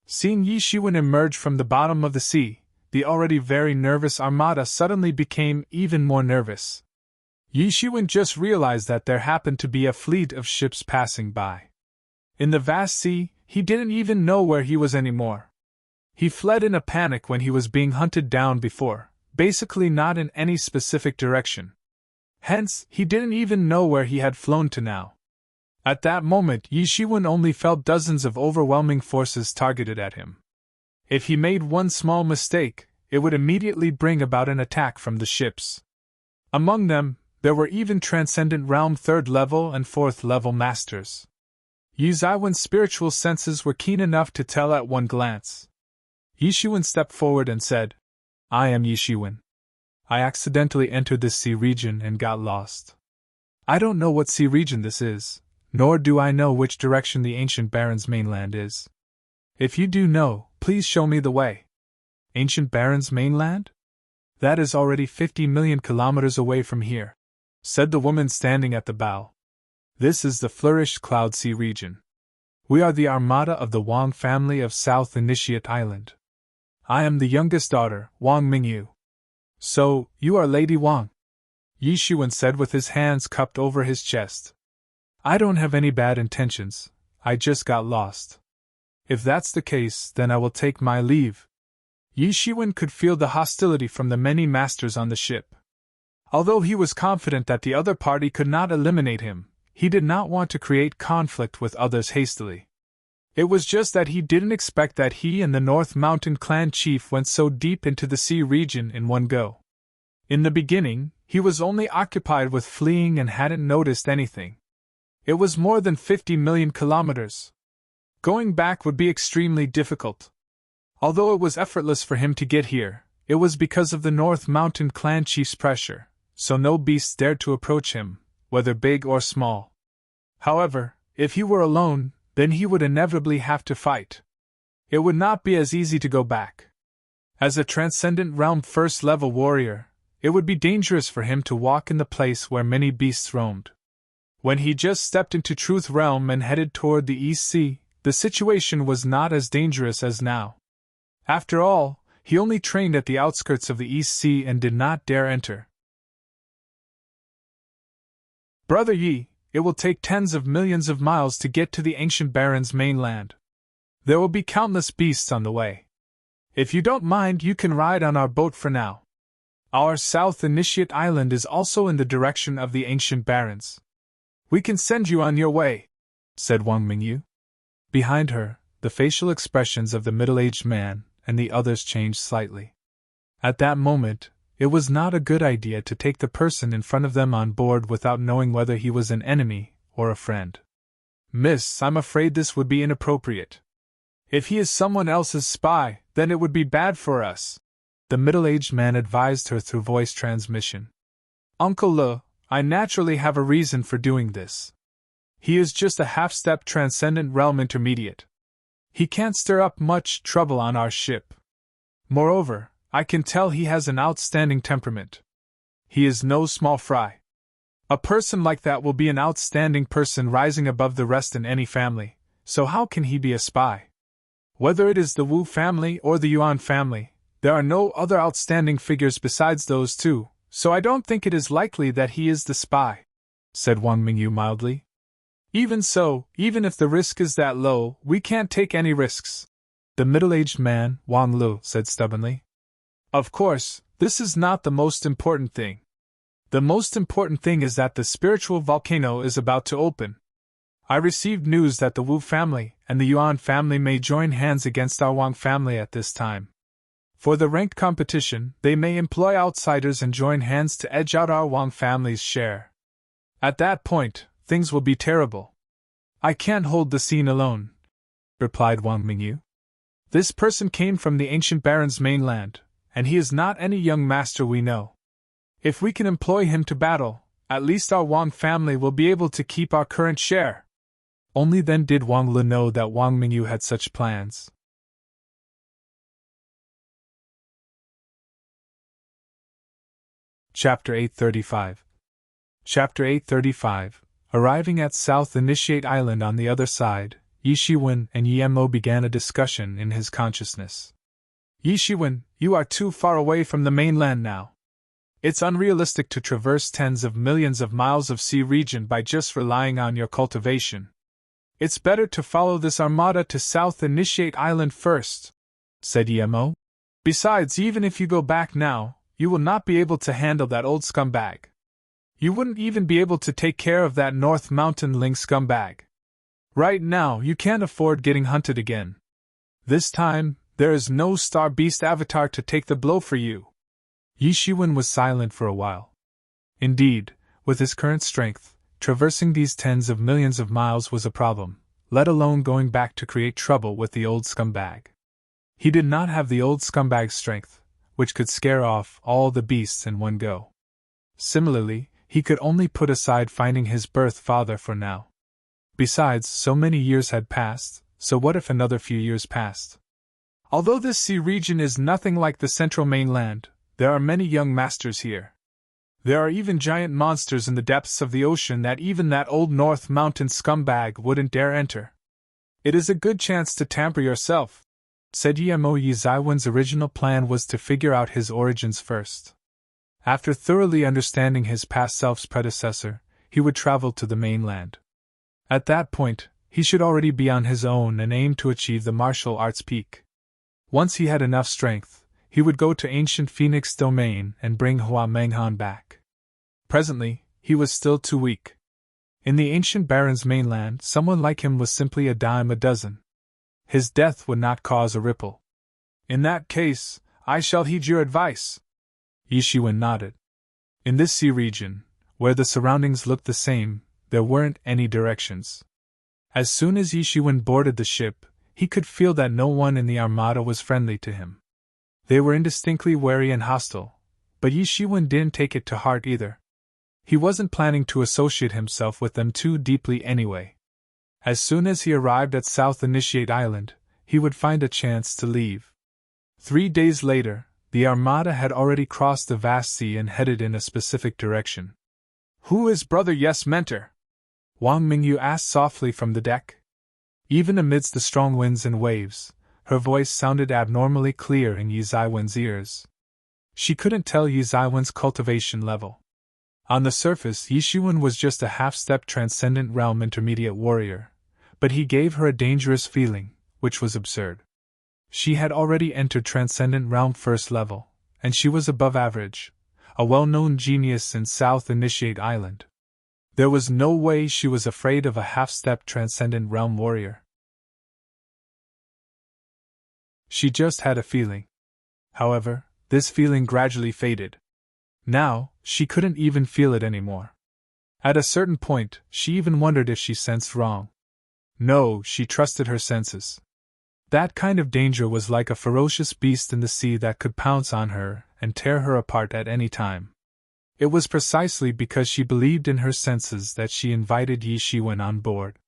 Seeing Yi Shiwen emerge from the bottom of the sea, the already very nervous Armada suddenly became even more nervous. Yi Shiwen just realized that there happened to be a fleet of ships passing by. In the vast sea, he didn't even know where he was anymore. He fled in a panic when he was being hunted down before, basically not in any specific direction. Hence, he didn't even know where he had flown to now. At that moment, Yi Shiwen only felt dozens of overwhelming forces targeted at him. If he made one small mistake, it would immediately bring about an attack from the ships. Among them, there were even Transcendent Realm 3rd level and 4th level masters. Yi Zaiwen's spiritual senses were keen enough to tell at one glance. Yishuan stepped forward and said, I am Yishuan. I accidentally entered this sea region and got lost. I don't know what sea region this is, nor do I know which direction the ancient Baron's mainland is. If you do know, please show me the way. Ancient Baron's mainland? That is already 50 million kilometers away from here, said the woman standing at the bow. This is the flourished Cloud Sea region. We are the armada of the Wang family of South Initiate Island. I am the youngest daughter, Wang Mingyu. So, you are Lady Wang? Yishuan said with his hands cupped over his chest. I don't have any bad intentions, I just got lost. If that's the case, then I will take my leave. Yishuan could feel the hostility from the many masters on the ship. Although he was confident that the other party could not eliminate him, he did not want to create conflict with others hastily. It was just that he didn't expect that he and the North Mountain clan chief went so deep into the sea region in one go. In the beginning, he was only occupied with fleeing and hadn't noticed anything. It was more than 50 million kilometers. Going back would be extremely difficult. Although it was effortless for him to get here, it was because of the North Mountain clan chief's pressure, so no beasts dared to approach him, whether big or small. However, if he were alone, then he would inevitably have to fight. It would not be as easy to go back. As a Transcendent Realm first-level warrior, it would be dangerous for him to walk in the place where many beasts roamed. When he just stepped into Truth Realm and headed toward the East Sea, the situation was not as dangerous as now. After all, he only trained at the outskirts of the East Sea and did not dare enter. Brother Yi, it will take tens of millions of miles to get to the ancient Baron's mainland. There will be countless beasts on the way. If you don't mind, you can ride on our boat for now. Our South Initiate Island is also in the direction of the ancient Barons. We can send you on your way, said Wang Mingyu. Behind her, the facial expressions of the middle-aged man and the others changed slightly. At that moment, it was not a good idea to take the person in front of them on board without knowing whether he was an enemy or a friend. Miss, I'm afraid this would be inappropriate. If he is someone else's spy, then it would be bad for us, the middle-aged man advised her through voice transmission. Uncle Le, I naturally have a reason for doing this. He is just a half-step Transcendent Realm intermediate. He can't stir up much trouble on our ship. Moreover, I can tell he has an outstanding temperament. He is no small fry. A person like that will be an outstanding person rising above the rest in any family, so how can he be a spy? Whether it is the Wu family or the Yuan family, there are no other outstanding figures besides those two, so I don't think it is likely that he is the spy, said Wang Mingyu mildly. Even so, even if the risk is that low, we can't take any risks, the middle-aged man, Wang Lu, said stubbornly. Of course, this is not the most important thing. The most important thing is that the spiritual volcano is about to open. I received news that the Wu family and the Yuan family may join hands against our Wang family at this time. For the ranked competition, they may employ outsiders and join hands to edge out our Wang family's share. At that point, things will be terrible. I can't hold the scene alone, replied Wang Mingyu. This person came from the ancient Baron's mainland, and he is not any young master we know. If we can employ him to battle, at least our Wang family will be able to keep our current share. Only then did Wang Le know that Wang Mingyu had such plans. Chapter 835. Chapter 835. Arriving at South Initiate Island on the other side, Yishuan and Yemo began a discussion in his consciousness. Yishuan, you are too far away from the mainland now. It's unrealistic to traverse tens of millions of miles of sea region by just relying on your cultivation. It's better to follow this armada to South Initiate Island first, said Yemo. Besides, even if you go back now, you will not be able to handle that old scumbag. You wouldn't even be able to take care of that North Mountain Ling scumbag. Right now, you can't afford getting hunted again. This time, there is no Star Beast avatar to take the blow for you. Yishuan was silent for a while. Indeed, with his current strength, traversing these tens of millions of miles was a problem, let alone going back to create trouble with the old scumbag. He did not have the old scumbag's strength, which could scare off all the beasts in one go. Similarly, he could only put aside finding his birth father for now. Besides, so many years had passed, so what if another few years passed? Although this sea region is nothing like the central mainland, there are many young masters here. There are even giant monsters in the depths of the ocean that even that old North Mountain scumbag wouldn't dare enter. It is a good chance to tamper yourself, said Yemo. Yi Zaiwen's original plan was to figure out his origins first. After thoroughly understanding his past self's predecessor, he would travel to the mainland. At that point, he should already be on his own and aim to achieve the martial arts peak. Once he had enough strength, he would go to ancient Phoenix Domain and bring Hua Menghan back. Presently, he was still too weak. In the ancient Baron's mainland, someone like him was simply a dime a dozen. His death would not cause a ripple. In that case, I shall heed your advice. Yi Shiwen nodded. In this sea region, where the surroundings looked the same, there weren't any directions. As soon as Yi Shiwen boarded the ship, he could feel that no one in the armada was friendly to him. They were indistinctly wary and hostile, but Yi Shiwen didn't take it to heart either. He wasn't planning to associate himself with them too deeply anyway. As soon as he arrived at South Initiate Island, he would find a chance to leave. 3 days later, the armada had already crossed the vast sea and headed in a specific direction. Who is Brother Yes Mentor? Wang Mingyu asked softly from the deck. Even amidst the strong winds and waves, her voice sounded abnormally clear in Yi Zaiwen's ears. She couldn't tell Yi Zaiwen's cultivation level. On the surface, Yi Shiwen was just a half-step transcendent realm intermediate warrior, but he gave her a dangerous feeling, which was absurd. She had already entered transcendent realm first level, and she was above average, a well-known genius in South Initiate Island. There was no way she was afraid of a half-step transcendent realm warrior. She just had a feeling. However, this feeling gradually faded. Now, she couldn't even feel it anymore. At a certain point, she even wondered if she sensed wrong. No, she trusted her senses. That kind of danger was like a ferocious beast in the sea that could pounce on her and tear her apart at any time. It was precisely because she believed in her senses that she invited Yi Shiwen on board.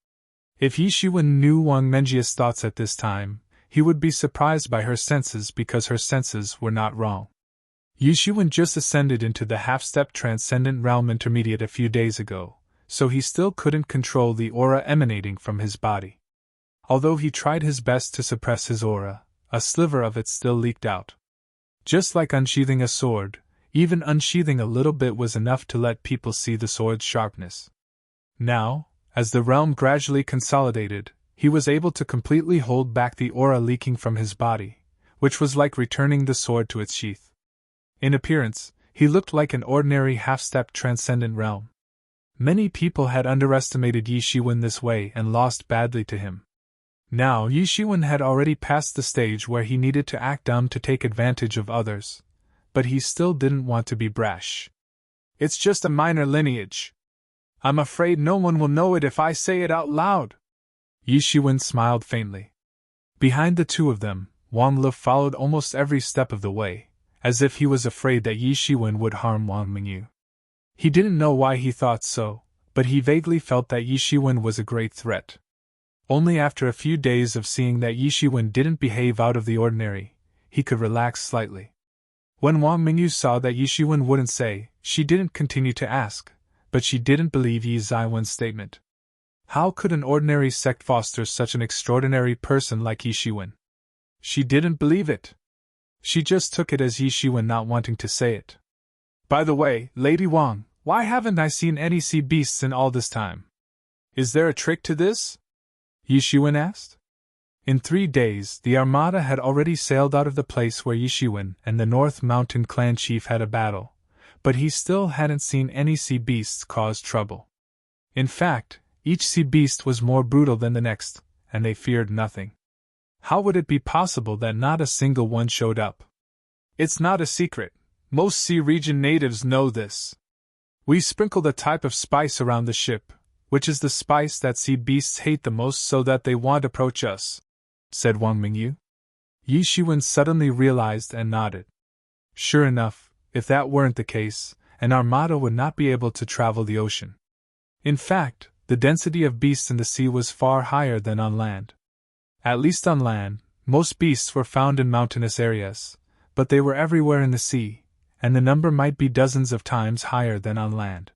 If Yi Shiwen knew Wang Menjia's thoughts at this time, he would be surprised by her senses because her senses were not wrong. Yi Shiwen just ascended into the half-step transcendent realm intermediate a few days ago, so he still couldn't control the aura emanating from his body. Although he tried his best to suppress his aura, a sliver of it still leaked out. Just like unsheathing a sword, even unsheathing a little bit was enough to let people see the sword's sharpness. Now, as the realm gradually consolidated, he was able to completely hold back the aura leaking from his body, which was like returning the sword to its sheath. In appearance, he looked like an ordinary half-step transcendent realm. Many people had underestimated Yi Shiwen this way and lost badly to him. Now Yi Shiwen had already passed the stage where he needed to act dumb to take advantage of others, but he still didn't want to be brash. It's just a minor lineage. I'm afraid no one will know it if I say it out loud. Yi Shiwen smiled faintly. Behind the two of them, Wang Le followed almost every step of the way, as if he was afraid that Yi Shiwen would harm Wang Mingyu. He didn't know why he thought so, but he vaguely felt that Yi Shiwen was a great threat. Only after a few days of seeing that Yi Shiwen didn't behave out of the ordinary, he could relax slightly. When Wang Mingyu saw that Yi Shiwen wouldn't say, she didn't continue to ask, but she didn't believe Yi Zaiwen's statement. How could an ordinary sect foster such an extraordinary person like Yi Shiwen? She didn't believe it. She just took it as Yi Shiwen not wanting to say it. By the way, Lady Wang, why haven't I seen any sea beasts in all this time? Is there a trick to this? Yi Shiwen asked. In 3 days, the armada had already sailed out of the place where Yi Shiwen and the North Mountain clan chief had a battle, but he still hadn't seen any sea beasts cause trouble. In fact, each sea beast was more brutal than the next, and they feared nothing. How would it be possible that not a single one showed up? It's not a secret. Most sea region natives know this. We sprinkled a type of spice around the ship, which is the spice that sea beasts hate the most so that they won't approach us, said Wang Mingyu. Yi Shiwen suddenly realized and nodded. Sure enough, if that weren't the case, an armada would not be able to travel the ocean. In fact, the density of beasts in the sea was far higher than on land. At least on land, most beasts were found in mountainous areas, but they were everywhere in the sea, and the number might be dozens of times higher than on land.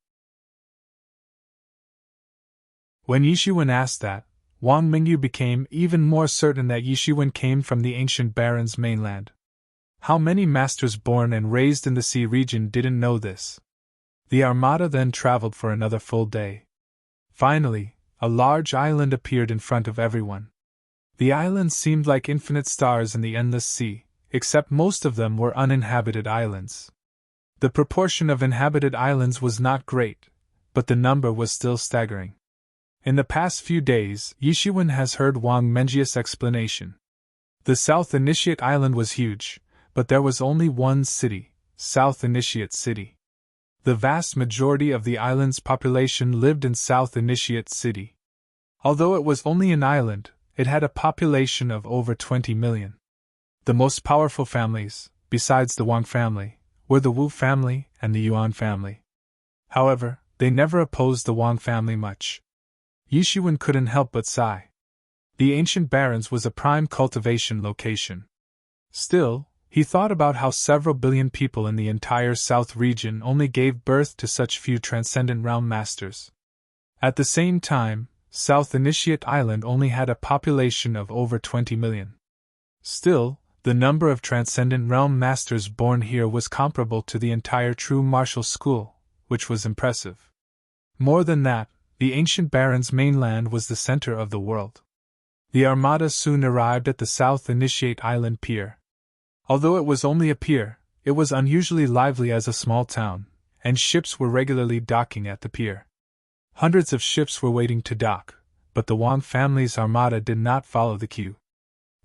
When Yi Shiwen asked that, Wang Mingyu became even more certain that Yi Shiwen came from the ancient Baron's mainland. How many masters born and raised in the sea region didn't know this? The armada then traveled for another full day. Finally, a large island appeared in front of everyone. The islands seemed like infinite stars in the endless sea, except most of them were uninhabited islands. The proportion of inhabited islands was not great, but the number was still staggering. In the past few days, Yi Shiwen has heard Wang Mengji's explanation. The South Initiate Island was huge, but there was only one city, South Initiate City. The vast majority of the island's population lived in South Initiate City. Although it was only an island, it had a population of over 20 million. The most powerful families, besides the Wang family, were the Wu family and the Yuan family. However, they never opposed the Wang family much. Yi Shiwen couldn't help but sigh. The ancient barons was a prime cultivation location. Still, he thought about how several billion people in the entire South region only gave birth to such few transcendent realm masters. At the same time, South Initiate Island only had a population of over 20 million. Still, the number of transcendent realm masters born here was comparable to the entire true martial school, which was impressive. More than that, the ancient Baron's mainland was the center of the world. The armada soon arrived at the South Initiate Island pier. Although it was only a pier, it was unusually lively as a small town, and ships were regularly docking at the pier. Hundreds of ships were waiting to dock, but the Wang family's armada did not follow the queue.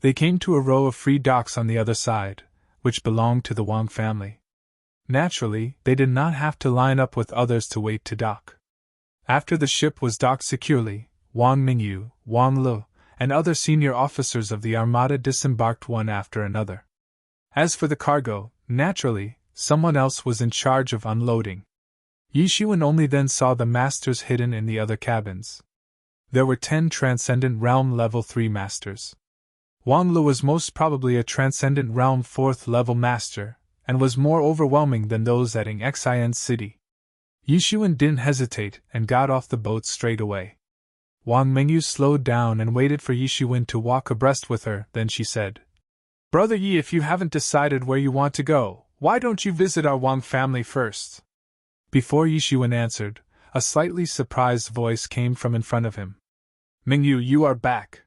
They came to a row of free docks on the other side, which belonged to the Wang family. Naturally, they did not have to line up with others to wait to dock. After the ship was docked securely, Wang Mingyu, Wang Lu, and other senior officers of the armada disembarked one after another. As for the cargo, naturally, someone else was in charge of unloading. Yi Shiwen only then saw the masters hidden in the other cabins. There were 10 Transcendent Realm Level 3 masters. Wang Lu was most probably a Transcendent Realm 4th level master, and was more overwhelming than those at Xin City. Yi Shiwen didn't hesitate and got off the boat straight away. Wang Mingyu slowed down and waited for Yi Shiwen to walk abreast with her, then she said, "Brother Yi, if you haven't decided where you want to go, why don't you visit our Wang family first?" Before Yi Shiwen answered, a slightly surprised voice came from in front of him. "Mingyu, you are back.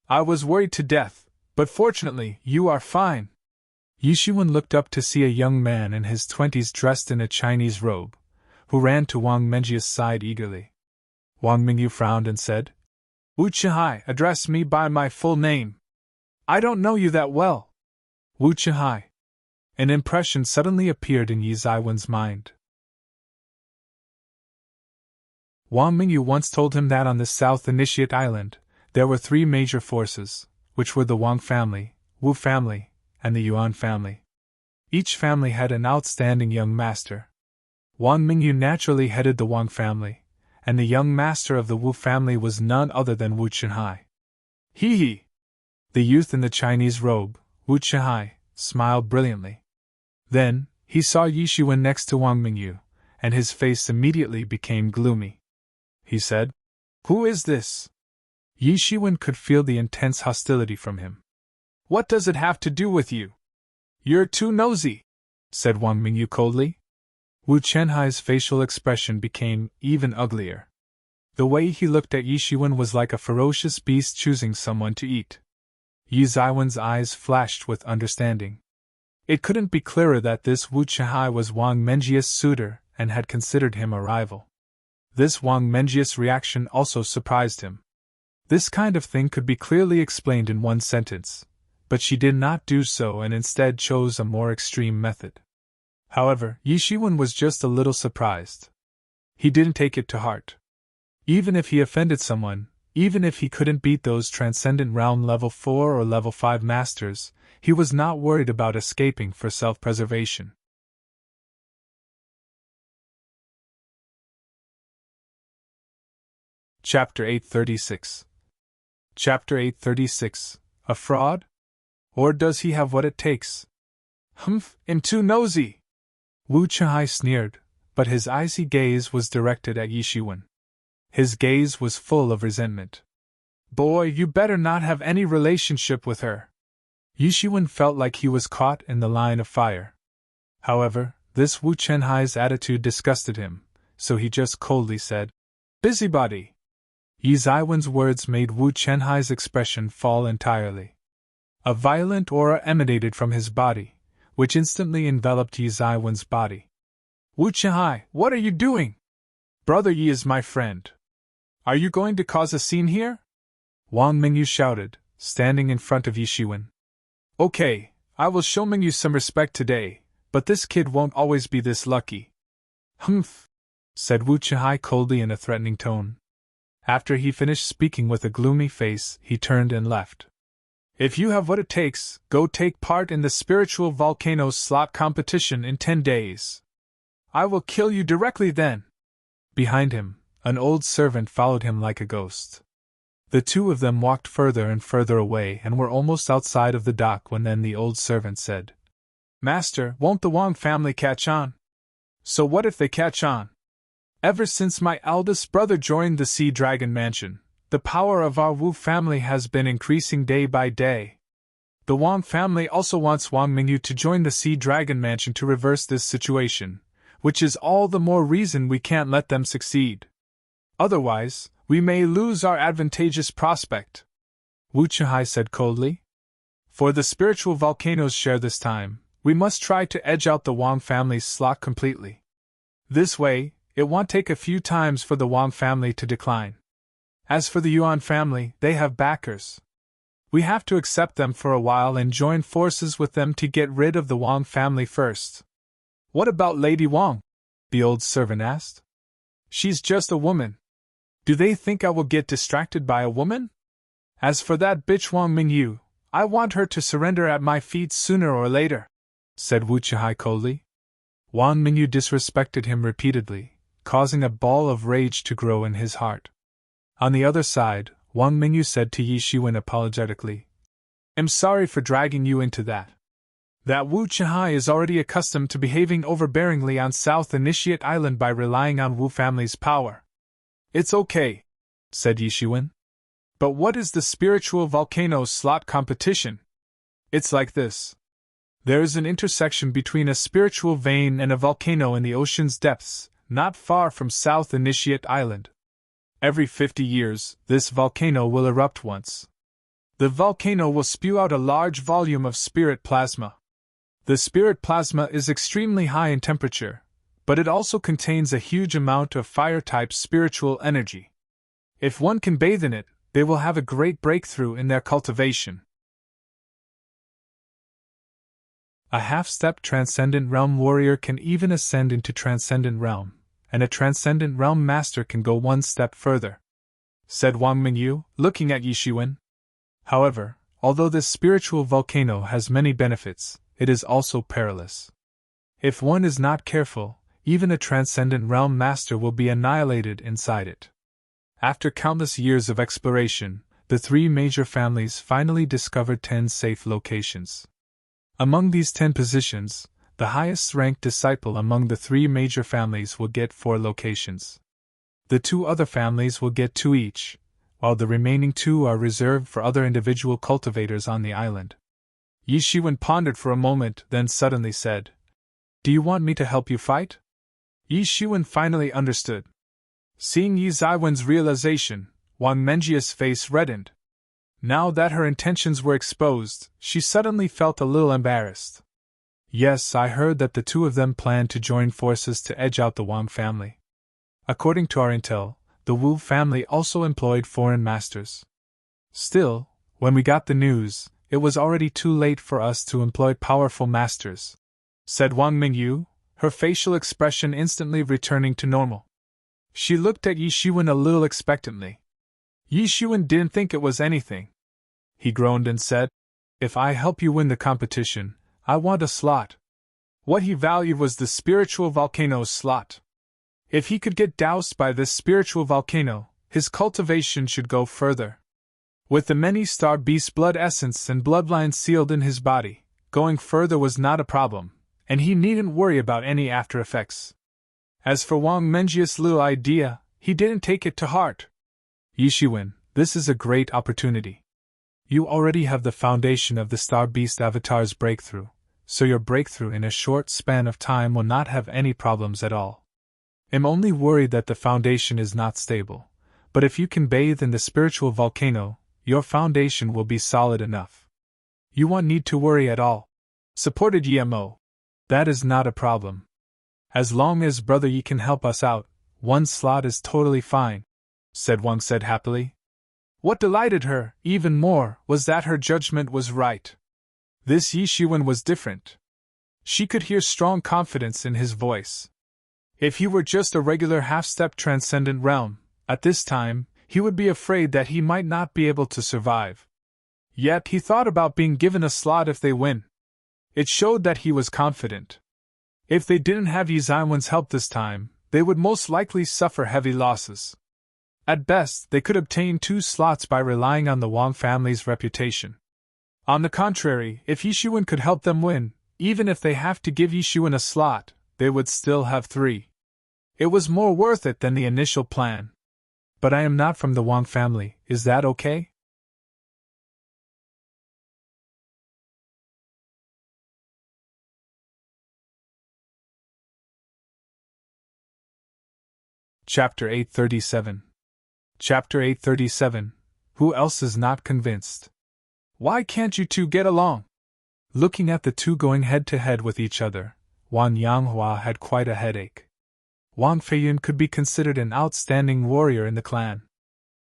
I was worried to death, but fortunately, you are fine." Yi Shiwen looked up to see a young man in his 20s dressed in a Chinese robe, who ran to Wang Mengji's side eagerly. Wang Mingyu frowned and said, "Wu Chihai, address me by my full name. I don't know you that well." Wu Chihai. An impression suddenly appeared in Yi Ziwen's mind. Wang Mingyu once told him that on the South Initiate Island, there were 3 major forces, which were the Wang family, Wu family, and the Yuan family. Each family had an outstanding young master. Wang Mingyu naturally headed the Wang family, and the young master of the Wu family was none other than Wu Chihai. Hee hee! The youth in the Chinese robe, Wu Chihai, smiled brilliantly. Then, he saw Yi Shiwen next to Wang Mingyu, and his face immediately became gloomy. He said, "Who is this?" Yi Shiwen could feel the intense hostility from him. "What does it have to do with you?" "You're too nosy," said Wang Mingyu coldly. Wu Chenhai's facial expression became even uglier. The way he looked at Yi Shiwen was like a ferocious beast choosing someone to eat. Yi Ziwen's eyes flashed with understanding. It couldn't be clearer that this Wu Chihai was Wang Mengji's suitor and had considered him a rival. This Wang Mengji's reaction also surprised him. This kind of thing could be clearly explained in one sentence, but she did not do so and instead chose a more extreme method. However, Yi Shiwen was just a little surprised. He didn't take it to heart. Even if he offended someone, even if he couldn't beat those Transcendent Realm Level 4 or Level 5 masters, He was not worried about escaping for self-preservation. Chapter 836. Chapter 836. A fraud? Or does he have what it takes? Humph, I'm too nosy! Wu Chihai sneered, but his icy gaze was directed at Yishiwen. His gaze was full of resentment. Boy, you better not have any relationship with her. Yishiwen felt like he was caught in the line of fire. However, this Wu Chenhai's attitude disgusted him, so he just coldly said, Busybody! Yi Zaiwen's words made Wu Chenhai's expression fall entirely. A violent aura emanated from his body, which instantly enveloped Yi Zaiwen's body. Wu Chenhai, what are you doing? Brother Yi is my friend. Are you going to cause a scene here? Wang Mingyu shouted, standing in front of Yishiwen. Okay, I will show Mingyu some respect today, but this kid won't always be this lucky. Humph, said Wu Chenhai coldly in a threatening tone. After he finished speaking with a gloomy face, he turned and left. If you have what it takes, go take part in the spiritual volcanoes slot competition in 10 days. I will kill you directly then. Behind him, an old servant followed him like a ghost. The two of them walked further and further away and were almost outside of the dock when then the old servant said, Master, won't the Wang family catch on? So what if they catch on? Ever since my eldest brother joined the Sea Dragon Mansion, the power of our Wu family has been increasing day by day. The Wang family also wants Wang Mingyu to join the Sea Dragon Mansion to reverse this situation, which is all the more reason we can't let them succeed. Otherwise, we may lose our advantageous prospect. Wu Chenhai said coldly. For the spiritual volcanoes share this time, we must try to edge out the Wang family's slot completely. This way, it won't take a few times for the Wang family to decline. As for the Yuan family, they have backers. We have to accept them for a while and join forces with them to get rid of the Wang family first. What about Lady Wang? The old servant asked. She's just a woman. Do they think I will get distracted by a woman? As for that bitch Wang Mingyu, I want her to surrender at my feet sooner or later, said Wu Chenhai coldly. Wang Mingyu disrespected him repeatedly, causing a ball of rage to grow in his heart. On the other side, Wang Mingyu said to Yishiwen apologetically, I'm sorry for dragging you into that. That Wu Chenhai is already accustomed to behaving overbearingly on South Initiate Island by relying on Wu family's power. It's okay, said Yishiwen. But what is the spiritual volcano slot competition? It's like this. There is an intersection between a spiritual vein and a volcano in the ocean's depths, not far from South Initiate Island. Every 50 years, this volcano will erupt once. The volcano will spew out a large volume of spirit plasma. The spirit plasma is extremely high in temperature, but it also contains a huge amount of fire-type spiritual energy. If one can bathe in it, they will have a great breakthrough in their cultivation. A half-step Transcendent Realm warrior can even ascend into Transcendent Realm, and a Transcendent Realm master can go one step further, said Wang Mingyu, looking at Yishiwen. However, although this spiritual volcano has many benefits, it is also perilous. If one is not careful, even a Transcendent Realm master will be annihilated inside it. After countless years of exploration, the three major families finally discovered 10 safe locations. Among these 10 positions, the highest-ranked disciple among the three major families will get 4 locations. The 2 other families will get 2 each, while the remaining 2 are reserved for other individual cultivators on the island. Yishiwen pondered for a moment, then suddenly said, Do you want me to help you fight? Yishiwen finally understood. Seeing Yi Zaiwen's realization, Wang Mengjia's face reddened. Now that her intentions were exposed, she suddenly felt a little embarrassed. Yes, I heard that the 2 of them planned to join forces to edge out the Wang family. According to our intel, the Wu family also employed foreign masters. Still, when we got the news, it was already too late for us to employ powerful masters, said Wang Mingyu, her facial expression instantly returning to normal. She looked at Yishiwen a little expectantly. Yishiwen didn't think it was anything. He groaned and said, if I help you win the competition, I want a slot. What he valued was the spiritual volcano's slot. If he could get doused by this spiritual volcano, his cultivation should go further. With the many star beast blood essence and bloodlines sealed in his body, going further was not a problem, and he needn't worry about any after effects. As for Wang Menjia's little idea, he didn't take it to heart. Yishuan, this is a great opportunity. You already have the foundation of the Star Beast Avatar's breakthrough, so your breakthrough in a short span of time will not have any problems at all. I'm only worried that the foundation is not stable, but if you can bathe in the spiritual volcano, your foundation will be solid enough. You won't need to worry at all. Supported Yemo. That is not a problem. As long as Brother Yi can help us out, one slot is totally fine, said Wang said happily. What delighted her, even more, was that her judgment was right. This Yishuan was different. She could hear strong confidence in his voice. If he were just a regular half-step transcendent realm, at this time, he would be afraid that he might not be able to survive. Yet he thought about being given a slot if they win. It showed that he was confident. If they didn't have Yi Zaiwan's help this time, they would most likely suffer heavy losses. At best, they could obtain 2 slots by relying on the Wang family's reputation. On the contrary, if Yishuan could help them win, even if they have to give Yishuan a slot, they would still have 3. It was more worth it than the initial plan. But I am not from the Wang family, is that okay? Chapter 837. Chapter 837. Who else is not convinced? Why can't you two get along? Looking at the two going head-to-head with each other, Wang Yanghua had quite a headache. Wang Feiyun could be considered an outstanding warrior in the clan.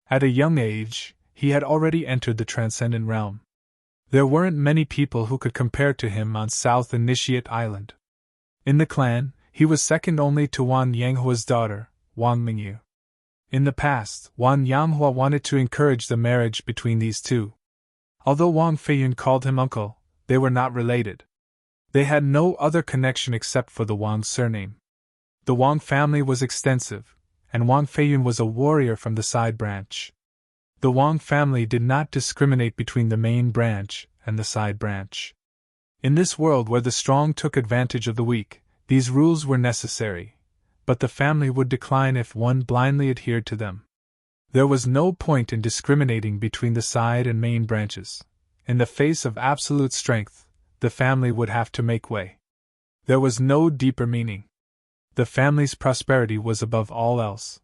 At a young age, he had already entered the transcendent realm. There weren't many people who could compare to him on South Initiate Island. In the clan, he was second only to Wang Yanghua's daughter, Wang Mingyu. In the past, Wang Yanghua wanted to encourage the marriage between these two. Although Wang Feiyun called him uncle, they were not related. They had no other connection except for the Wang surname. The Wang family was extensive, and Wang Feiyun was a warrior from the side branch. The Wang family did not discriminate between the main branch and the side branch. In this world where the strong took advantage of the weak, these rules were necessary, but the family would decline if one blindly adhered to them. There was no point in discriminating between the side and main branches. In the face of absolute strength, the family would have to make way. There was no deeper meaning. The family's prosperity was above all else.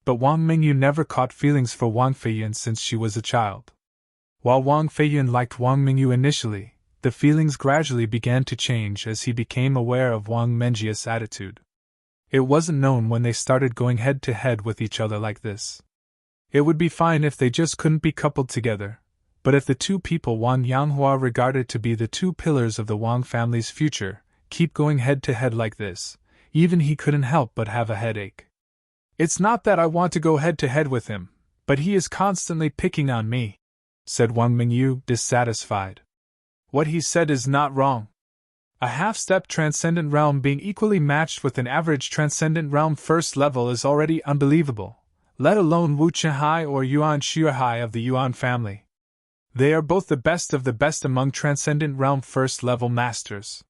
But Wang Mingyu never caught feelings for Wang Feiyun since she was a child. While Wang Feiyun liked Wang Mingyu initially, the feelings gradually began to change as he became aware of Wang Menjia's attitude. It wasn't known when they started going head-to-head with each other like this. It would be fine if they just couldn't be coupled together, but if the two people Wang Yanghua regarded to be the 2 pillars of the Wang family's future keep going head-to-head like this, even he couldn't help but have a headache. It's not that I want to go head-to-head with him, but he is constantly picking on me, said Wang Mingyu, dissatisfied. What he said is not wrong. A half-step transcendent realm being equally matched with an average transcendent realm first level is already unbelievable, let alone Wu Chenhai or Yuan Shuhai of the Yuan family. They are both the best of the best among transcendent realm first-level masters.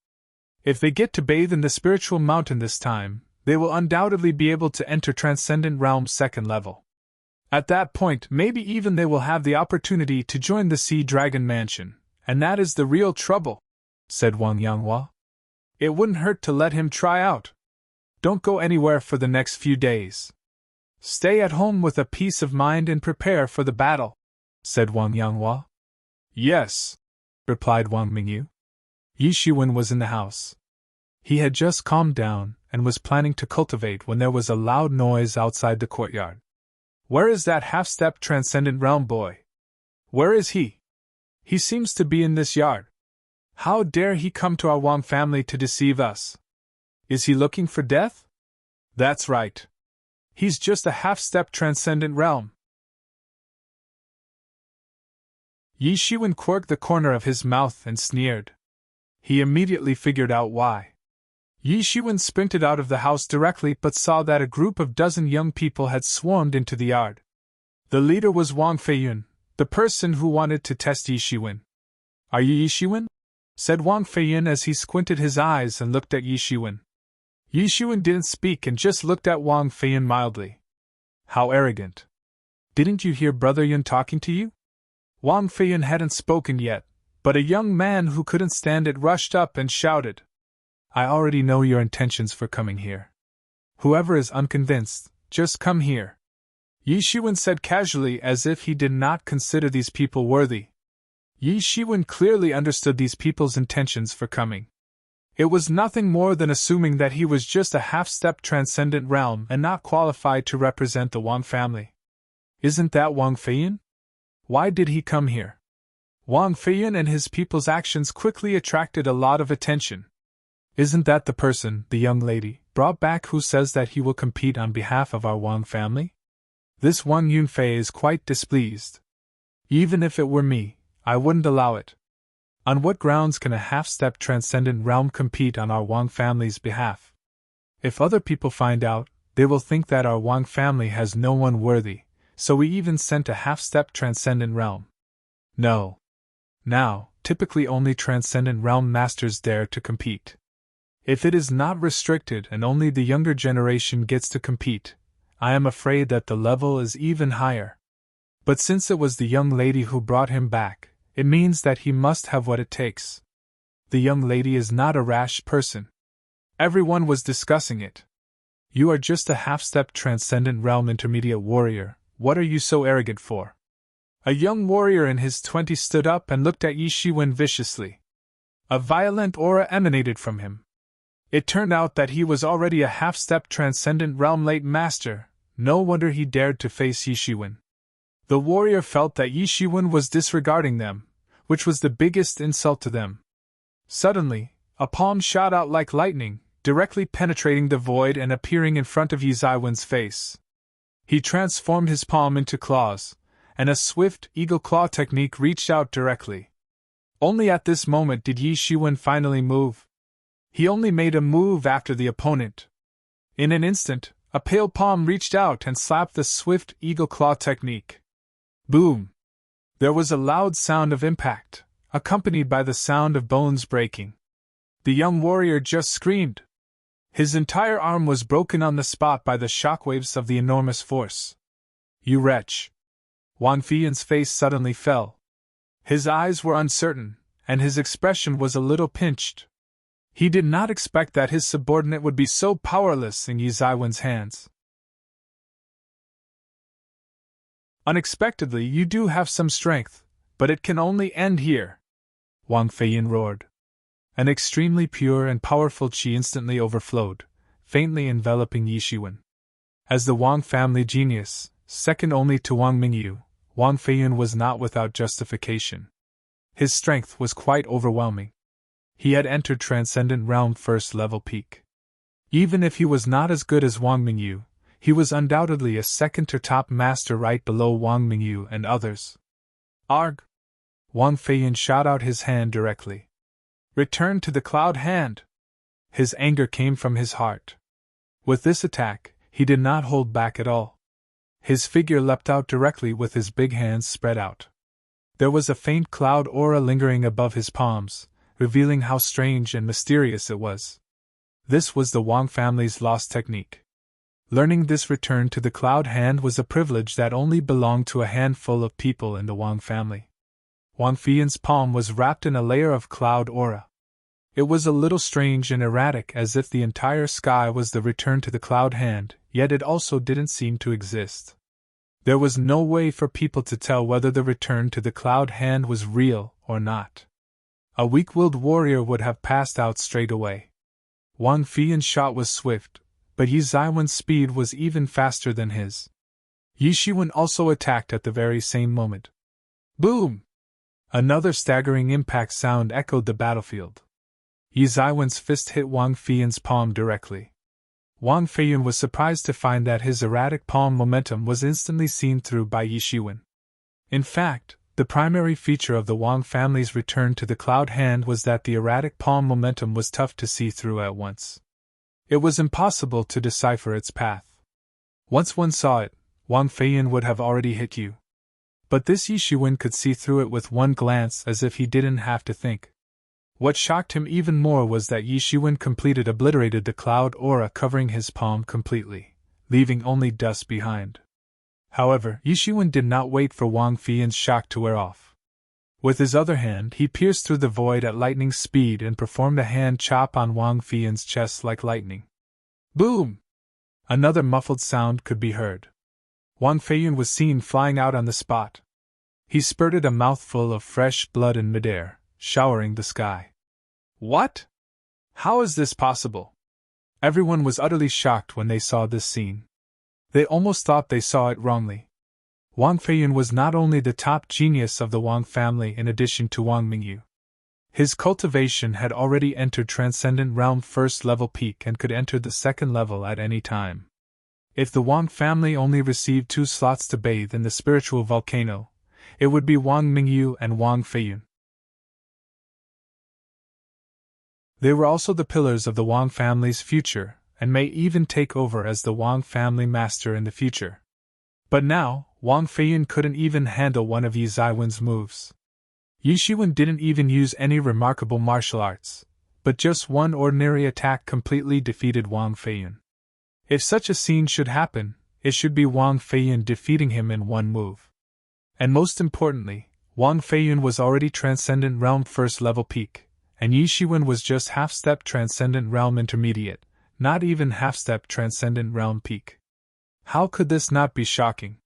If they get to bathe in the spiritual mountain this time, they will undoubtedly be able to enter transcendent realm second level. At that point, maybe even they will have the opportunity to join the Sea Dragon Mansion, and that is the real trouble, said Wang Yanghua. It wouldn't hurt to let him try out. Don't go anywhere for the next few days. Stay at home with a peace of mind and prepare for the battle, said Wang Yanghua. Yes, replied Wang Mingyu. Yishuan was in the house. He had just calmed down and was planning to cultivate when there was a loud noise outside the courtyard. Where is that half-step transcendent realm boy? Where is he? He seems to be in this yard. How dare he come to our Wang family to deceive us? Is he looking for death? That's right. He's just a half-step transcendent realm. Yi Shiwen quirked the corner of his mouth and sneered. He immediately figured out why. Yi Shiwen sprinted out of the house directly but saw that a group of dozen young people had swarmed into the yard. The leader was Wang Feiyun, the person who wanted to test Yi Shiwen. "Are you Yi Shiwen?" said Wang Feiyun as he squinted his eyes and looked at Yi Shiwen. Yi Shiwen didn't speak and just looked at Wang Feiyun mildly. "How arrogant. Didn't you hear Brother Yun talking to you?" Wang Feiyun hadn't spoken yet, but a young man who couldn't stand it rushed up and shouted, "I already know your intentions for coming here. Whoever is unconvinced, just come here." Yi Shiwen said casually as if he did not consider these people worthy. Yi Shiwen clearly understood these people's intentions for coming. It was nothing more than assuming that he was just a half-step transcendent realm and not qualified to represent the Wang family. Isn't that Wang Feiyun? Why did he come here? Wang Feiyun and his people's actions quickly attracted a lot of attention. Isn't that the person, the young lady, brought back who says that he will compete on behalf of our Wang family? This Wang Yunfei is quite displeased. Even if it were me, I wouldn't allow it. On what grounds can a half-step transcendent realm compete on our Wang family's behalf? If other people find out, they will think that our Wang family has no one worthy, so we even sent a half-step transcendent realm. No. Now, typically only transcendent realm masters dare to compete. If it is not restricted and only the younger generation gets to compete, I am afraid that the level is even higher. But since it was the young lady who brought him back, it means that he must have what it takes. The young lady is not a rash person. Everyone was discussing it. You are just a half-step transcendent realm intermediate warrior, what are you so arrogant for? A young warrior in his 20s stood up and looked at Yi Shiwen viciously. A violent aura emanated from him. It turned out that he was already a half-step transcendent realm late master, no wonder he dared to face Yi Shiwen. The warrior felt that Yi Shiwen was disregarding them, which was the biggest insult to them. Suddenly, a palm shot out like lightning, directly penetrating the void and appearing in front of Yi Shiwen's face. He transformed his palm into claws, and a swift eagle claw technique reached out directly. Only at this moment did Yi Shiwen finally move. He only made a move after the opponent. In an instant, a pale palm reached out and slapped the swift eagle claw technique. Boom! There was a loud sound of impact, accompanied by the sound of bones breaking. The young warrior just screamed. His entire arm was broken on the spot by the shockwaves of the enormous force. You wretch! Wang Feiyun's face suddenly fell. His eyes were uncertain, and his expression was a little pinched. He did not expect that his subordinate would be so powerless in Yi Shiwen's hands. Unexpectedly, you do have some strength, but it can only end here, Wang Feiyun roared. An extremely pure and powerful qi instantly overflowed, faintly enveloping Yi Shiwen. As the Wang family genius, second only to Wang Mingyu, Wang Feiyun was not without justification. His strength was quite overwhelming. He had entered Transcendent Realm first level peak. Even if he was not as good as Wang Mingyu, he was undoubtedly a second or top master right below Wang Mingyu and others. Arg! Wang Feiyun shot out his hand directly. Return to the cloud hand! His anger came from his heart. With this attack, he did not hold back at all. His figure leapt out directly with his big hands spread out. There was a faint cloud aura lingering above his palms, revealing how strange and mysterious it was. This was the Wang family's lost technique. Learning this return to the cloud hand was a privilege that only belonged to a handful of people in the Wang family. Wang Feiyun's palm was wrapped in a layer of cloud aura. It was a little strange and erratic, as if the entire sky was the return to the cloud hand, yet it also didn't seem to exist. There was no way for people to tell whether the return to the cloud hand was real or not. A weak-willed warrior would have passed out straight away. Wang Feiyun's shot was swift, but Yi Shiwen's speed was even faster than his. Yi Shiwen also attacked at the very same moment. Boom! Another staggering impact sound echoed the battlefield. Yi Shiwen's fist hit Wang Feiyun's palm directly. Wang Feiyun was surprised to find that his erratic palm momentum was instantly seen through by Yi Shiwen. In fact, The primary feature of the Wang family's return to the cloud hand was that the erratic palm momentum was tough to see through at once. It was impossible to decipher its path. Once one saw it, Wang Feiyin would have already hit you. But this Yishuwen could see through it with one glance as if he didn't have to think. What shocked him even more was that Yishuwen obliterated the cloud aura covering his palm completely, leaving only dust behind. However, Yishuwen did not wait for Wang Feiyin's shock to wear off. With his other hand, he pierced through the void at lightning speed and performed a hand chop on Wang Feiyin's chest like lightning. Boom! Another muffled sound could be heard. Wang Feiyin was seen flying out on the spot. He spurted a mouthful of fresh blood in midair, showering the sky. What? How is this possible? Everyone was utterly shocked when they saw this scene. They almost thought they saw it wrongly. Wang Feiyin was not only the top genius of the Wang family in addition to Wang Mingyu. His cultivation had already entered Transcendent Realm first level peak and could enter the second level at any time. If the Wang family only received 2 slots to bathe in the spiritual volcano, it would be Wang Mingyu and Wang Feiyin. They were also the pillars of the Wang family's future, and may even take over as the Wang family master in the future. But now, Wang Feiyin couldn't even handle one of Yi Zaiwen's moves. Yishuwen didn't even use any remarkable martial arts, but just one ordinary attack completely defeated Wang Feiyin. If such a scene should happen, it should be Wang Feiyin defeating him in one move. And most importantly, Wang Feiyin was already Transcendent Realm first level peak, and Yishuwen was just half-step Transcendent Realm intermediate, not even half-step Transcendent Realm peak. How could this not be shocking?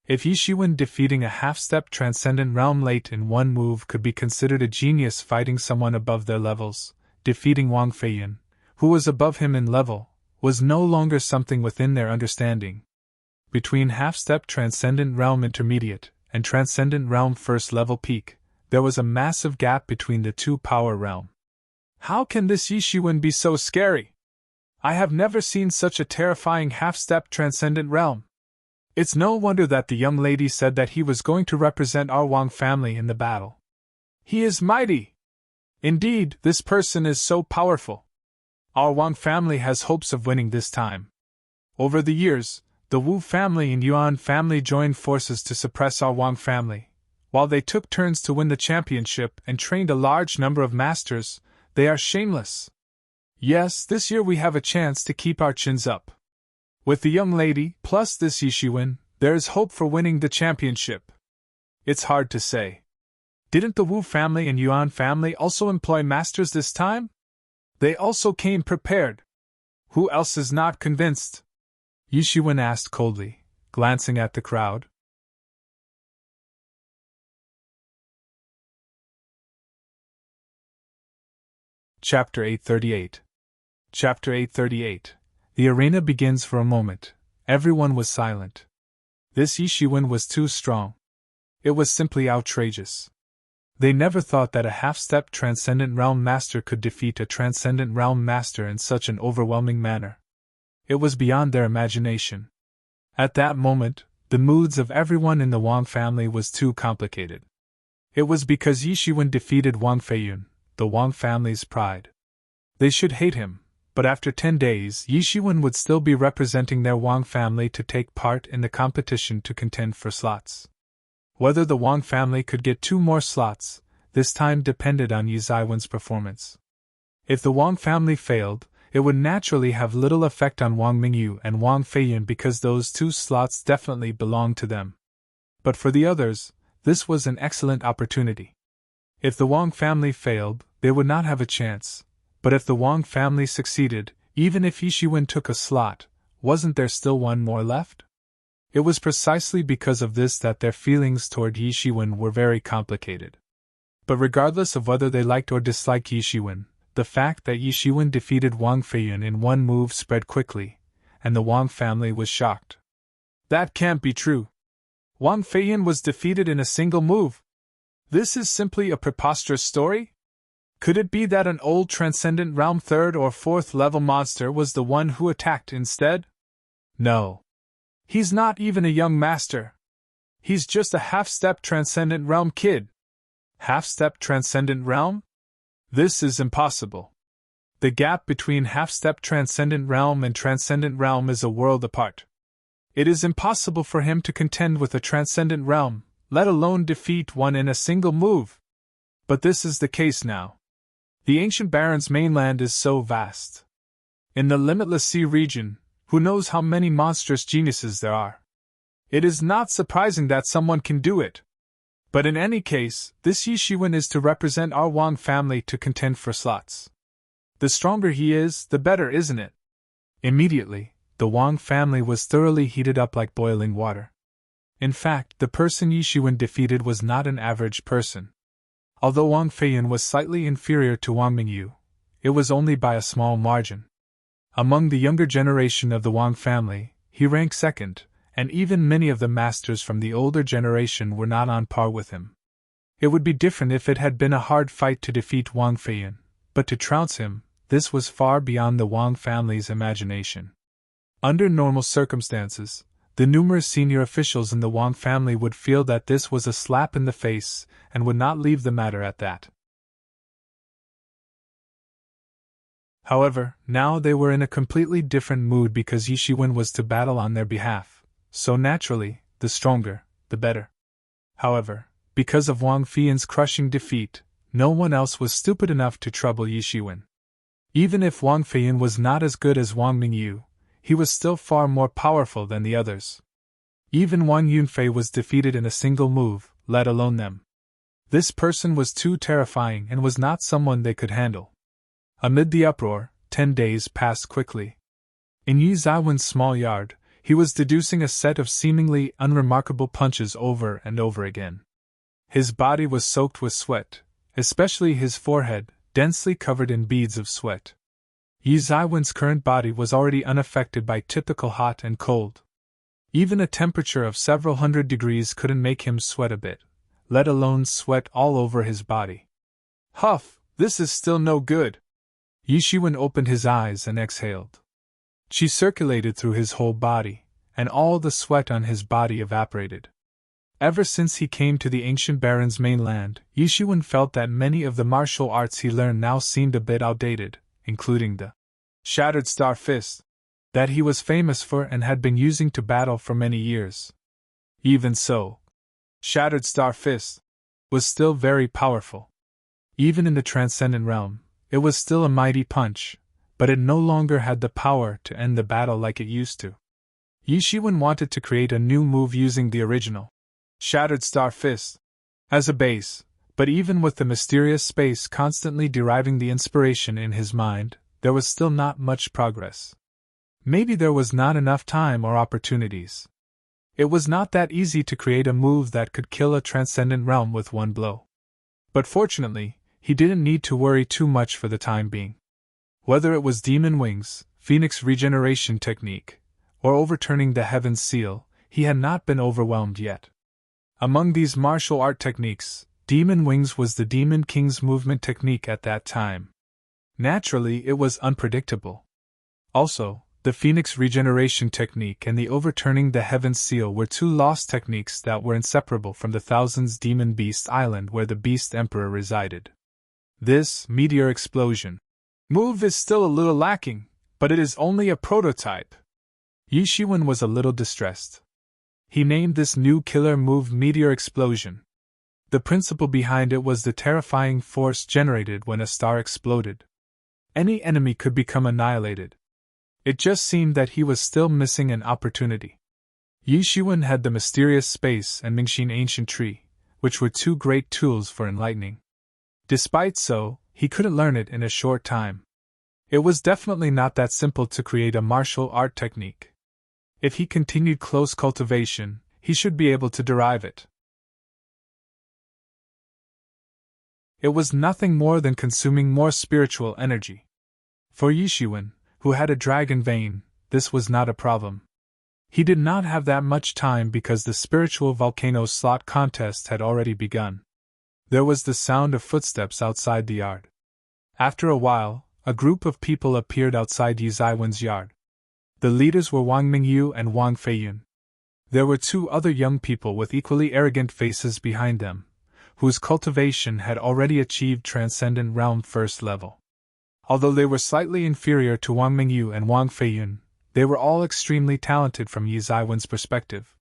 If Yishuwen defeating a half-step Transcendent Realm late in one move could be considered a genius fighting someone above their levels, defeating Wang Feiyin, who was above him in level, was no longer something within their understanding. Between half-step Transcendent Realm intermediate and Transcendent Realm first level peak, there was a massive gap between the two power realm. How can this Yishuwen be so scary? I have never seen such a terrifying half-step Transcendent Realm. It's no wonder that the young lady said that he was going to represent our Wang family in the battle. He is mighty! Indeed, this person is so powerful. Our Wang family has hopes of winning this time. Over the years, the Wu family and Yuan family joined forces to suppress our Wang family. While they took turns to win the championship and trained a large number of masters, they are shameless. Yes, this year we have a chance to keep our chins up. With the young lady, plus this Yishuwen, there is hope for winning the championship. It's hard to say. Didn't the Wu family and Yuan family also employ masters this time? They also came prepared. Who else is not convinced? Yishuwen asked coldly, glancing at the crowd. Chapter 838. Chapter 838. The arena begins for a moment. Everyone was silent. This Yishuwen was too strong. It was simply outrageous. They never thought that a half-step Transcendent Realm Master could defeat a Transcendent Realm Master in such an overwhelming manner. It was beyond their imagination. At that moment, the moods of everyone in the Wang family was too complicated. It was because Yishuwen defeated Wang Feiyin, the Wang family's pride. They should hate him, but after 10 days Yishuwen would still be representing their Wang family to take part in the competition to contend for slots. Whether the Wang family could get 2 more slots, this time depended on Yi Zaiwen's performance. If the Wang family failed, it would naturally have little effect on Wang Mingyu and Wang Feiyin because those 2 slots definitely belonged to them. But for the others, this was an excellent opportunity. If the Wang family failed, they would not have a chance, but if the Wang family succeeded, even if Yishuwen took a slot, wasn't there still one more left? It was precisely because of this that their feelings toward Yishuwen were very complicated. But regardless of whether they liked or disliked Yishuwen, the fact that Yishuwen defeated Wang Feiyin in one move spread quickly, and the Wang family was shocked. That can't be true. Wang Feiyin was defeated in a single move. This is simply a preposterous story? Could it be that an old Transcendent Realm 3rd or 4th level monster was the one who attacked instead? No. He's not even a young master. He's just a half-step transcendent realm kid. Half-step transcendent realm? This is impossible. The gap between half-step transcendent realm and transcendent realm is a world apart. It is impossible for him to contend with a transcendent realm, let alone defeat one in a single move. But this is the case now. The ancient Baron's mainland is so vast. In the limitless sea region, who knows how many monstrous geniuses there are? It is not surprising that someone can do it. But in any case, this Yishiwen is to represent our Wang family to contend for slots. The stronger he is, the better, isn't it? Immediately, the Wang family was thoroughly heated up like boiling water. In fact, the person Yishiwen defeated was not an average person. Although Wang Feiyan was slightly inferior to Wang Mingyu, it was only by a small margin. Among the younger generation of the Wang family, he ranked second, and even many of the masters from the older generation were not on par with him. It would be different if it had been a hard fight to defeat Wang Feiyan, but to trounce him, this was far beyond the Wang family's imagination. Under normal circumstances, the numerous senior officials in the Wang family would feel that this was a slap in the face and would not leave the matter at that. However, now they were in a completely different mood because Yishiwen was to battle on their behalf, so naturally, the stronger, the better. However, because of Wang Feiyan's crushing defeat, no one else was stupid enough to trouble Yishiwen. Even if Wang Feiyan was not as good as Wang Mingyu, he was still far more powerful than the others. Even Wang Yunfei was defeated in a single move, let alone them. This person was too terrifying and was not someone they could handle. Amid the uproar, 10 days passed quickly. In Yi Zaiwen's small yard, he was deducing a set of seemingly unremarkable punches over and over again. His body was soaked with sweat, especially his forehead, densely covered in beads of sweat. Yi Zaiwen's current body was already unaffected by typical hot and cold. Even a temperature of several hundred degrees couldn't make him sweat a bit, let alone sweat all over his body. Huff, this is still no good. Yishiwen opened his eyes and exhaled. Qi circulated through his whole body, and all the sweat on his body evaporated. Ever since he came to the ancient Baron's mainland, Yishiwen felt that many of the martial arts he learned now seemed a bit outdated, including the Shattered Star Fist that he was famous for and had been using to battle for many years. Even so, Shattered Star Fist was still very powerful. Even in the transcendent realm, it was still a mighty punch, but it no longer had the power to end the battle like it used to. Yishiwen wanted to create a new move using the original Shattered Star Fist as a base, but even with the mysterious space constantly deriving the inspiration in his mind, there was still not much progress. Maybe there was not enough time or opportunities. It was not that easy to create a move that could kill a transcendent realm with one blow. But fortunately, he didn't need to worry too much for the time being. Whether it was Demon Wings, Phoenix Regeneration Technique, or overturning the Heaven's Seal, he had not been overwhelmed yet. Among these martial art techniques, Demon Wings was the Demon King's movement technique at that time. Naturally, it was unpredictable. Also, the Phoenix Regeneration Technique and the overturning the Heaven's Seal were two lost techniques that were inseparable from the Thousands Demon Beast Island where the Beast Emperor resided. This meteor explosion move is still a little lacking, but it is only a prototype. Yishiwen was a little distressed. He named this new killer move Meteor Explosion. The principle behind it was the terrifying force generated when a star exploded. Any enemy could become annihilated. It just seemed that he was still missing an opportunity. Yishiwen had the mysterious space and Mingxin ancient tree, which were two great tools for enlightening. Despite so, he couldn't learn it in a short time. It was definitely not that simple to create a martial art technique. If he continued close cultivation, he should be able to derive it. It was nothing more than consuming more spiritual energy. For Yishiwen, who had a dragon vein, this was not a problem. He did not have that much time because the spiritual volcano slot contest had already begun. There was the sound of footsteps outside the yard. After a while, a group of people appeared outside Yi Zaiwen's yard. The leaders were Wang Mingyu and Wang Feiyan. There were two other young people with equally arrogant faces behind them, whose cultivation had already achieved Transcendent Realm First level. Although they were slightly inferior to Wang Mingyu and Wang Feiyun, they were all extremely talented from Yi Zaiwen's perspective.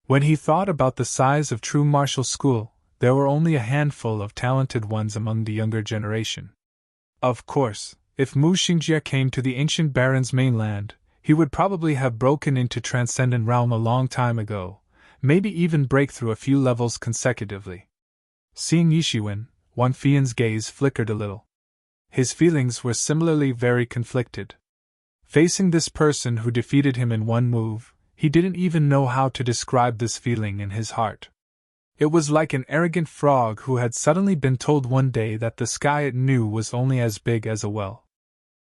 When he thought about the size of true martial school, there were only a handful of talented ones among the younger generation. Of course, if Mu Xingjie came to the ancient Baron's mainland, he would probably have broken into Transcendent Realm a long time ago, maybe even break through a few levels consecutively. Seeing Yishiwen, Wang Feiyun's gaze flickered a little. His feelings were similarly very conflicted. Facing this person who defeated him in one move, he didn't even know how to describe this feeling in his heart. It was like an arrogant frog who had suddenly been told one day that the sky it knew was only as big as a well.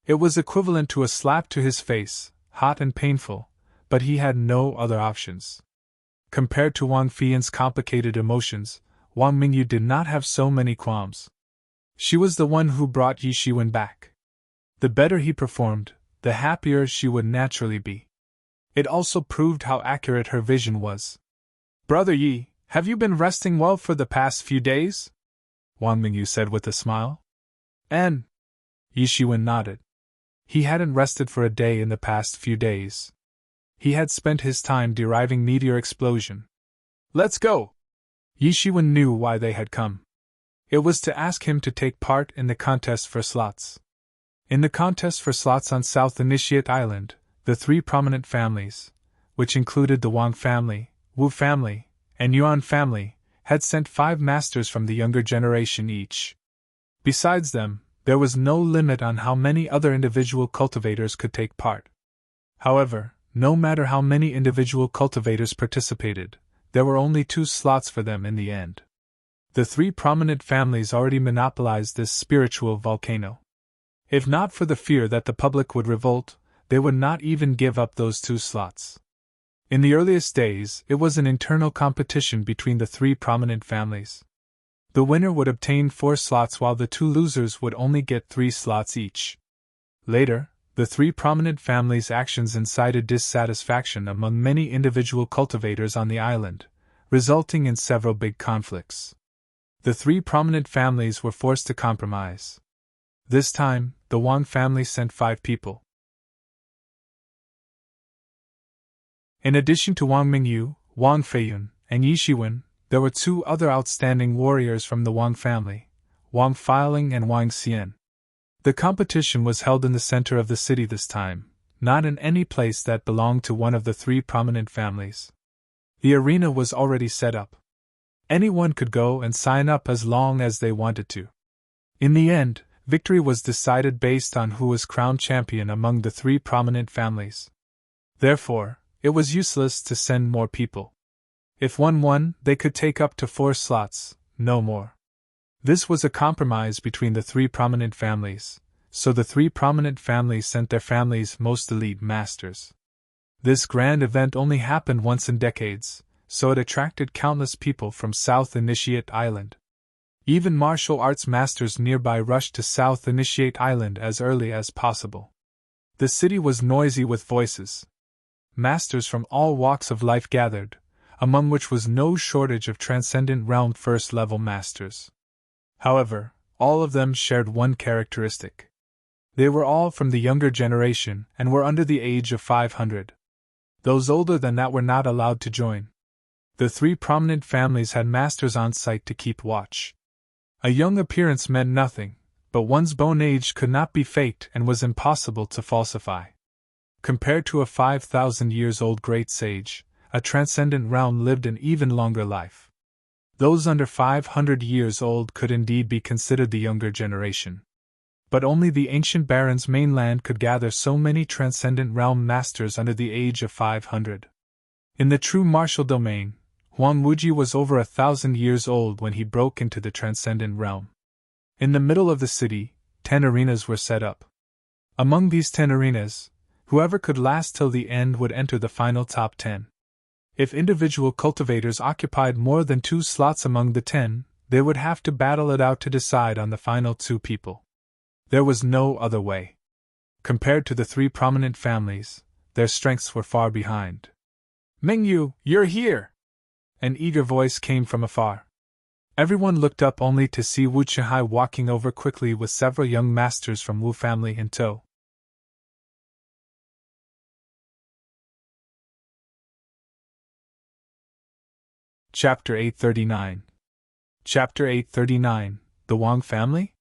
It was equivalent to a slap to his face, hot and painful, but he had no other options. Compared to Wang Feiyun's complicated emotions, Wang Mingyu did not have so many qualms. She was the one who brought Yishiwen back. The better he performed, the happier she would naturally be. It also proved how accurate her vision was. "Brother Yi, have you been resting well for the past few days?" Wang Mingyu said with a smile. "And?" Yishiwen nodded. He hadn't rested for a day in the past few days. He had spent his time deriving meteor explosion. "Let's go!" Yishiwen knew why they had come. It was to ask him to take part in the contest for slots. In the contest for slots on South Initiate Island, the three prominent families, which included the Wang family, Wu family, and Yuan family, had sent 5 masters from the younger generation each. Besides them, there was no limit on how many other individual cultivators could take part. However, no matter how many individual cultivators participated, there were only 2 slots for them in the end. The 3 prominent families already monopolized this spiritual volcano. If not for the fear that the public would revolt, they would not even give up those 2 slots. In the earliest days, it was an internal competition between the 3 prominent families. The winner would obtain 4 slots while the 2 losers would only get 3 slots each. Later, the 3 prominent families' actions incited dissatisfaction among many individual cultivators on the island, resulting in several big conflicts. The 3 prominent families were forced to compromise. This time, the Wang family sent 5 people. In addition to Wang Mingyu, Wang Feiyun, and Yishiwen, there were 2 other outstanding warriors from the Wang family, Wang Feiling and Wang Xian. The competition was held in the center of the city this time, not in any place that belonged to one of the 3 prominent families. The arena was already set up. Anyone could go and sign up as long as they wanted to. In the end, victory was decided based on who was crowned champion among the 3 prominent families. Therefore, it was useless to send more people. If one won, they could take up to 4 slots, no more. This was a compromise between the 3 prominent families, so the 3 prominent families sent their families' most elite masters. This grand event only happened once in decades, so it attracted countless people from South Initiate Island. Even martial arts masters nearby rushed to South Initiate Island as early as possible. The city was noisy with voices. Masters from all walks of life gathered, among which was no shortage of Transcendent Realm First-level masters. However, all of them shared one characteristic. They were all from the younger generation and were under the age of 500. Those older than that were not allowed to join. The 3 prominent families had masters on site to keep watch. A young appearance meant nothing, but one's bone age could not be faked and was impossible to falsify. Compared to a 5,000 years old great sage, a transcendent realm lived an even longer life. Those under 500 years old could indeed be considered the younger generation. But only the ancient Baron's mainland could gather so many transcendent realm masters under the age of 500. In the true martial domain, Huang Wuji was over 1,000 years old when he broke into the transcendent realm. In the middle of the city, 10 arenas were set up. Among these 10 arenas, whoever could last till the end would enter the final top 10. If individual cultivators occupied more than 2 slots among the 10, they would have to battle it out to decide on the final 2 people. There was no other way. Compared to the 3 prominent families, their strengths were far behind. Mingyu, you're here! An eager voice came from afar. Everyone looked up only to see Wu Chihai walking over quickly with several young masters from Wu family in tow. Chapter 839. Chapter 839, The Wang Family?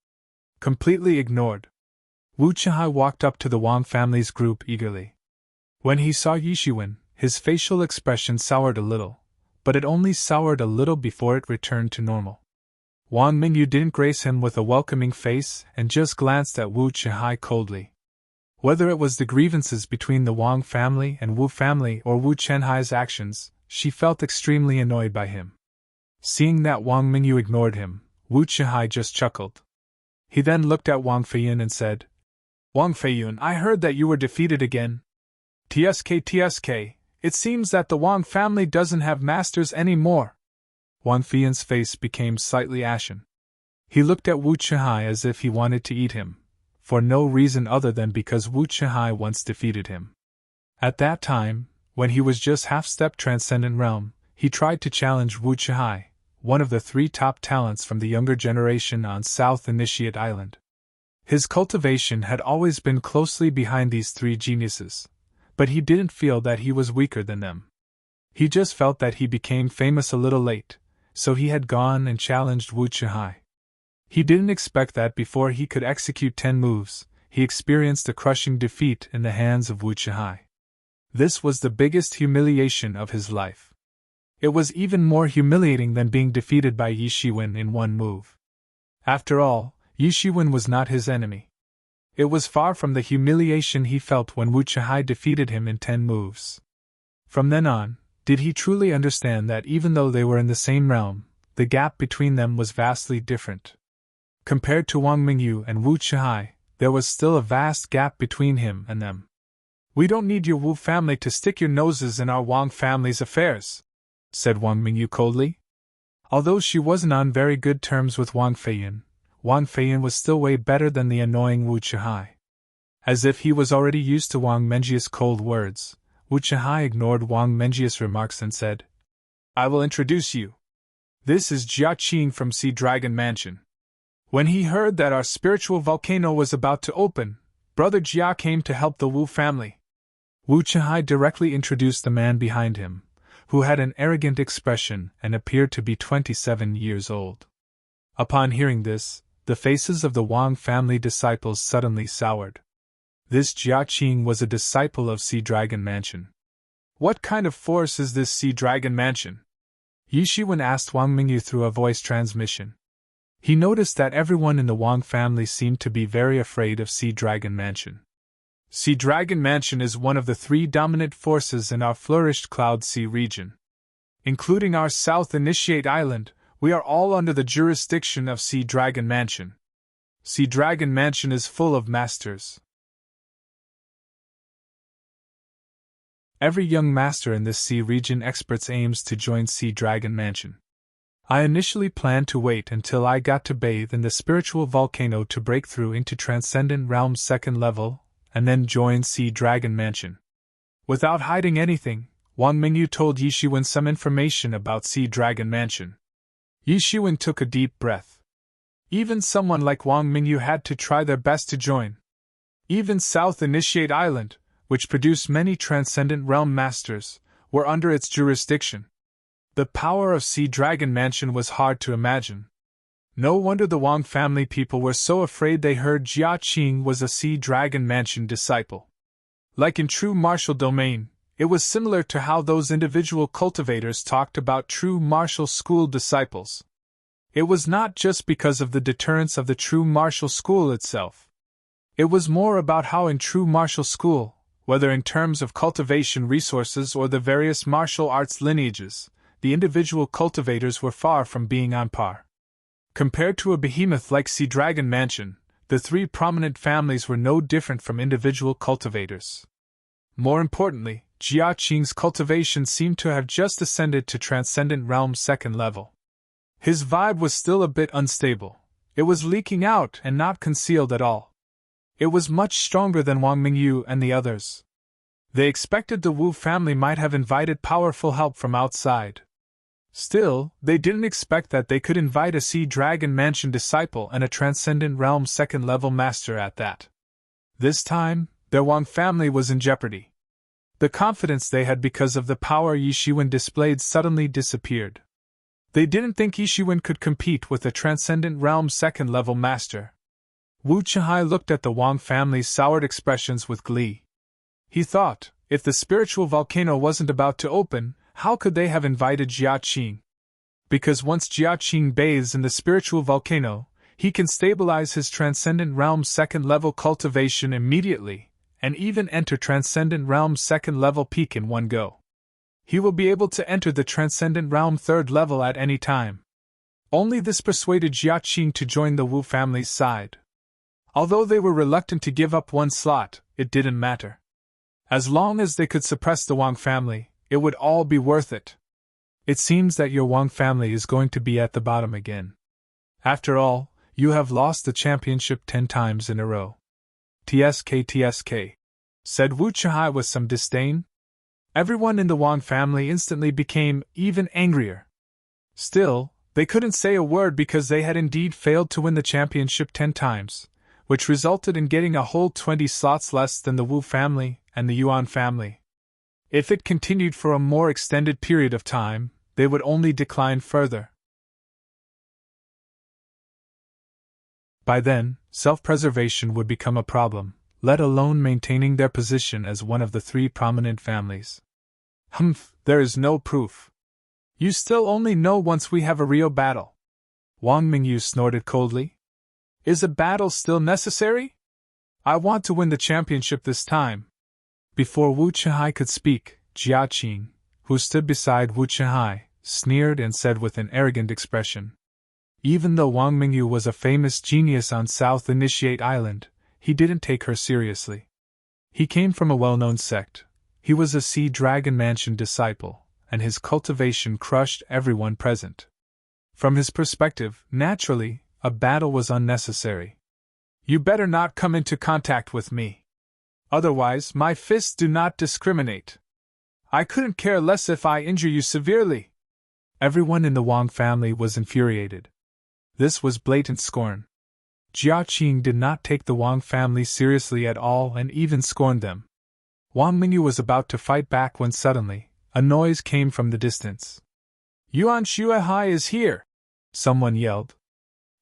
Completely ignored. Wu Chihai walked up to the Wang family's group eagerly. When he saw Yishiwen, his facial expression soured a little, but it only soured a little before it returned to normal. Wang Mingyu didn't grace him with a welcoming face and just glanced at Wu Chihai coldly. Whether it was the grievances between the Wang family and Wu family or Wu Chenhai's actions, she felt extremely annoyed by him. Seeing that Wang Mingyu ignored him, Wu Chihai just chuckled. He then looked at Wang Feiyun and said, Wang Feiyun, I heard that you were defeated again. TSK, it seems that the Wang family doesn't have masters anymore. Wang Feiyun's face became slightly ashen. He looked at Wu Chihai as if he wanted to eat him, for no reason other than because Wu Chihai once defeated him. At that time, when he was just half-step Transcendent Realm, he tried to challenge Wu Chihai, one of the 3 top talents from the younger generation on South Initiate Island. His cultivation had always been closely behind these 3 geniuses, but he didn't feel that he was weaker than them. He just felt that he became famous a little late, so he had gone and challenged Wu Chihai. He didn't expect that before he could execute 10 moves, he experienced a crushing defeat in the hands of Wu Chihai. This was the biggest humiliation of his life. It was even more humiliating than being defeated by Yishiwen in 1 move. After all, Yishiwen was not his enemy. It was far from the humiliation he felt when Wu Chihai defeated him in 10 moves. From then on, did he truly understand that even though they were in the same realm, the gap between them was vastly different. Compared to Wang Mingyu and Wu Chihai, there was still a vast gap between him and them. We don't need your Wu family to stick your noses in our Wang family's affairs, said Wang Mingyu coldly. Although she wasn't on very good terms with Wang Feiyun was still way better than the annoying Wu Chihai. As if he was already used to Wang Menjia's cold words, Wu Chihai ignored Wang Menjia's remarks and said, I will introduce you. This is Jia Qing from Sea Dragon Mansion. When he heard that our spiritual volcano was about to open, Brother Jia came to help the Wu family. Wu Chihai directly introduced the man behind him, who had an arrogant expression and appeared to be 27 years old. Upon hearing this, the faces of the Wang family disciples suddenly soured. This Jia Qing was a disciple of Sea Dragon Mansion. What kind of force is this Sea Dragon Mansion? Yishiwen asked Wang Mingyu through a voice transmission. He noticed that everyone in the Wang family seemed to be very afraid of Sea Dragon Mansion. Sea Dragon Mansion is one of the 3 dominant forces in our flourished Cloud Sea region. Including our South Initiate Island, we are all under the jurisdiction of Sea Dragon Mansion. Sea Dragon Mansion is full of masters. Every young master in this sea region experts aims to join Sea Dragon Mansion. I initially planned to wait until I got to bathe in the spiritual volcano to break through into Transcendent Realm's 2nd level, and then join Sea Dragon Mansion. Without hiding anything, Wang Mingyu told Yishiwen some information about Sea Dragon Mansion. Yishiwen took a deep breath. Even someone like Wang Mingyu had to try their best to join. Even South Initiate Island, which produced many Transcendent Realm masters, were under its jurisdiction. The power of Sea Dragon Mansion was hard to imagine. No wonder the Wang family people were so afraid they heard Jia Qing was a Sea Dragon Mansion disciple. Like in true martial domain, it was similar to how those individual cultivators talked about true martial school disciples. It was not just because of the deterrence of the true martial school itself. It was more about how in true martial school, whether in terms of cultivation resources or the various martial arts lineages, the individual cultivators were far from being on par. Compared to a behemoth like Sea Dragon Mansion, the 3 prominent families were no different from individual cultivators. More importantly, Jia Qing's cultivation seemed to have just ascended to Transcendent Realm's 2nd level. His vibe was still a bit unstable. It was leaking out and not concealed at all. It was much stronger than Wang Mingyu and the others. They expected the Wu family might have invited powerful help from outside. Still, they didn't expect that they could invite a Sea Dragon Mansion disciple and a Transcendent Realm second-level master at that. This time, their Wang family was in jeopardy. The confidence they had because of the power Yi Shiwen displayed suddenly disappeared. They didn't think Yi Shiwen could compete with a Transcendent Realm second-level master. Wu Chihai looked at the Wang family's soured expressions with glee. He thought, if the spiritual volcano wasn't about to open, how could they have invited Jia Qing? Because once Jia Qing bathes in the spiritual volcano, he can stabilize his Transcendent Realm second-level cultivation immediately, and even enter Transcendent Realm second-level peak in one go. He will be able to enter the Transcendent Realm third level at any time. Only this persuaded Jia Qing to join the Wu family's side. Although they were reluctant to give up one slot, it didn't matter. As long as they could suppress the Wang family, it would all be worth it. It seems that your Wang family is going to be at the bottom again. After all, you have lost the championship 10 times in a row. TSK, said Wu Chihai with some disdain. Everyone in the Wang family instantly became even angrier. Still, they couldn't say a word because they had indeed failed to win the championship 10 times, which resulted in getting a whole 20 slots less than the Wu family and the Yuan family. If it continued for a more extended period of time, they would only decline further. By then, self-preservation would become a problem, let alone maintaining their position as one of the 3 prominent families. Humph, there is no proof. You still only know once we have a real battle. Wang Mingyu snorted coldly. Is a battle still necessary? I want to win the championship this time. Before Wu Chihai could speak, Jia Qing, who stood beside Wu Chihai, sneered and said with an arrogant expression. Even though Wang Mingyu was a famous genius on South Initiate Island, he didn't take her seriously. He came from a well-known sect, he was a Sea Dragon Mansion disciple, and his cultivation crushed everyone present. From his perspective, naturally, a battle was unnecessary. You better not come into contact with me. Otherwise, my fists do not discriminate. I couldn't care less if I injure you severely. Everyone in the Wang family was infuriated. This was blatant scorn. Jia Qing did not take the Wang family seriously at all and even scorned them. Wang Mingyu was about to fight back when suddenly, a noise came from the distance. Yuan Shuehai is here! Someone yelled.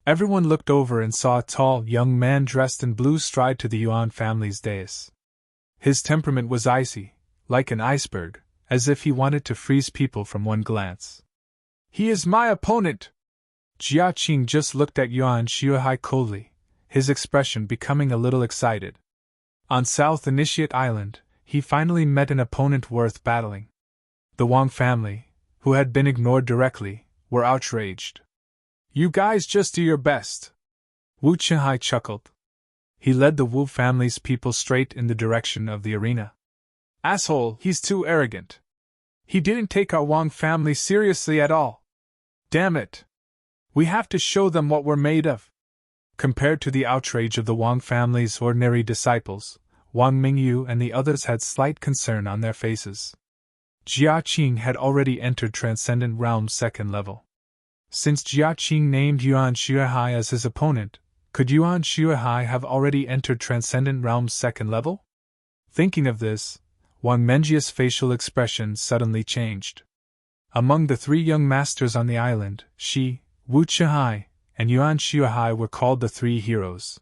Everyone looked over and saw a tall, young man dressed in blue stride to the Yuan family's dais. His temperament was icy, like an iceberg, as if he wanted to freeze people from one glance. He is my opponent! Jia Qing just looked at Yuan Shuehai coldly, his expression becoming a little excited. On South Initiate Island, he finally met an opponent worth battling. The Wang family, who had been ignored directly, were outraged. You guys just do your best. Wu Chihai chuckled. He led the Wu family's people straight in the direction of the arena. Asshole, he's too arrogant. He didn't take our Wang family seriously at all. Damn it. We have to show them what we're made of. Compared to the outrage of the Wang family's ordinary disciples, Wang Mingyu and the others had slight concern on their faces. Jia Qing had already entered Transcendent Realm's second level. Since Jia Qing named Yuan Shuehai as his opponent, could Yuan Shuehai have already entered Transcendent Realm's second level? Thinking of this, Wang Mengjia's facial expression suddenly changed. Among the 3 young masters on the island, she, Wu Chihai, and Yuan Shuehai were called the 3 heroes.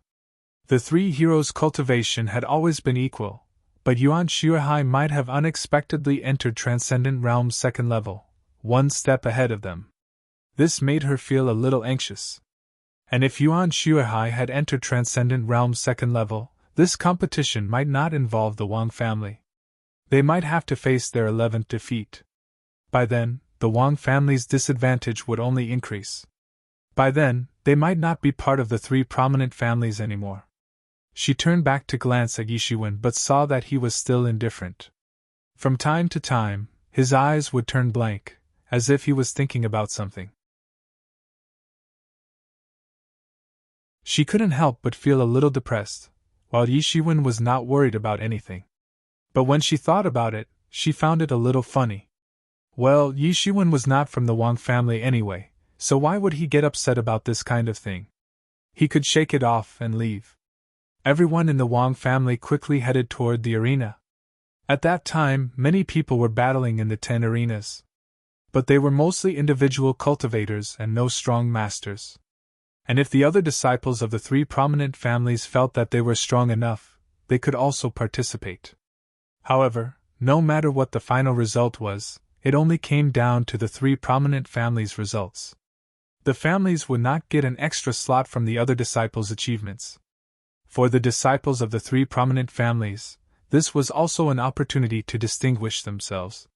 The 3 heroes' cultivation had always been equal, but Yuan Shuehai might have unexpectedly entered Transcendent Realm's second level, one step ahead of them. This made her feel a little anxious. And if Yuan Shuehai had entered Transcendent Realm's second level, this competition might not involve the Wang family. They might have to face their 11th defeat. By then, the Wang family's disadvantage would only increase. By then, they might not be part of the 3 prominent families anymore. She turned back to glance at Yi Shiwen but saw that he was still indifferent. From time to time, his eyes would turn blank, as if he was thinking about something. She couldn't help but feel a little depressed, while Yi Shiwen was not worried about anything. But when she thought about it, she found it a little funny. Well, Yi Shiwen was not from the Wang family anyway, so why would he get upset about this kind of thing? He could shake it off and leave. Everyone in the Wang family quickly headed toward the arena. At that time, many people were battling in the 10 arenas. But they were mostly individual cultivators and no strong masters. And if the other disciples of the 3 prominent families felt that they were strong enough, they could also participate. However, no matter what the final result was, it only came down to the 3 prominent families' results. The families would not get an extra slot from the other disciples' achievements. For the disciples of the 3 prominent families, this was also an opportunity to distinguish themselves.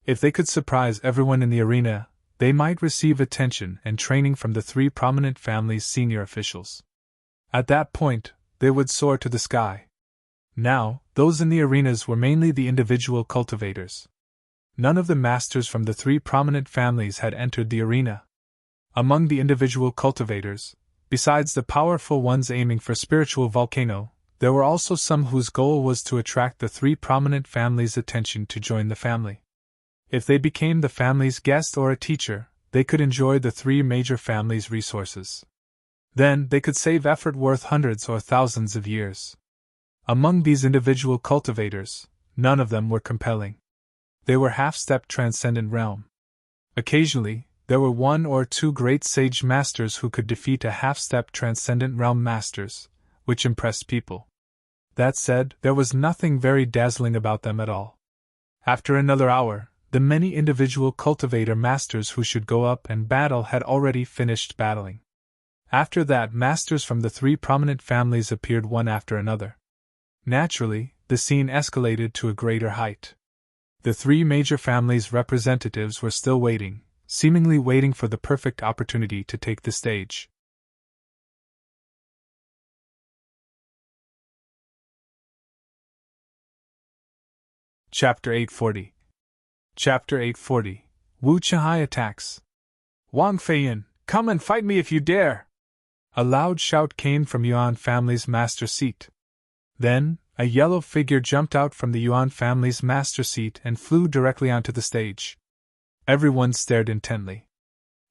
If they could surprise everyone in the arena, they might receive attention and training from the 3 prominent families' senior officials. At that point, they would soar to the sky. Now, those in the arenas were mainly the individual cultivators. None of the masters from the 3 prominent families had entered the arena. Among the individual cultivators, besides the powerful ones aiming for spiritual volcano, there were also some whose goal was to attract the 3 prominent families' attention to join the family. If they became the family's guest or a teacher, they could enjoy the 3 major families' resources. Then they could save effort worth hundreds or thousands of years. Among these individual cultivators, none of them were compelling. They were half-step transcendent realm. Occasionally, there were 1 or 2 great sage masters who could defeat a half-step transcendent realm masters, which impressed people. That said, there was nothing very dazzling about them at all. After another hour, the many individual cultivator masters who should go up and battle had already finished battling. After that, masters from the 3 prominent families appeared one after another. Naturally, the scene escalated to a greater height. The 3 major families' representatives were still waiting, seemingly waiting for the perfect opportunity to take the stage. Chapter 840. Chapter 840. Wu Chihai attacks. Wang Feiyin, come and fight me if you dare! A loud shout came from Yuan family's master seat. Then, a yellow figure jumped out from the Yuan family's master seat and flew directly onto the stage. Everyone stared intently.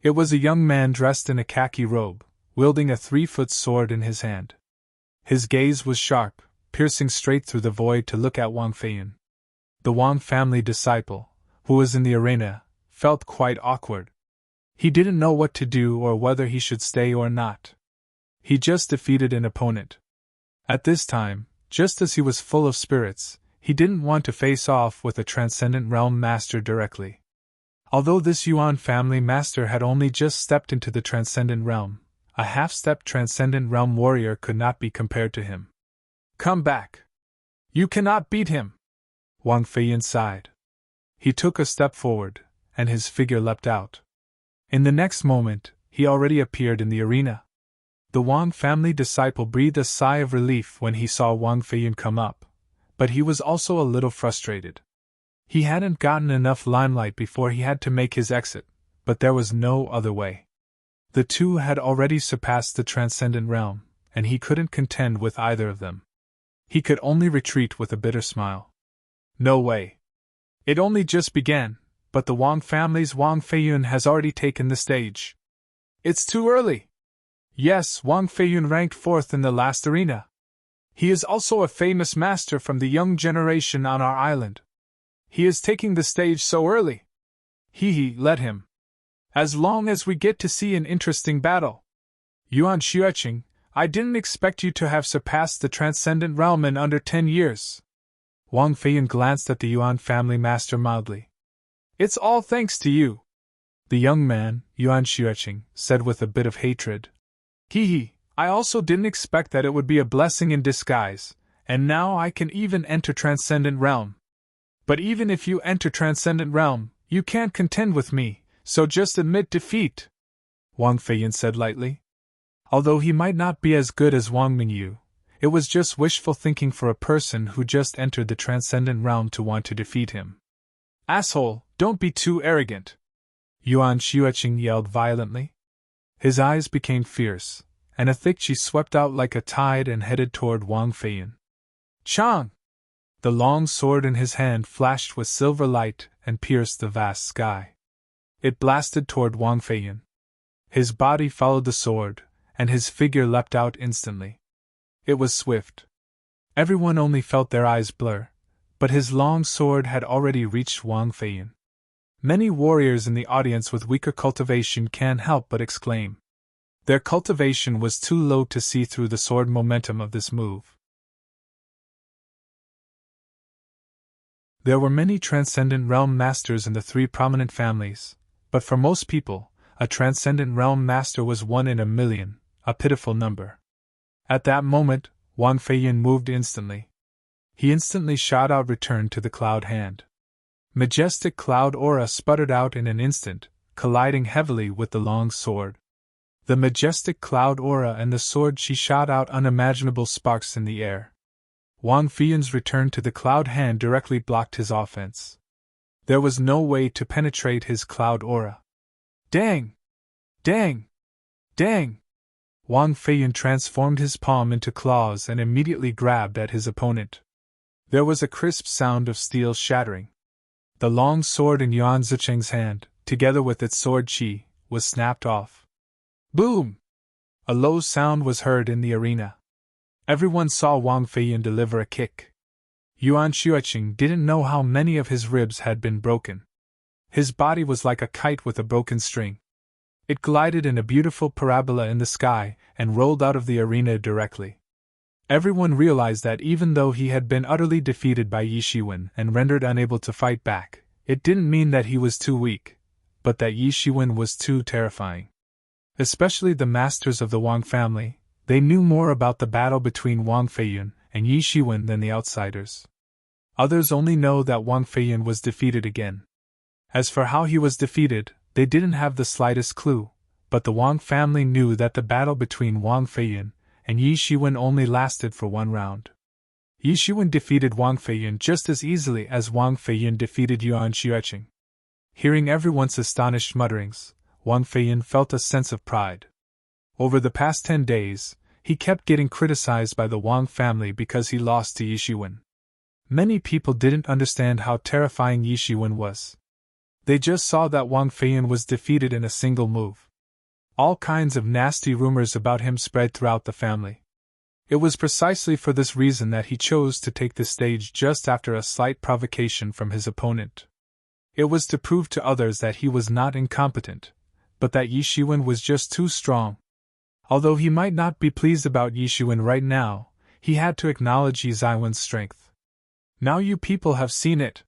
It was a young man dressed in a khaki robe, wielding a 3-foot sword in his hand. His gaze was sharp, piercing straight through the void to look at Wang Feiyin. The Wang family disciple, who was in the arena, felt quite awkward. He didn't know what to do or whether he should stay or not. He just defeated an opponent. At this time, just as he was full of spirits, he didn't want to face off with a transcendent realm master directly. Although this Yuan family master had only just stepped into the transcendent realm, a half-step transcendent realm warrior could not be compared to him. Come back! You cannot beat him! Wang Feiyin sighed. He took a step forward, and his figure leapt out. In the next moment, he already appeared in the arena. The Wang family disciple breathed a sigh of relief when he saw Wang Feiyin come up, but he was also a little frustrated. He hadn't gotten enough limelight before he had to make his exit, but there was no other way. The 2 had already surpassed the transcendent realm, and he couldn't contend with either of them. He could only retreat with a bitter smile. No way. It only just began, but the Wang family's Wang Feiyin has already taken the stage. It's too early. Yes, Wang Feiyin ranked 4th in the last arena. He is also a famous master from the young generation on our island. He is taking the stage so early. Let him. As long as we get to see an interesting battle. Yuan Xueqing, I didn't expect you to have surpassed the transcendent realm in under 10 years. Wang Feiyin glanced at the Yuan family master mildly. It's all thanks to you. The young man, Yuan Xueqing, said with a bit of hatred. I also didn't expect that it would be a blessing in disguise, and now I can even enter Transcendent Realm. But even if you enter Transcendent Realm, you can't contend with me, so just admit defeat, Wang Feiyin said lightly. Although he might not be as good as Wang Mingyu, it was just wishful thinking for a person who just entered the Transcendent Realm to want to defeat him. Asshole, don't be too arrogant, Yuan Xueqing yelled violently. His eyes became fierce, and a thick chi swept out like a tide and headed toward Wang Feiyin. Chang! The long sword in his hand flashed with silver light and pierced the vast sky. It blasted toward Wang Feiyan. His body followed the sword, and his figure leapt out instantly. It was swift. Everyone only felt their eyes blur, but his long sword had already reached Wang Feiyan. Many warriors in the audience with weaker cultivation can't help but exclaim. Their cultivation was too low to see through the sword momentum of this move. There were many Transcendent Realm Masters in the three prominent families, but for most people, a Transcendent Realm Master was 1 in a million, a pitiful number. At that moment, Wang Feiyan moved instantly. He instantly shot out return to the cloud hand. Majestic cloud aura sputtered out in an instant, colliding heavily with the long sword. The majestic cloud aura and the sword she shot out unimaginable sparks in the air. Wang Feiyan's return to the cloud hand directly blocked his offense. There was no way to penetrate his cloud aura. Dang! Dang! Dang! Wang Feiyan transformed his palm into claws and immediately grabbed at his opponent. There was a crisp sound of steel shattering. The long sword in Yuan Zicheng's hand, together with its sword chi, was snapped off. Boom! A low sound was heard in the arena. Everyone saw Wang Feiyan deliver a kick. Yuan Xueqing didn't know how many of his ribs had been broken. His body was like a kite with a broken string. It glided in a beautiful parabola in the sky and rolled out of the arena directly. Everyone realized that even though he had been utterly defeated by Yi Shiwen and rendered unable to fight back, it didn't mean that he was too weak, but that Yi Shiwen was too terrifying. Especially the masters of the Wang family, they knew more about the battle between Wang Feiyan and Yi Shiwen than the outsiders. Others only know that Wang Feiyan was defeated again. As for how he was defeated, they didn't have the slightest clue, but the Wang family knew that the battle between Wang Feiyan and Yi Shiwen only lasted for 1 round. Yi Shiwen defeated Wang Feiyan just as easily as Wang Feiyan defeated Yuan Xueqing. Hearing everyone's astonished mutterings, Wang Feiyan felt a sense of pride. Over the past 10 days, he kept getting criticized by the Wang family because he lost to Yi Shiwen. Many people didn't understand how terrifying Yi Shiwen was. They just saw that Wang Feiyan was defeated in a single move. All kinds of nasty rumors about him spread throughout the family. It was precisely for this reason that he chose to take the stage just after a slight provocation from his opponent. It was to prove to others that he was not incompetent, but that Yi Shiwen was just too strong. Although he might not be pleased about Yi Shiwen right now, he had to acknowledge Yi Ziwen's strength. Now you people have seen it.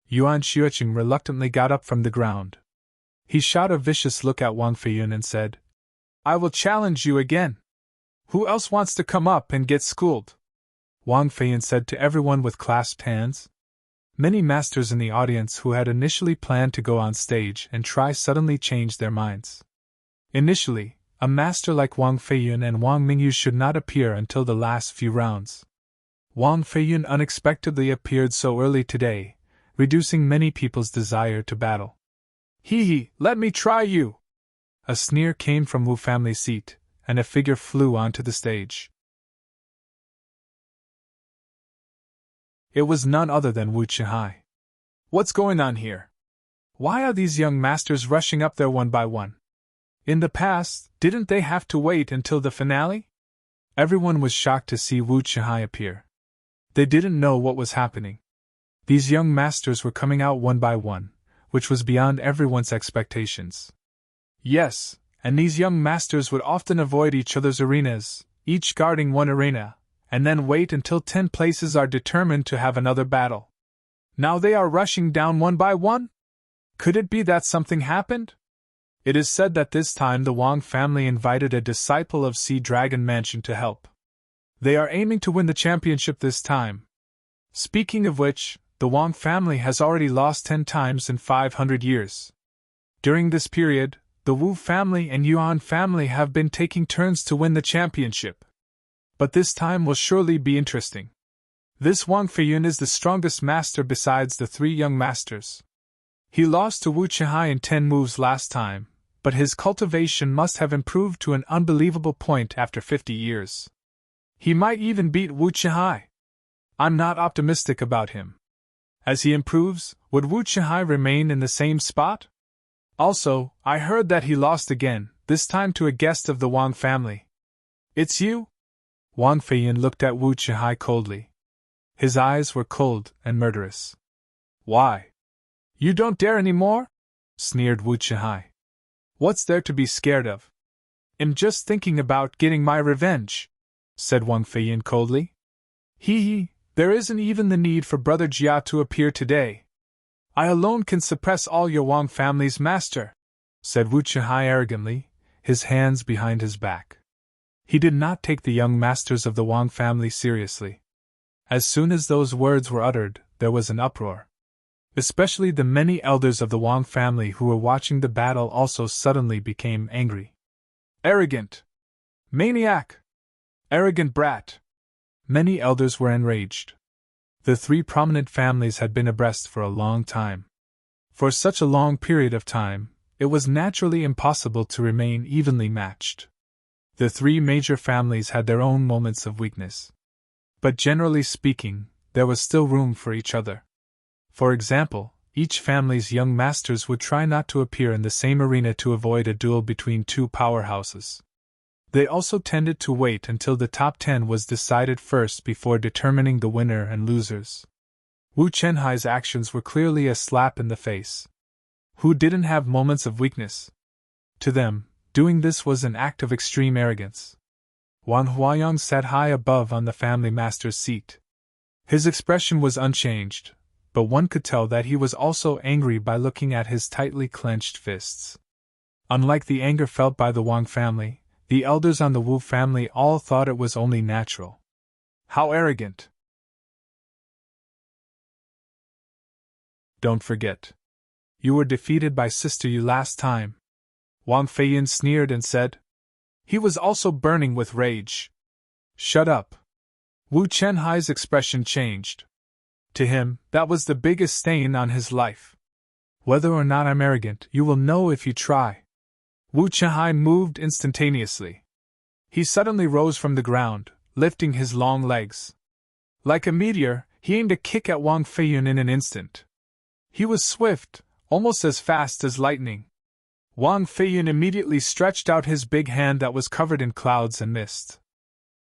Yuan Xueqing reluctantly got up from the ground. He shot a vicious look at Wang Feiyan and said, I will challenge you again. Who else wants to come up and get schooled? Wang Feiyan said to everyone with clasped hands. Many masters in the audience who had initially planned to go on stage and try suddenly changed their minds. Initially, a master like Wang Feiyan and Wang Mingyu should not appear until the last few rounds. Wang Feiyan unexpectedly appeared so early today, reducing many people's desire to battle. Hee, let me try you! A sneer came from Wu family's seat, and a figure flew onto the stage. It was none other than Wu Qihai. What's going on here? Why are these young masters rushing up there one by one? In the past, didn't they have to wait until the finale? Everyone was shocked to see Wu Qihai appear. They didn't know what was happening. These young masters were coming out one by one, which was beyond everyone's expectations. Yes, and these young masters would often avoid each other's arenas, each guarding one arena, and then wait until 10 places are determined to have another battle. Now they are rushing down one by one? Could it be that something happened? It is said that this time the Wang family invited a disciple of Sea Dragon Mansion to help. They are aiming to win the championship this time. Speaking of which, the Wang family has already lost 10 times in 500 years. During this period, the Wu family and Yuan family have been taking turns to win the championship. But this time will surely be interesting. This Wang Feiyan is the strongest master besides the 3 young masters. He lost to Wu Qihai in 10 moves last time, but his cultivation must have improved to an unbelievable point after 50 years. He might even beat Wu Qihai. I'm not optimistic about him. As he improves, would Wu Chihai remain in the same spot? Also, I heard that he lost again, this time to a guest of the Wang family. It's you? Wang Feiyin looked at Wu Chihai coldly. His eyes were cold and murderous. Why? You don't dare any more? Sneered Wu Chihai. What's there to be scared of? I'm just thinking about getting my revenge, said Wang Feiyin coldly. There isn't even the need for Brother Jia to appear today. I alone can suppress all your Wang family's master, said Wu Chihai arrogantly, his hands behind his back. He did not take the young masters of the Wang family seriously. As soon as those words were uttered, there was an uproar. Especially the many elders of the Wang family who were watching the battle also suddenly became angry. Arrogant! Maniac! Arrogant brat! Many elders were enraged. The three prominent families had been abreast for a long time. For such a long period of time, it was naturally impossible to remain evenly matched. The three major families had their own moments of weakness. But generally speaking, there was still room for each other. For example, each family's young masters would try not to appear in the same arena to avoid a duel between two powerhouses. They also tended to wait until the top 10 was decided first before determining the winner and losers. Wu Chenhai's actions were clearly a slap in the face. Who didn't have moments of weakness? To them, doing this was an act of extreme arrogance. Wang Huayang sat high above on the family master's seat. His expression was unchanged, but one could tell that he was also angry by looking at his tightly clenched fists. Unlike the anger felt by the Wang family, the elders on the Wu family all thought it was only natural. How arrogant! Don't forget. You were defeated by Sister Yu last time. Wang Feiyin sneered and said. He was also burning with rage. Shut up. Wu Chenhai's expression changed. To him, that was the biggest stain on his life. Whether or not I'm arrogant, you will know if you try. Wu Chenhai moved instantaneously. He suddenly rose from the ground, lifting his long legs. Like a meteor, he aimed a kick at Wang Feiyin in an instant. He was swift, almost as fast as lightning. Wang Feiyin immediately stretched out his big hand that was covered in clouds and mist.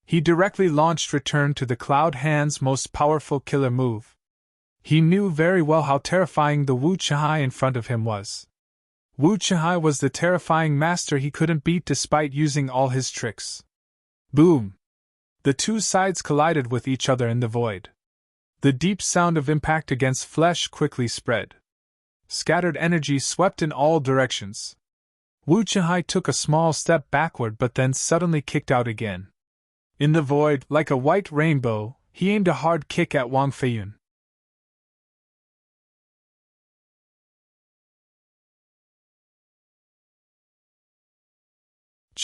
He directly launched return to the Cloud Hand's most powerful killer move. He knew very well how terrifying the Wu Chihai in front of him was. Wu Chihai was the terrifying master he couldn't beat despite using all his tricks. Boom! The two sides collided with each other in the void. The deep sound of impact against flesh quickly spread. Scattered energy swept in all directions. Wu Chihai took a small step backward but then suddenly kicked out again. In the void, like a white rainbow, he aimed a hard kick at Wang Feiyin.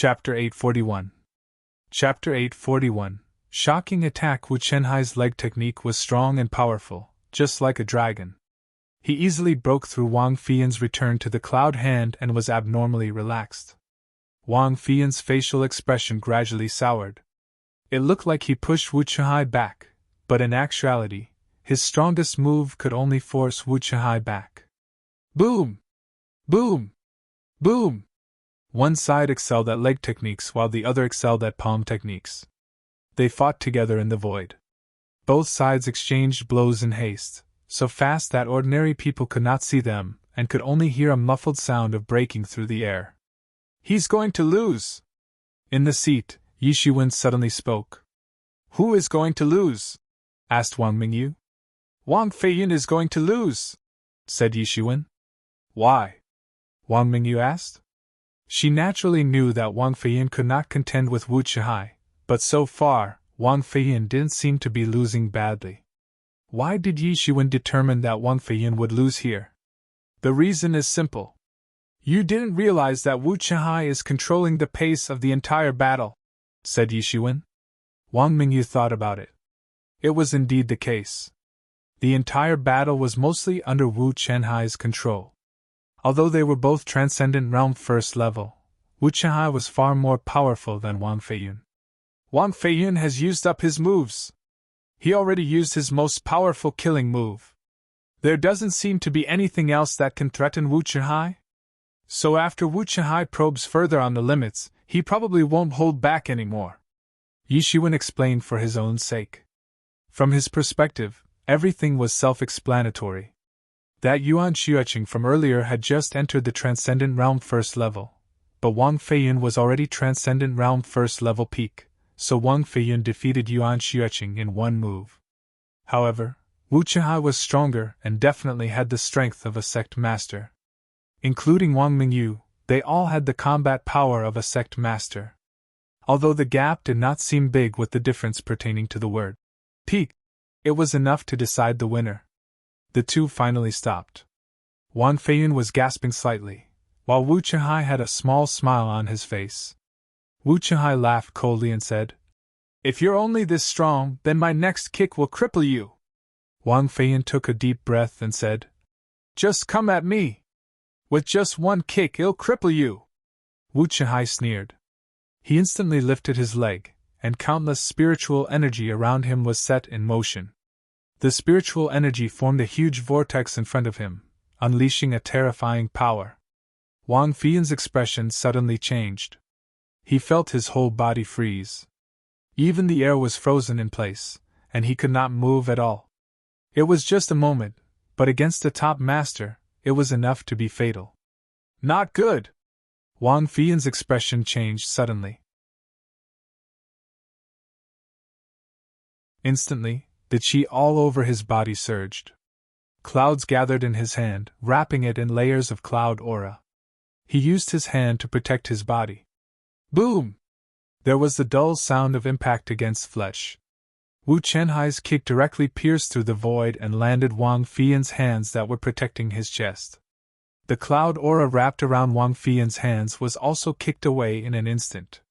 Chapter 841. Chapter 841. Shocking attack. Wu Chenhai's leg technique was strong and powerful, just like a dragon. He easily broke through Wang Feiyin's return to the Cloud Hand and was abnormally relaxed. Wang Feiyin's facial expression gradually soured. It looked like he pushed Wu Chihai back, but in actuality, his strongest move could only force Wu Chihai back. Boom! Boom! Boom! One side excelled at leg techniques while the other excelled at palm techniques. They fought together in the void. Both sides exchanged blows in haste, so fast that ordinary people could not see them and could only hear a muffled sound of breaking through the air. He's going to lose! In the seat, Yi Shiwen suddenly spoke. Who is going to lose? Asked Wang Mingyu. Wang Feiyin is going to lose, said Yi Shiwen. Why? Wang Mingyu asked. She naturally knew that Wang Feiyin could not contend with Wu Chihai, but so far, Wang Feiyin didn't seem to be losing badly. Why did Yi Shiwen determine that Wang Feiyin would lose here? The reason is simple. You didn't realize that Wu Chihai is controlling the pace of the entire battle, said Yi Shiwen. Wang Mingyu thought about it. It was indeed the case. The entire battle was mostly under Wu Chenhai's control. Although they were both Transcendent Realm First Level, Wu Chihai was far more powerful than Wang Feiyin. Wang Feiyin has used up his moves, He already used his most powerful killing move. There doesn't seem to be anything else that can threaten Wu Chenhai? So after Wu Chenhai probes further on the limits, he probably won't hold back anymore. Yi Shiwen explained for his own sake. From his perspective, everything was self-explanatory. That Yuan Xueqing from earlier had just entered the Transcendent Realm First Level, but Wang Feiyun was already Transcendent Realm First Level peak, so Wang Feiyun defeated Yuan Xueqing in one move. However, Wu Chenhai was stronger and definitely had the strength of a sect master. Including Wang Mingyu, they all had the combat power of a sect master. Although the gap did not seem big with the difference pertaining to the word peak, it was enough to decide the winner. The two finally stopped. Wang Feiyun was gasping slightly, while Wu Chenhai had a small smile on his face. Wu Chenhai laughed coldly and said, "If you're only this strong, then my next kick will cripple you." Wang Feiyun took a deep breath and said, "Just come at me. With just one kick it'll cripple you." Wu Chenhai sneered. He instantly lifted his leg, and countless spiritual energy around him was set in motion. The spiritual energy formed a huge vortex in front of him, unleashing a terrifying power. Wang Feiyun's expression suddenly changed. He felt his whole body freeze. Even the air was frozen in place, and he could not move at all. It was just a moment, but against a top master, it was enough to be fatal. "Not good!" Wang Feiyun's expression changed suddenly. Instantly, the qi all over his body surged. Clouds gathered in his hand, wrapping it in layers of cloud aura. He used his hand to protect his body. Boom! There was the dull sound of impact against flesh. Wu Chenhai's kick directly pierced through the void and landed Wang Feiyun's hands that were protecting his chest. The cloud aura wrapped around Wang Feiyun's hands was also kicked away in an instant.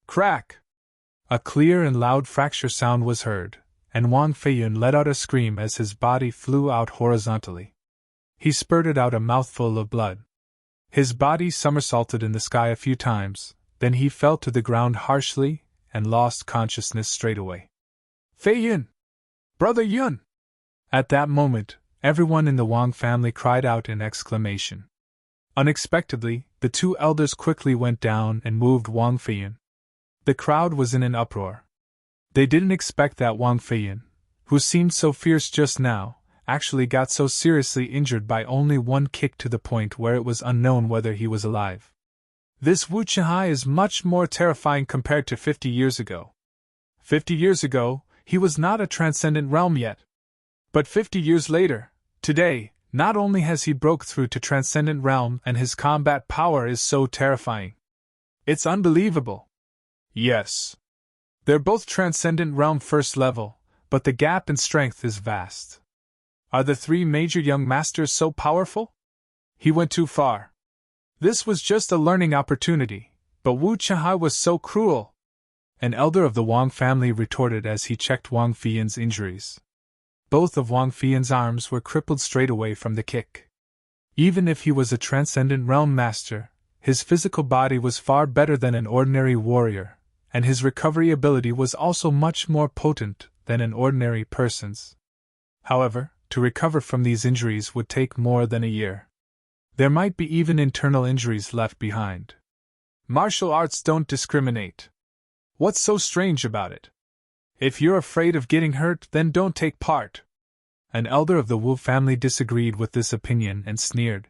Crack! A clear and loud fracture sound was heard, and Wang Feiyun let out a scream as his body flew out horizontally. He spurted out a mouthful of blood. His body somersaulted in the sky a few times, then he fell to the ground harshly and lost consciousness straightaway. "Feiyun! Brother Yun!" At that moment, everyone in the Wang family cried out in exclamation. Unexpectedly, the two elders quickly went down and moved Wang Feiyun. The crowd was in an uproar. They didn't expect that Wang Feiyun, who seemed so fierce just now, actually got so seriously injured by only one kick to the point where it was unknown whether he was alive. This Wu Chenhai is much more terrifying compared to 50 years ago. 50 years ago, he was not a transcendent realm yet. But 50 years later, today, not only has he broke through to transcendent realm and his combat power is so terrifying. It's unbelievable. Yes. They're both transcendent realm first level, but the gap in strength is vast. Are the three major young masters so powerful? He went too far. This was just a learning opportunity, but Wu Chenhai was so cruel. An elder of the Wang family retorted as he checked Wang Feiyun's injuries. Both of Wang Feiyun's arms were crippled straight away from the kick. Even if he was a transcendent realm master, his physical body was far better than an ordinary warrior, and his recovery ability was also much more potent than an ordinary person's. However, to recover from these injuries would take more than a year. There might be even internal injuries left behind. Martial arts don't discriminate. What's so strange about it? If you're afraid of getting hurt, then don't take part. An elder of the Wu family disagreed with this opinion and sneered.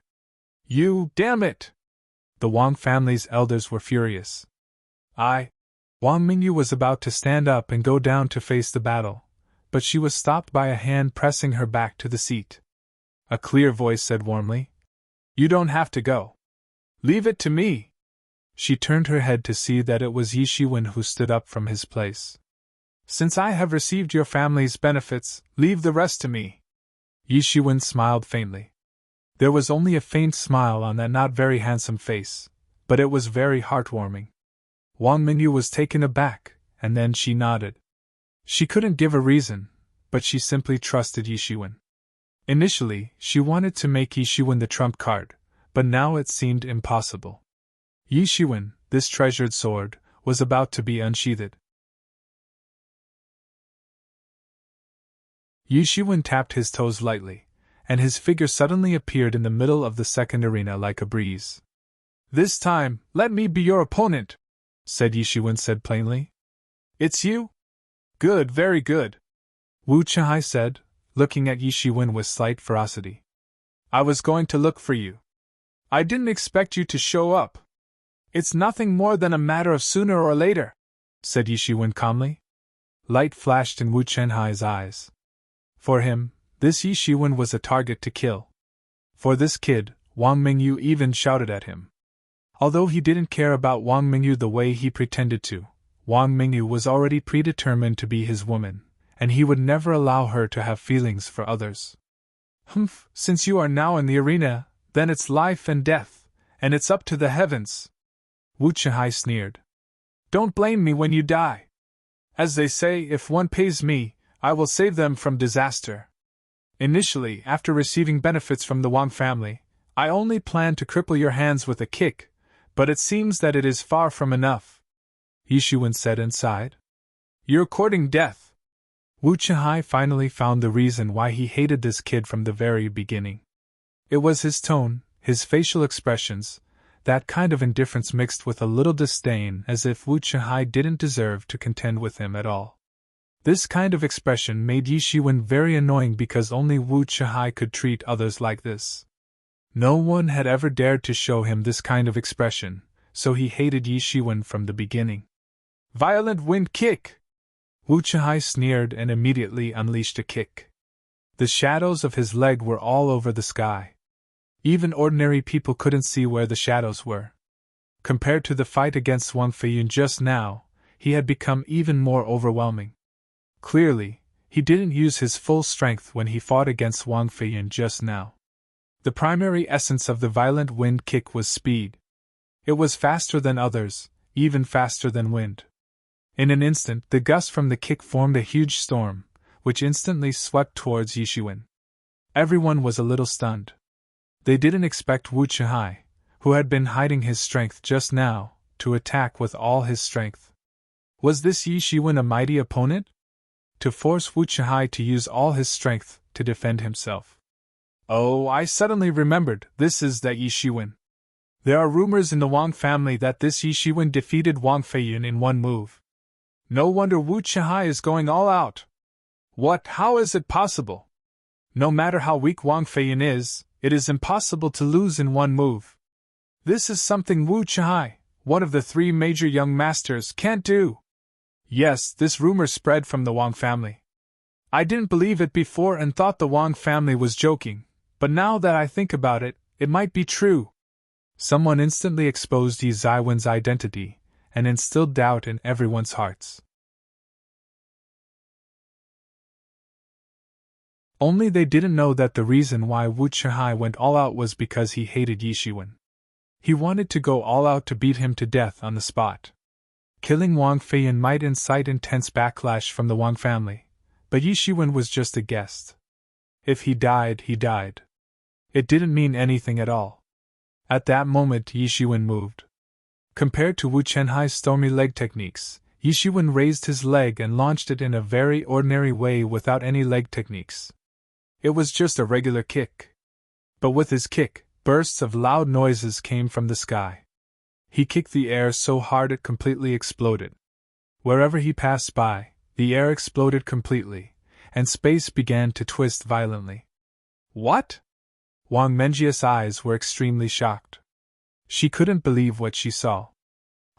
You, damn it! The Wang family's elders were furious. Wang Mingyu was about to stand up and go down to face the battle, but she was stopped by a hand pressing her back to the seat. A clear voice said warmly, "You don't have to go. Leave it to me." She turned her head to see that it was Yi Shiwen who stood up from his place. "Since I have received your family's benefits, leave the rest to me." Yi Shiwen smiled faintly. There was only a faint smile on that not very handsome face, but it was very heartwarming. Wang Mingyu was taken aback, and then she nodded. She couldn't give a reason, but she simply trusted Yi Shiwen. Initially, she wanted to make Yi Shiwen the trump card, but now it seemed impossible. Yi Shiwen, this treasured sword, was about to be unsheathed. Yi Shiwen tapped his toes lightly, and his figure suddenly appeared in the middle of the second arena like a breeze. "This time, let me be your opponent," said Yi Shiwen said plainly. "It's you? Good, very good," Wu Chihai said, looking at Yi Shiwen with slight ferocity. "I was going to look for you. I didn't expect you to show up." "It's nothing more than a matter of sooner or later," said Yi Shiwen calmly. Light flashed in Wu Chenhai's eyes. For him, this Yi Shiwen was a target to kill. For this kid, Wang Mingyu even shouted at him. Although he didn't care about Wang Mingyu the way he pretended to, Wang Mingyu was already predetermined to be his woman, and he would never allow her to have feelings for others. "Humph, since you are now in the arena, then it's life and death, and it's up to the heavens," Wu Chihai sneered. "Don't blame me when you die. As they say, if one pays me, I will save them from disaster. Initially, after receiving benefits from the Wang family, I only planned to cripple your hands with a kick, but it seems that it is far from enough," Yi Shiwen said and sighed. "You're courting death." Wu Chihai finally found the reason why he hated this kid from the very beginning. It was his tone, his facial expressions, that kind of indifference mixed with a little disdain, as if Wu Chihai didn't deserve to contend with him at all. This kind of expression made Yi Shiwen very annoying because only Wu Chihai could treat others like this. No one had ever dared to show him this kind of expression, so he hated Yi Shiwen from the beginning. "Violent wind kick!" Wu Chihai sneered and immediately unleashed a kick. The shadows of his leg were all over the sky. Even ordinary people couldn't see where the shadows were. Compared to the fight against Wang Feiyun just now, he had become even more overwhelming. Clearly, he didn't use his full strength when he fought against Wang Feiyun just now. The primary essence of the violent wind kick was speed. It was faster than others, even faster than wind. In an instant, the gust from the kick formed a huge storm, which instantly swept towards Yi Shiwen. Everyone was a little stunned. They didn't expect Wu Chihai, who had been hiding his strength just now, to attack with all his strength. Was this Yi Shiwen a mighty opponent? To force Wu Chihai to use all his strength to defend himself. "Oh, I suddenly remembered, this is that Yi Shiwen. There are rumors in the Wang family that this Yi Shiwen defeated Wang Feiyun in one move. No wonder Wu Chihai is going all out. What, how is it possible? No matter how weak Wang Feiyun is, it is impossible to lose in one move. This is something Wu Chihai, one of the three major young masters, can't do." Yes, this rumor spread from the Wang family. I didn't believe it before and thought the Wang family was joking, but now that I think about it, it might be true. Someone instantly exposed Yi Zaiwen's identity and instilled doubt in everyone's hearts. Only they didn't know that the reason why Wu Chihai went all out was because he hated Yi Shiwen. He wanted to go all out to beat him to death on the spot. Killing Wang Feiyun might incite intense backlash from the Wang family, but Yi Shiwen was just a guest. If he died, he died. It didn't mean anything at all. At that moment, Yi Shiwen moved. Compared to Wu Chenhai's stormy leg techniques, Yi Shiwen raised his leg and launched it in a very ordinary way without any leg techniques. It was just a regular kick. But with his kick, bursts of loud noises came from the sky. He kicked the air so hard it completely exploded. Wherever he passed by, the air exploded completely, and space began to twist violently. What? Wang Menjia's eyes were extremely shocked. She couldn't believe what she saw.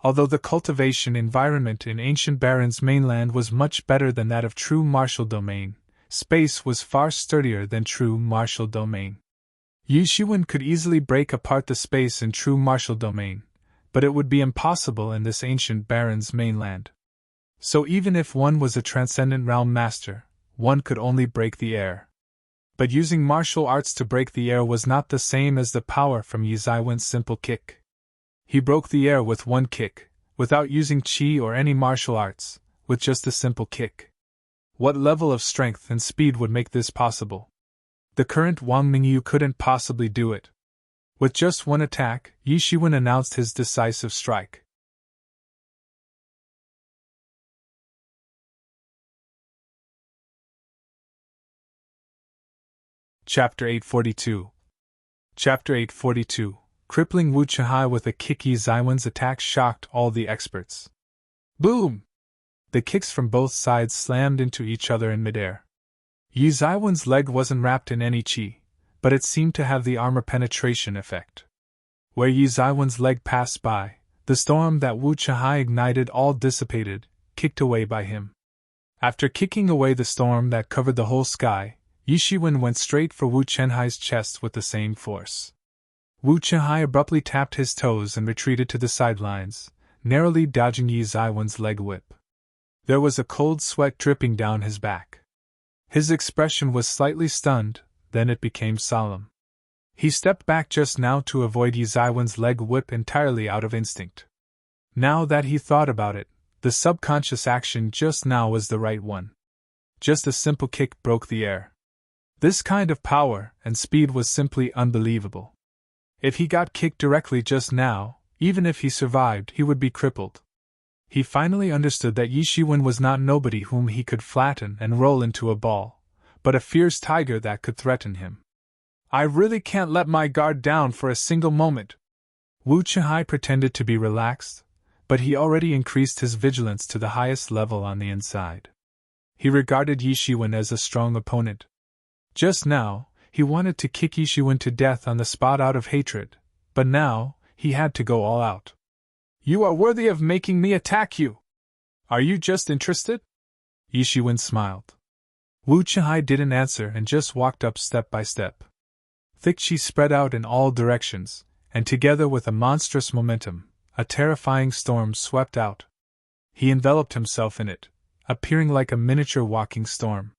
Although the cultivation environment in ancient Baron's mainland was much better than that of true martial domain, space was far sturdier than true martial domain. Yi Shiwen could easily break apart the space in true martial domain, but it would be impossible in this ancient Baron's mainland. So even if one was a transcendent realm master, one could only break the air. But using martial arts to break the air was not the same as the power from Yi Zaiwen's simple kick. He broke the air with one kick, without using qi or any martial arts, with just a simple kick. What level of strength and speed would make this possible? The current Wang Mingyu couldn't possibly do it. With just one attack, Yi Shiwen announced his decisive strike. Chapter 842. Chapter 842. Crippling Wu Chihai with a kick. Yi Zaiwen's attack shocked all the experts. Boom! The kicks from both sides slammed into each other in midair. Yi Zaiwen's leg wasn't wrapped in any qi, but it seemed to have the armor penetration effect. Where Yi Zaiwen's leg passed by, the storm that Wu Chihai ignited all dissipated, kicked away by him. After kicking away the storm that covered the whole sky, Yi Shiwen went straight for Wu Chenhai's chest with the same force. Wu Chenhai abruptly tapped his toes and retreated to the sidelines, narrowly dodging Yi Zaiwen's leg whip. There was a cold sweat dripping down his back. His expression was slightly stunned, then it became solemn. He stepped back just now to avoid Yi Zaiwen's leg whip entirely out of instinct. Now that he thought about it, the subconscious action just now was the right one. Just a simple kick broke the air. This kind of power and speed was simply unbelievable. If he got kicked directly just now, even if he survived, he would be crippled. He finally understood that Yi Shiwen was not nobody whom he could flatten and roll into a ball, but a fierce tiger that could threaten him. I really can't let my guard down for a single moment. Wu Chihai pretended to be relaxed, but he already increased his vigilance to the highest level on the inside. He regarded Yi Shiwen as a strong opponent. Just now, he wanted to kick Yi Shiwen to death on the spot out of hatred, but now, he had to go all out. You are worthy of making me attack you! Are you just interested? Yi Shiwen smiled. Wu Chihai didn't answer and just walked up step by step. Thick qi spread out in all directions, and together with a monstrous momentum, a terrifying storm swept out. He enveloped himself in it, appearing like a miniature walking storm.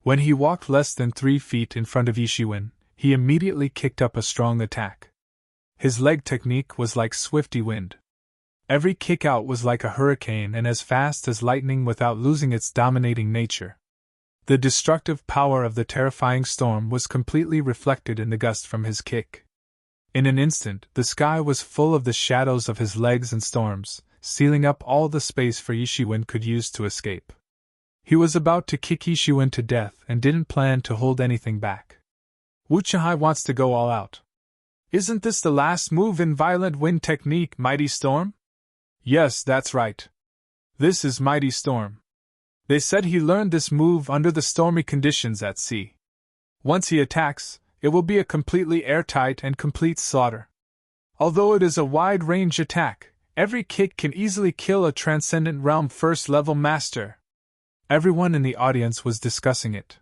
When he walked less than 3 feet in front of Yi Shiwen, he immediately kicked up a strong attack. His leg technique was like swifty wind. Every kick out was like a hurricane and as fast as lightning without losing its dominating nature. The destructive power of the terrifying storm was completely reflected in the gust from his kick. In an instant, the sky was full of the shadows of his legs and storms, sealing up all the space for Yi Shiwen could use to escape. He was about to kick Yi Shiwen to death and didn't plan to hold anything back. Wu Chihai wants to go all out. Isn't this the last move in violent wind technique, Mighty Storm? Yes, that's right. This is Mighty Storm. They said he learned this move under the stormy conditions at sea. Once he attacks, it will be a completely airtight and complete slaughter. Although it is a wide-range attack, every kick can easily kill a Transcendent Realm first-level master. Everyone in the audience was discussing it.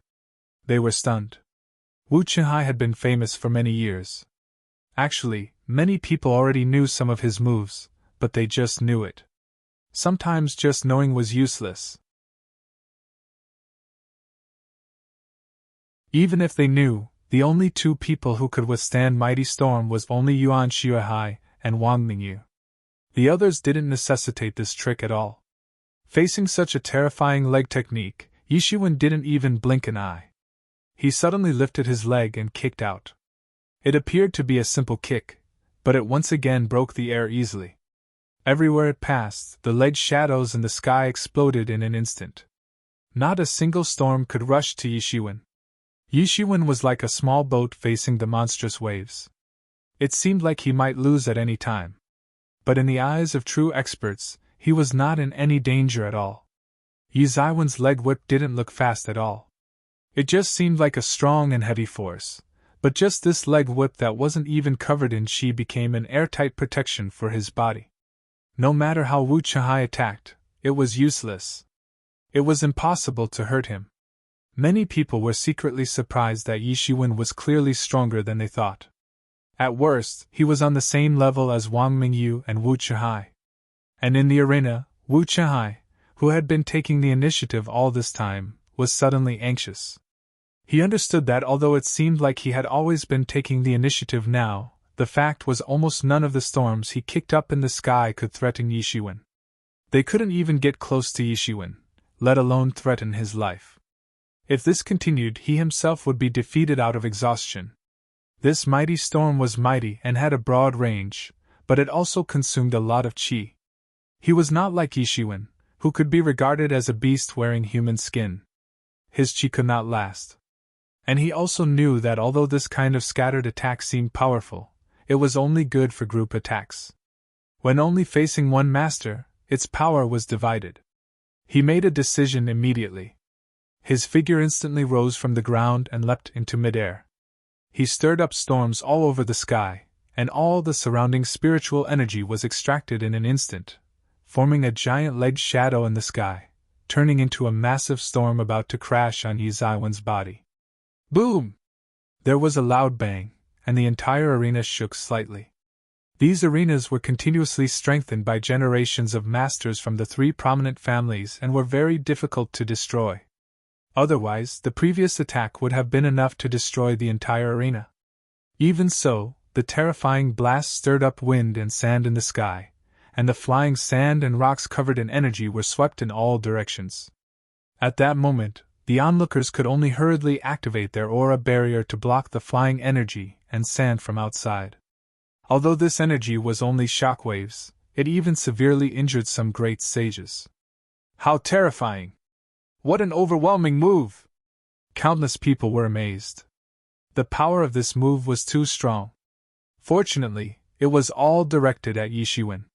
They were stunned. Wu Chihai had been famous for many years. Actually, many people already knew some of his moves, but they just knew it. Sometimes just knowing was useless. Even if they knew, the only 2 people who could withstand Mighty Storm was only Yuan Xuehai and Wang Mingyu. The others didn't necessitate this trick at all. Facing such a terrifying leg technique, Yi Shiwen didn't even blink an eye. He suddenly lifted his leg and kicked out. It appeared to be a simple kick, but it once again broke the air easily. Everywhere it passed, the leg shadows in the sky exploded in an instant. Not a single storm could rush to Yi Shiwen. Yi Shiwen was like a small boat facing the monstrous waves. It seemed like he might lose at any time. But in the eyes of true experts, he was not in any danger at all. Yi Zaiwen's leg whip didn't look fast at all. It just seemed like a strong and heavy force, but just this leg whip that wasn't even covered in qi became an airtight protection for his body. No matter how Wu Chihai attacked, it was useless. It was impossible to hurt him. Many people were secretly surprised that Yi Shiwen was clearly stronger than they thought. At worst, he was on the same level as Wang Mingyu and Wu Chihai. And in the arena, Wu Chihai, who had been taking the initiative all this time, was suddenly anxious. He understood that although it seemed like he had always been taking the initiative now, the fact was almost none of the storms he kicked up in the sky could threaten Yi Shiwen. They couldn't even get close to Yi Shiwen, let alone threaten his life. If this continued, he himself would be defeated out of exhaustion. This mighty storm was mighty and had a broad range, but it also consumed a lot of qi. He was not like Yi Shiwen, who could be regarded as a beast wearing human skin. His qi could not last. And he also knew that although this kind of scattered attack seemed powerful, it was only good for group attacks. When only facing one master, its power was divided. He made a decision immediately. His figure instantly rose from the ground and leapt into midair. He stirred up storms all over the sky, and all the surrounding spiritual energy was extracted in an instant, forming a giant-legged shadow in the sky, turning into a massive storm about to crash on Yi Zaiwen's body. Boom! There was a loud bang, and the entire arena shook slightly. These arenas were continuously strengthened by generations of masters from the three prominent families and were very difficult to destroy. Otherwise, the previous attack would have been enough to destroy the entire arena. Even so, the terrifying blast stirred up wind and sand in the sky, and the flying sand and rocks covered in energy were swept in all directions. At that moment, the onlookers could only hurriedly activate their aura barrier to block the flying energy and sand from outside. Although this energy was only shockwaves, it even severely injured some great sages. How terrifying! What an overwhelming move! Countless people were amazed. The power of this move was too strong. Fortunately, it was all directed at Yi Shiwen.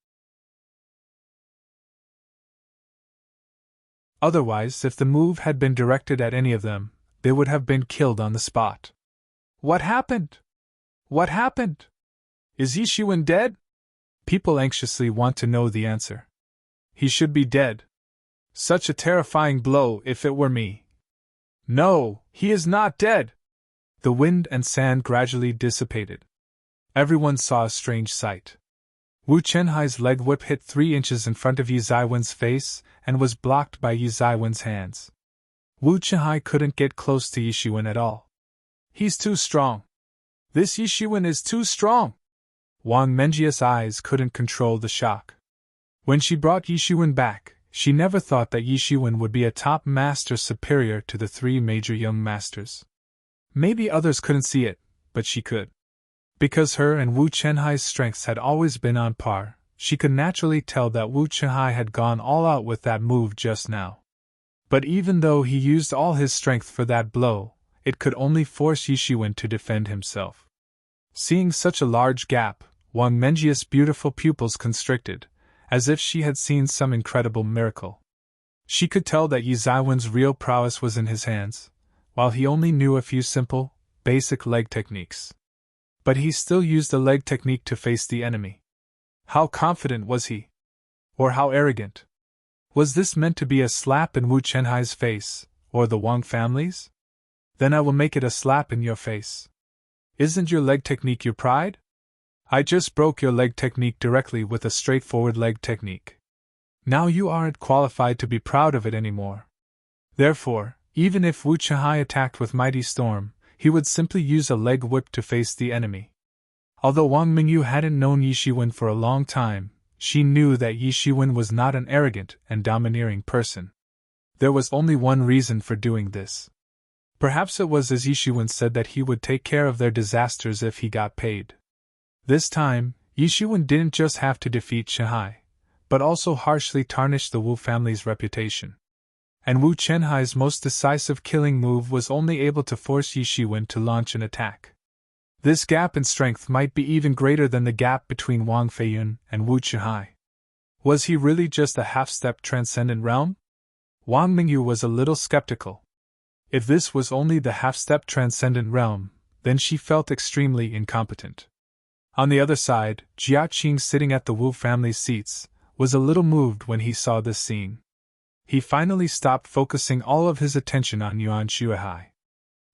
Otherwise, if the move had been directed at any of them, they would have been killed on the spot. What happened? What happened? Is Yi Shiwen dead? People anxiously want to know the answer. He should be dead. Such a terrifying blow if it were me. No, he is not dead! The wind and sand gradually dissipated. Everyone saw a strange sight. Wu Chenhai's leg whip hit 3 inches in front of Yi Zaiwen's face and was blocked by Yi Zaiwen's hands. Wu Chenhai couldn't get close to Yi Shiwen at all. He's too strong. This Yi Shiwen is too strong! Wang Menjia's eyes couldn't control the shock. When she brought Yi Shiwen back, she never thought that Yi Shiwen would be a top master superior to the 3 major young masters. Maybe others couldn't see it, but she could. Because her and Wu Chenhai's strengths had always been on par, she could naturally tell that Wu Chenhai had gone all out with that move just now. But even though he used all his strength for that blow, it could only force Yi Shiwen to defend himself. Seeing such a large gap, Wang Menjia's beautiful pupils constricted, as if she had seen some incredible miracle. She could tell that Yi Zaiwen's real prowess was in his hands, while he only knew a few simple, basic leg techniques. But he still used a leg technique to face the enemy. How confident was he? Or how arrogant? Was this meant to be a slap in Wu Chenhai's face, or the Wang family's? Then I will make it a slap in your face. Isn't your leg technique your pride? I just broke your leg technique directly with a straightforward leg technique. Now you aren't qualified to be proud of it anymore. Therefore, even if Wu Chenhai attacked with mighty storm, he would simply use a leg whip to face the enemy. Although Wang Mingyu hadn't known Yi Shiwen for a long time, she knew that Yi Shiwen was not an arrogant and domineering person. There was only one reason for doing this. Perhaps it was as Yi Shiwen said that he would take care of their disasters if he got paid. This time, Yi Shiwen didn't just have to defeat Chenhai, but also harshly tarnish the Wu family's reputation. And Wu Chenhai's most decisive killing move was only able to force Yi Shiwen to launch an attack. This gap in strength might be even greater than the gap between Wang Feiyun and Wu Chenhai. Was he really just a half-step transcendent realm? Wang Mingyu was a little skeptical. If this was only the half-step transcendent realm, then she felt extremely incompetent. On the other side, Jia Qing, sitting at the Wu family's seats, was a little moved when he saw this scene. He finally stopped focusing all of his attention on Yuan Shuihai.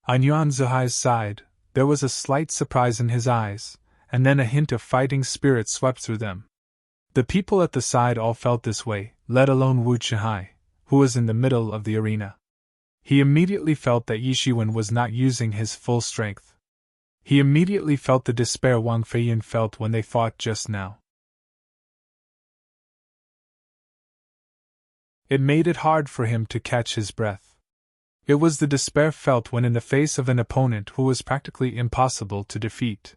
On Yuan Zuhai's side, there was a slight surprise in his eyes, and then a hint of fighting spirit swept through them. The people at the side all felt this way, let alone Wu Chenhai, who was in the middle of the arena. He immediately felt that Yi Shiwen was not using his full strength. He immediately felt the despair Wang Feiyun felt when they fought just now. It made it hard for him to catch his breath. It was the despair felt when in the face of an opponent who was practically impossible to defeat.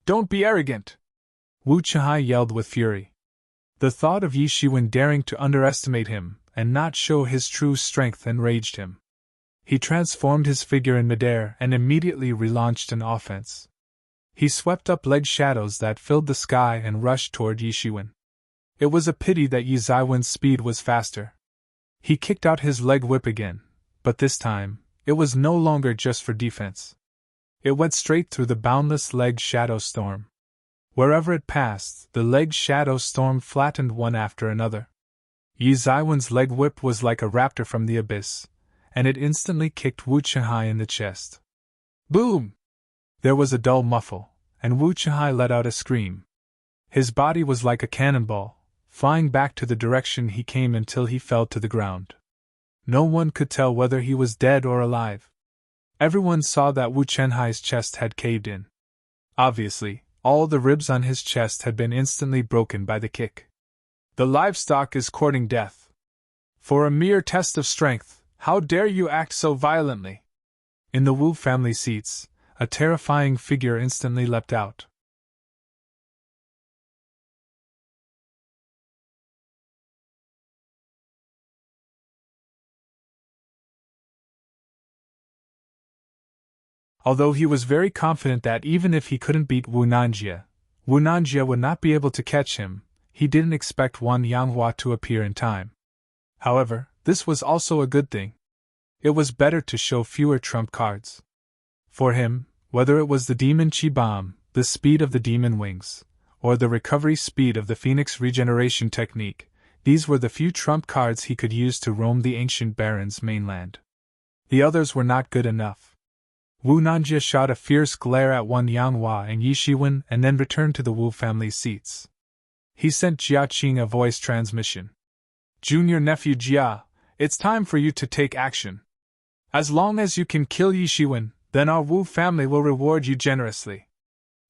Don't be arrogant! Wu Chenhai yelled with fury. The thought of Yi Shiwen daring to underestimate him and not show his true strength enraged him. He transformed his figure in midair and immediately relaunched an offense. He swept up leg shadows that filled the sky and rushed toward Yi Shiwen. It was a pity that Yi Zaiwen's speed was faster. He kicked out his leg whip again, but this time, it was no longer just for defense. It went straight through the boundless leg shadow storm. Wherever it passed, the leg shadow storm flattened one after another. Yi Zaiwen's leg whip was like a raptor from the abyss, and it instantly kicked Wu Chenhai in the chest. Boom! There was a dull muffle, and Wu Chenhai let out a scream. His body was like a cannonball, flying back to the direction he came until he fell to the ground. No one could tell whether he was dead or alive. Everyone saw that Wu Chenhai's chest had caved in. Obviously, all the ribs on his chest had been instantly broken by the kick. The livestock is courting death. For a mere test of strength, how dare you act so violently? In the Wu family seats, a terrifying figure instantly leapt out. Although he was very confident that even if he couldn't beat Wu Nanjie would not be able to catch him, he didn't expect Wan Yanghua to appear in time. However, this was also a good thing. It was better to show fewer trump cards. For him, whether it was the demon chi bomb, the speed of the demon wings, or the recovery speed of the phoenix regeneration technique, these were the few trump cards he could use to roam the ancient baron's mainland. The others were not good enough. Wu Nanjie shot a fierce glare at Wan Yanghua and Yi Shiwen and then returned to the Wu family seats. He sent Jia Qing a voice transmission. Junior nephew Jia, it's time for you to take action. As long as you can kill Yi Shiwen, then our Wu family will reward you generously.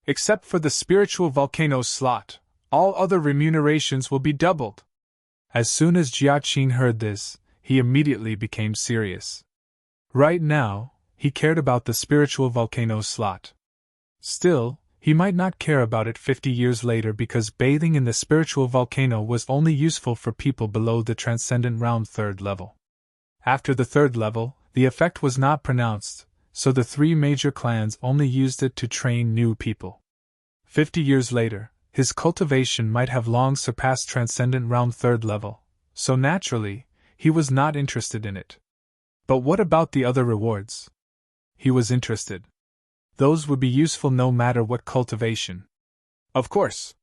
Except for the spiritual volcano slot, all other remunerations will be doubled. As soon as Jia Qing heard this, he immediately became serious. Right now, he cared about the spiritual volcano slot. Still, he might not care about it 50 years later because bathing in the spiritual volcano was only useful for people below the transcendent realm 3rd level. After the 3rd level, the effect was not pronounced, so the 3 major clans only used it to train new people. 50 years later, his cultivation might have long surpassed transcendent realm 3rd level, so naturally, he was not interested in it. But what about the other rewards? He was interested. Those would be useful no matter what cultivation. Of course.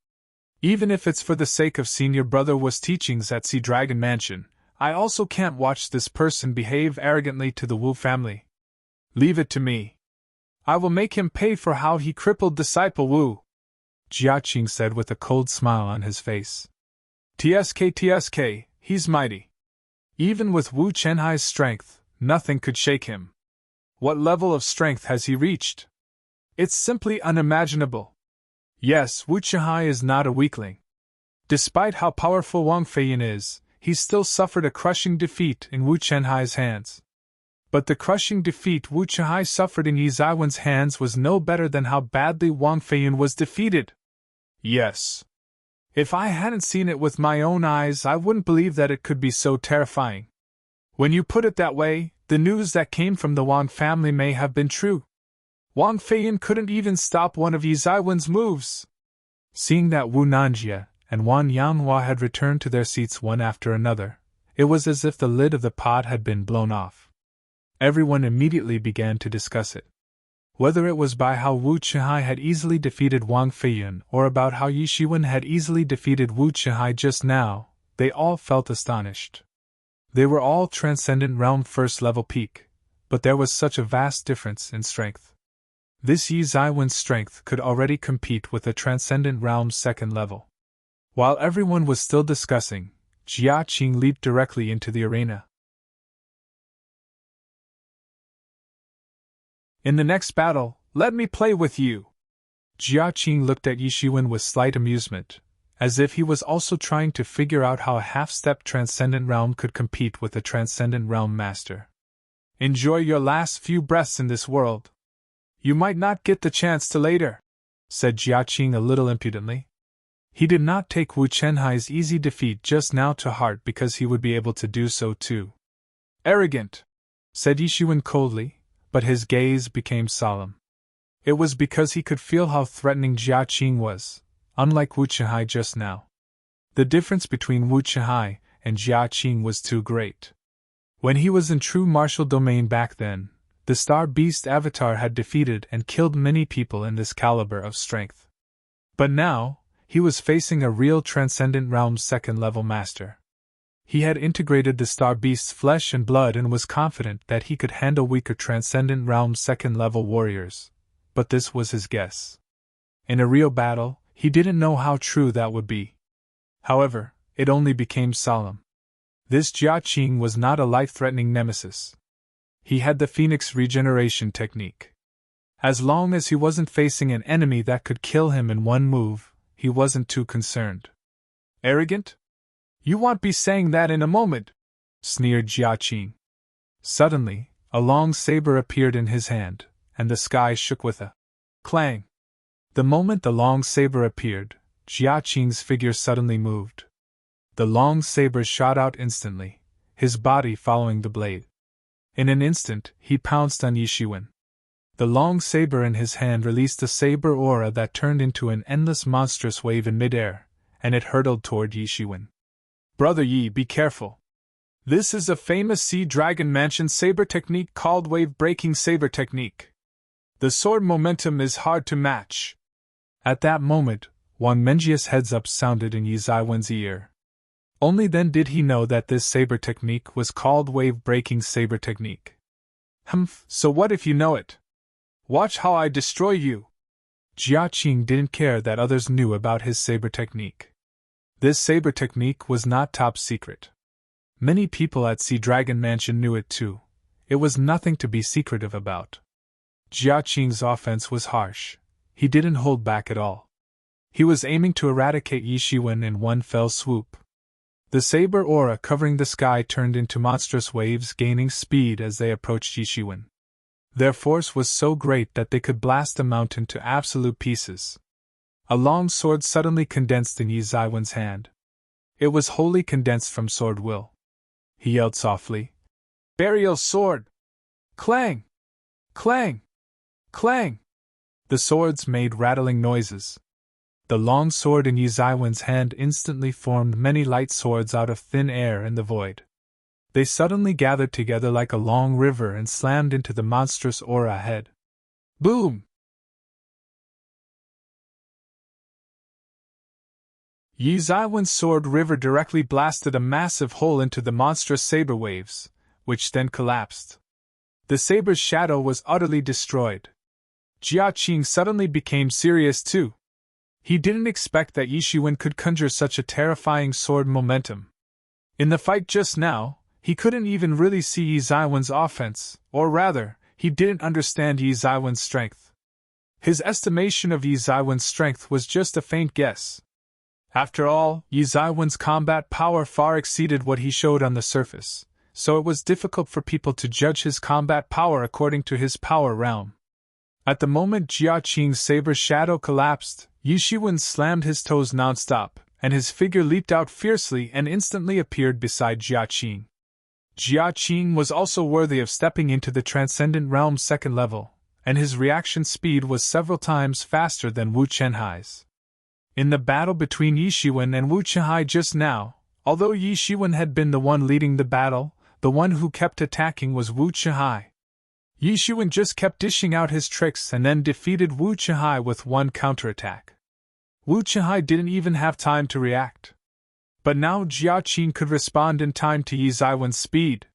Even if it's for the sake of Senior Brother Wu's teachings at Sea Dragon Mansion, I also can't watch this person behave arrogantly to the Wu family. Leave it to me. I will make him pay for how he crippled disciple Wu, Jia Qing said with a cold smile on his face. TSK, he's mighty. Even with Wu Chenhai's strength, nothing could shake him. What level of strength has he reached? It's simply unimaginable. Yes, Wu Chenhai is not a weakling. Despite how powerful Wang Feiyin is, he still suffered a crushing defeat in Wu Chenhai's hands. But the crushing defeat Wu Chenhai suffered in Yi Zaiwen's hands was no better than how badly Wang Feiyin was defeated. Yes. If I hadn't seen it with my own eyes, I wouldn't believe that it could be so terrifying. When you put it that way, the news that came from the Wang family may have been true. Wang Feiyin couldn't even stop one of Yi Zaiwen's moves. Seeing that Wu Nanjie and Wan Yanghua had returned to their seats one after another, it was as if the lid of the pot had been blown off. Everyone immediately began to discuss it. Whether it was by how Wu Chenhai had easily defeated Wang Feiyin or about how Yi Shiwen had easily defeated Wu Chenhai just now, they all felt astonished. They were all Transcendent Realm 1st level peak, but there was such a vast difference in strength. This Yi Zaiwen's strength could already compete with the Transcendent Realm 2nd level. While everyone was still discussing, Jia Qing leaped directly into the arena. In the next battle, let me play with you. Jia Qing looked at Yi Shiwen with slight amusement, as if he was also trying to figure out how a half-step Transcendent Realm could compete with a Transcendent Realm Master. Enjoy your last few breaths in this world. You might not get the chance to later, said Jia Qing a little impudently. He did not take Wu Chenhai's easy defeat just now to heart because he would be able to do so too. Arrogant! said Yishuan coldly, but his gaze became solemn. It was because he could feel how threatening Jia Qing was, unlike Wu Qihai just now. The difference between Wu Qihai and Jia Qing was too great. When he was in true martial domain back then, the Star Beast Avatar had defeated and killed many people in this caliber of strength. But now, he was facing a real Transcendent Realm second-level master. He had integrated the Star Beast's flesh and blood and was confident that he could handle weaker Transcendent Realm second-level warriors, but this was his guess. In a real battle, he didn't know how true that would be. However, it only became solemn. This Jia Qing was not a life-threatening nemesis. He had the Phoenix regeneration technique. As long as he wasn't facing an enemy that could kill him in one move, he wasn't too concerned. Arrogant? You won't be saying that in a moment, sneered Jia Qing. Suddenly, a long saber appeared in his hand, and the sky shook with a clang. The moment the long saber appeared, Jia Qing's figure suddenly moved. The long saber shot out instantly, his body following the blade. In an instant, he pounced on Yishuan. The long saber in his hand released a saber aura that turned into an endless monstrous wave in midair, and it hurtled toward Yishuan. Brother Yi, be careful. This is a famous Sea Dragon Mansion saber technique called wave-breaking saber technique. The sword momentum is hard to match. At that moment, Wang Menjia's heads-up sounded in Yi Zaiwen's ear. Only then did he know that this saber technique was called wave-breaking saber technique. So what if you know it? Watch how I destroy you. Jia Qing didn't care that others knew about his saber technique. This saber technique was not top secret. Many people at Sea Dragon Mansion knew it too. It was nothing to be secretive about. Jia Qing's offense was harsh. He didn't hold back at all. He was aiming to eradicate Yishuan in one fell swoop. The saber aura covering the sky turned into monstrous waves, gaining speed as they approached Yishuan. Their force was so great that they could blast a mountain to absolute pieces. A long sword suddenly condensed in Yi Zaiwen's hand. It was wholly condensed from sword will. He yelled softly, "Burial sword!" Clang! Clang! Clang! The swords made rattling noises. The long sword in Yi Zaiwen's hand instantly formed many light swords out of thin air in the void. They suddenly gathered together like a long river and slammed into the monstrous aura ahead. Boom! Yi Zaiwen's sword river directly blasted a massive hole into the monstrous saber waves, which then collapsed. The saber's shadow was utterly destroyed. Jia Qing suddenly became serious too. He didn't expect that Yishuan could conjure such a terrifying sword momentum. In the fight just now, he couldn't even really see Yi Zaiwen's offense, or rather, he didn't understand Yi Zaiwen's strength. His estimation of Yi Zaiwen's strength was just a faint guess. After all, Yi Zaiwen's combat power far exceeded what he showed on the surface, so it was difficult for people to judge his combat power according to his power realm. At the moment Jia Qing's saber shadow collapsed, Yishuan slammed his toes nonstop, and his figure leaped out fiercely and instantly appeared beside Jia Qing. Jia Qing was also worthy of stepping into the Transcendent Realm's second level, and his reaction speed was several times faster than Wu Chenhai's. In the battle between Yishuan and Wu Chenhai just now, although Yishuan had been the one leading the battle, the one who kept attacking was Wu Chenhai. Yishuan just kept dishing out his tricks and then defeated Wu Chenhai with one counterattack. Wu Chenhai didn't even have time to react. But now Jia Qing could respond in time to Yi Zaiwen's speed.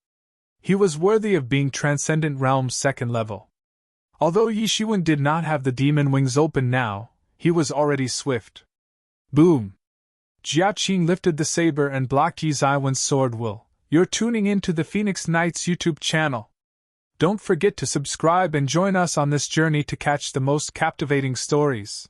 He was worthy of being Transcendent Realm's second level. Although Yishuan did not have the demon wings open now, he was already swift. Boom! Jia Qing lifted the saber and blocked Yi Zaiwen's sword will. You're tuning in to the Phoenix Knights YouTube channel. Don't forget to subscribe and join us on this journey to catch the most captivating stories.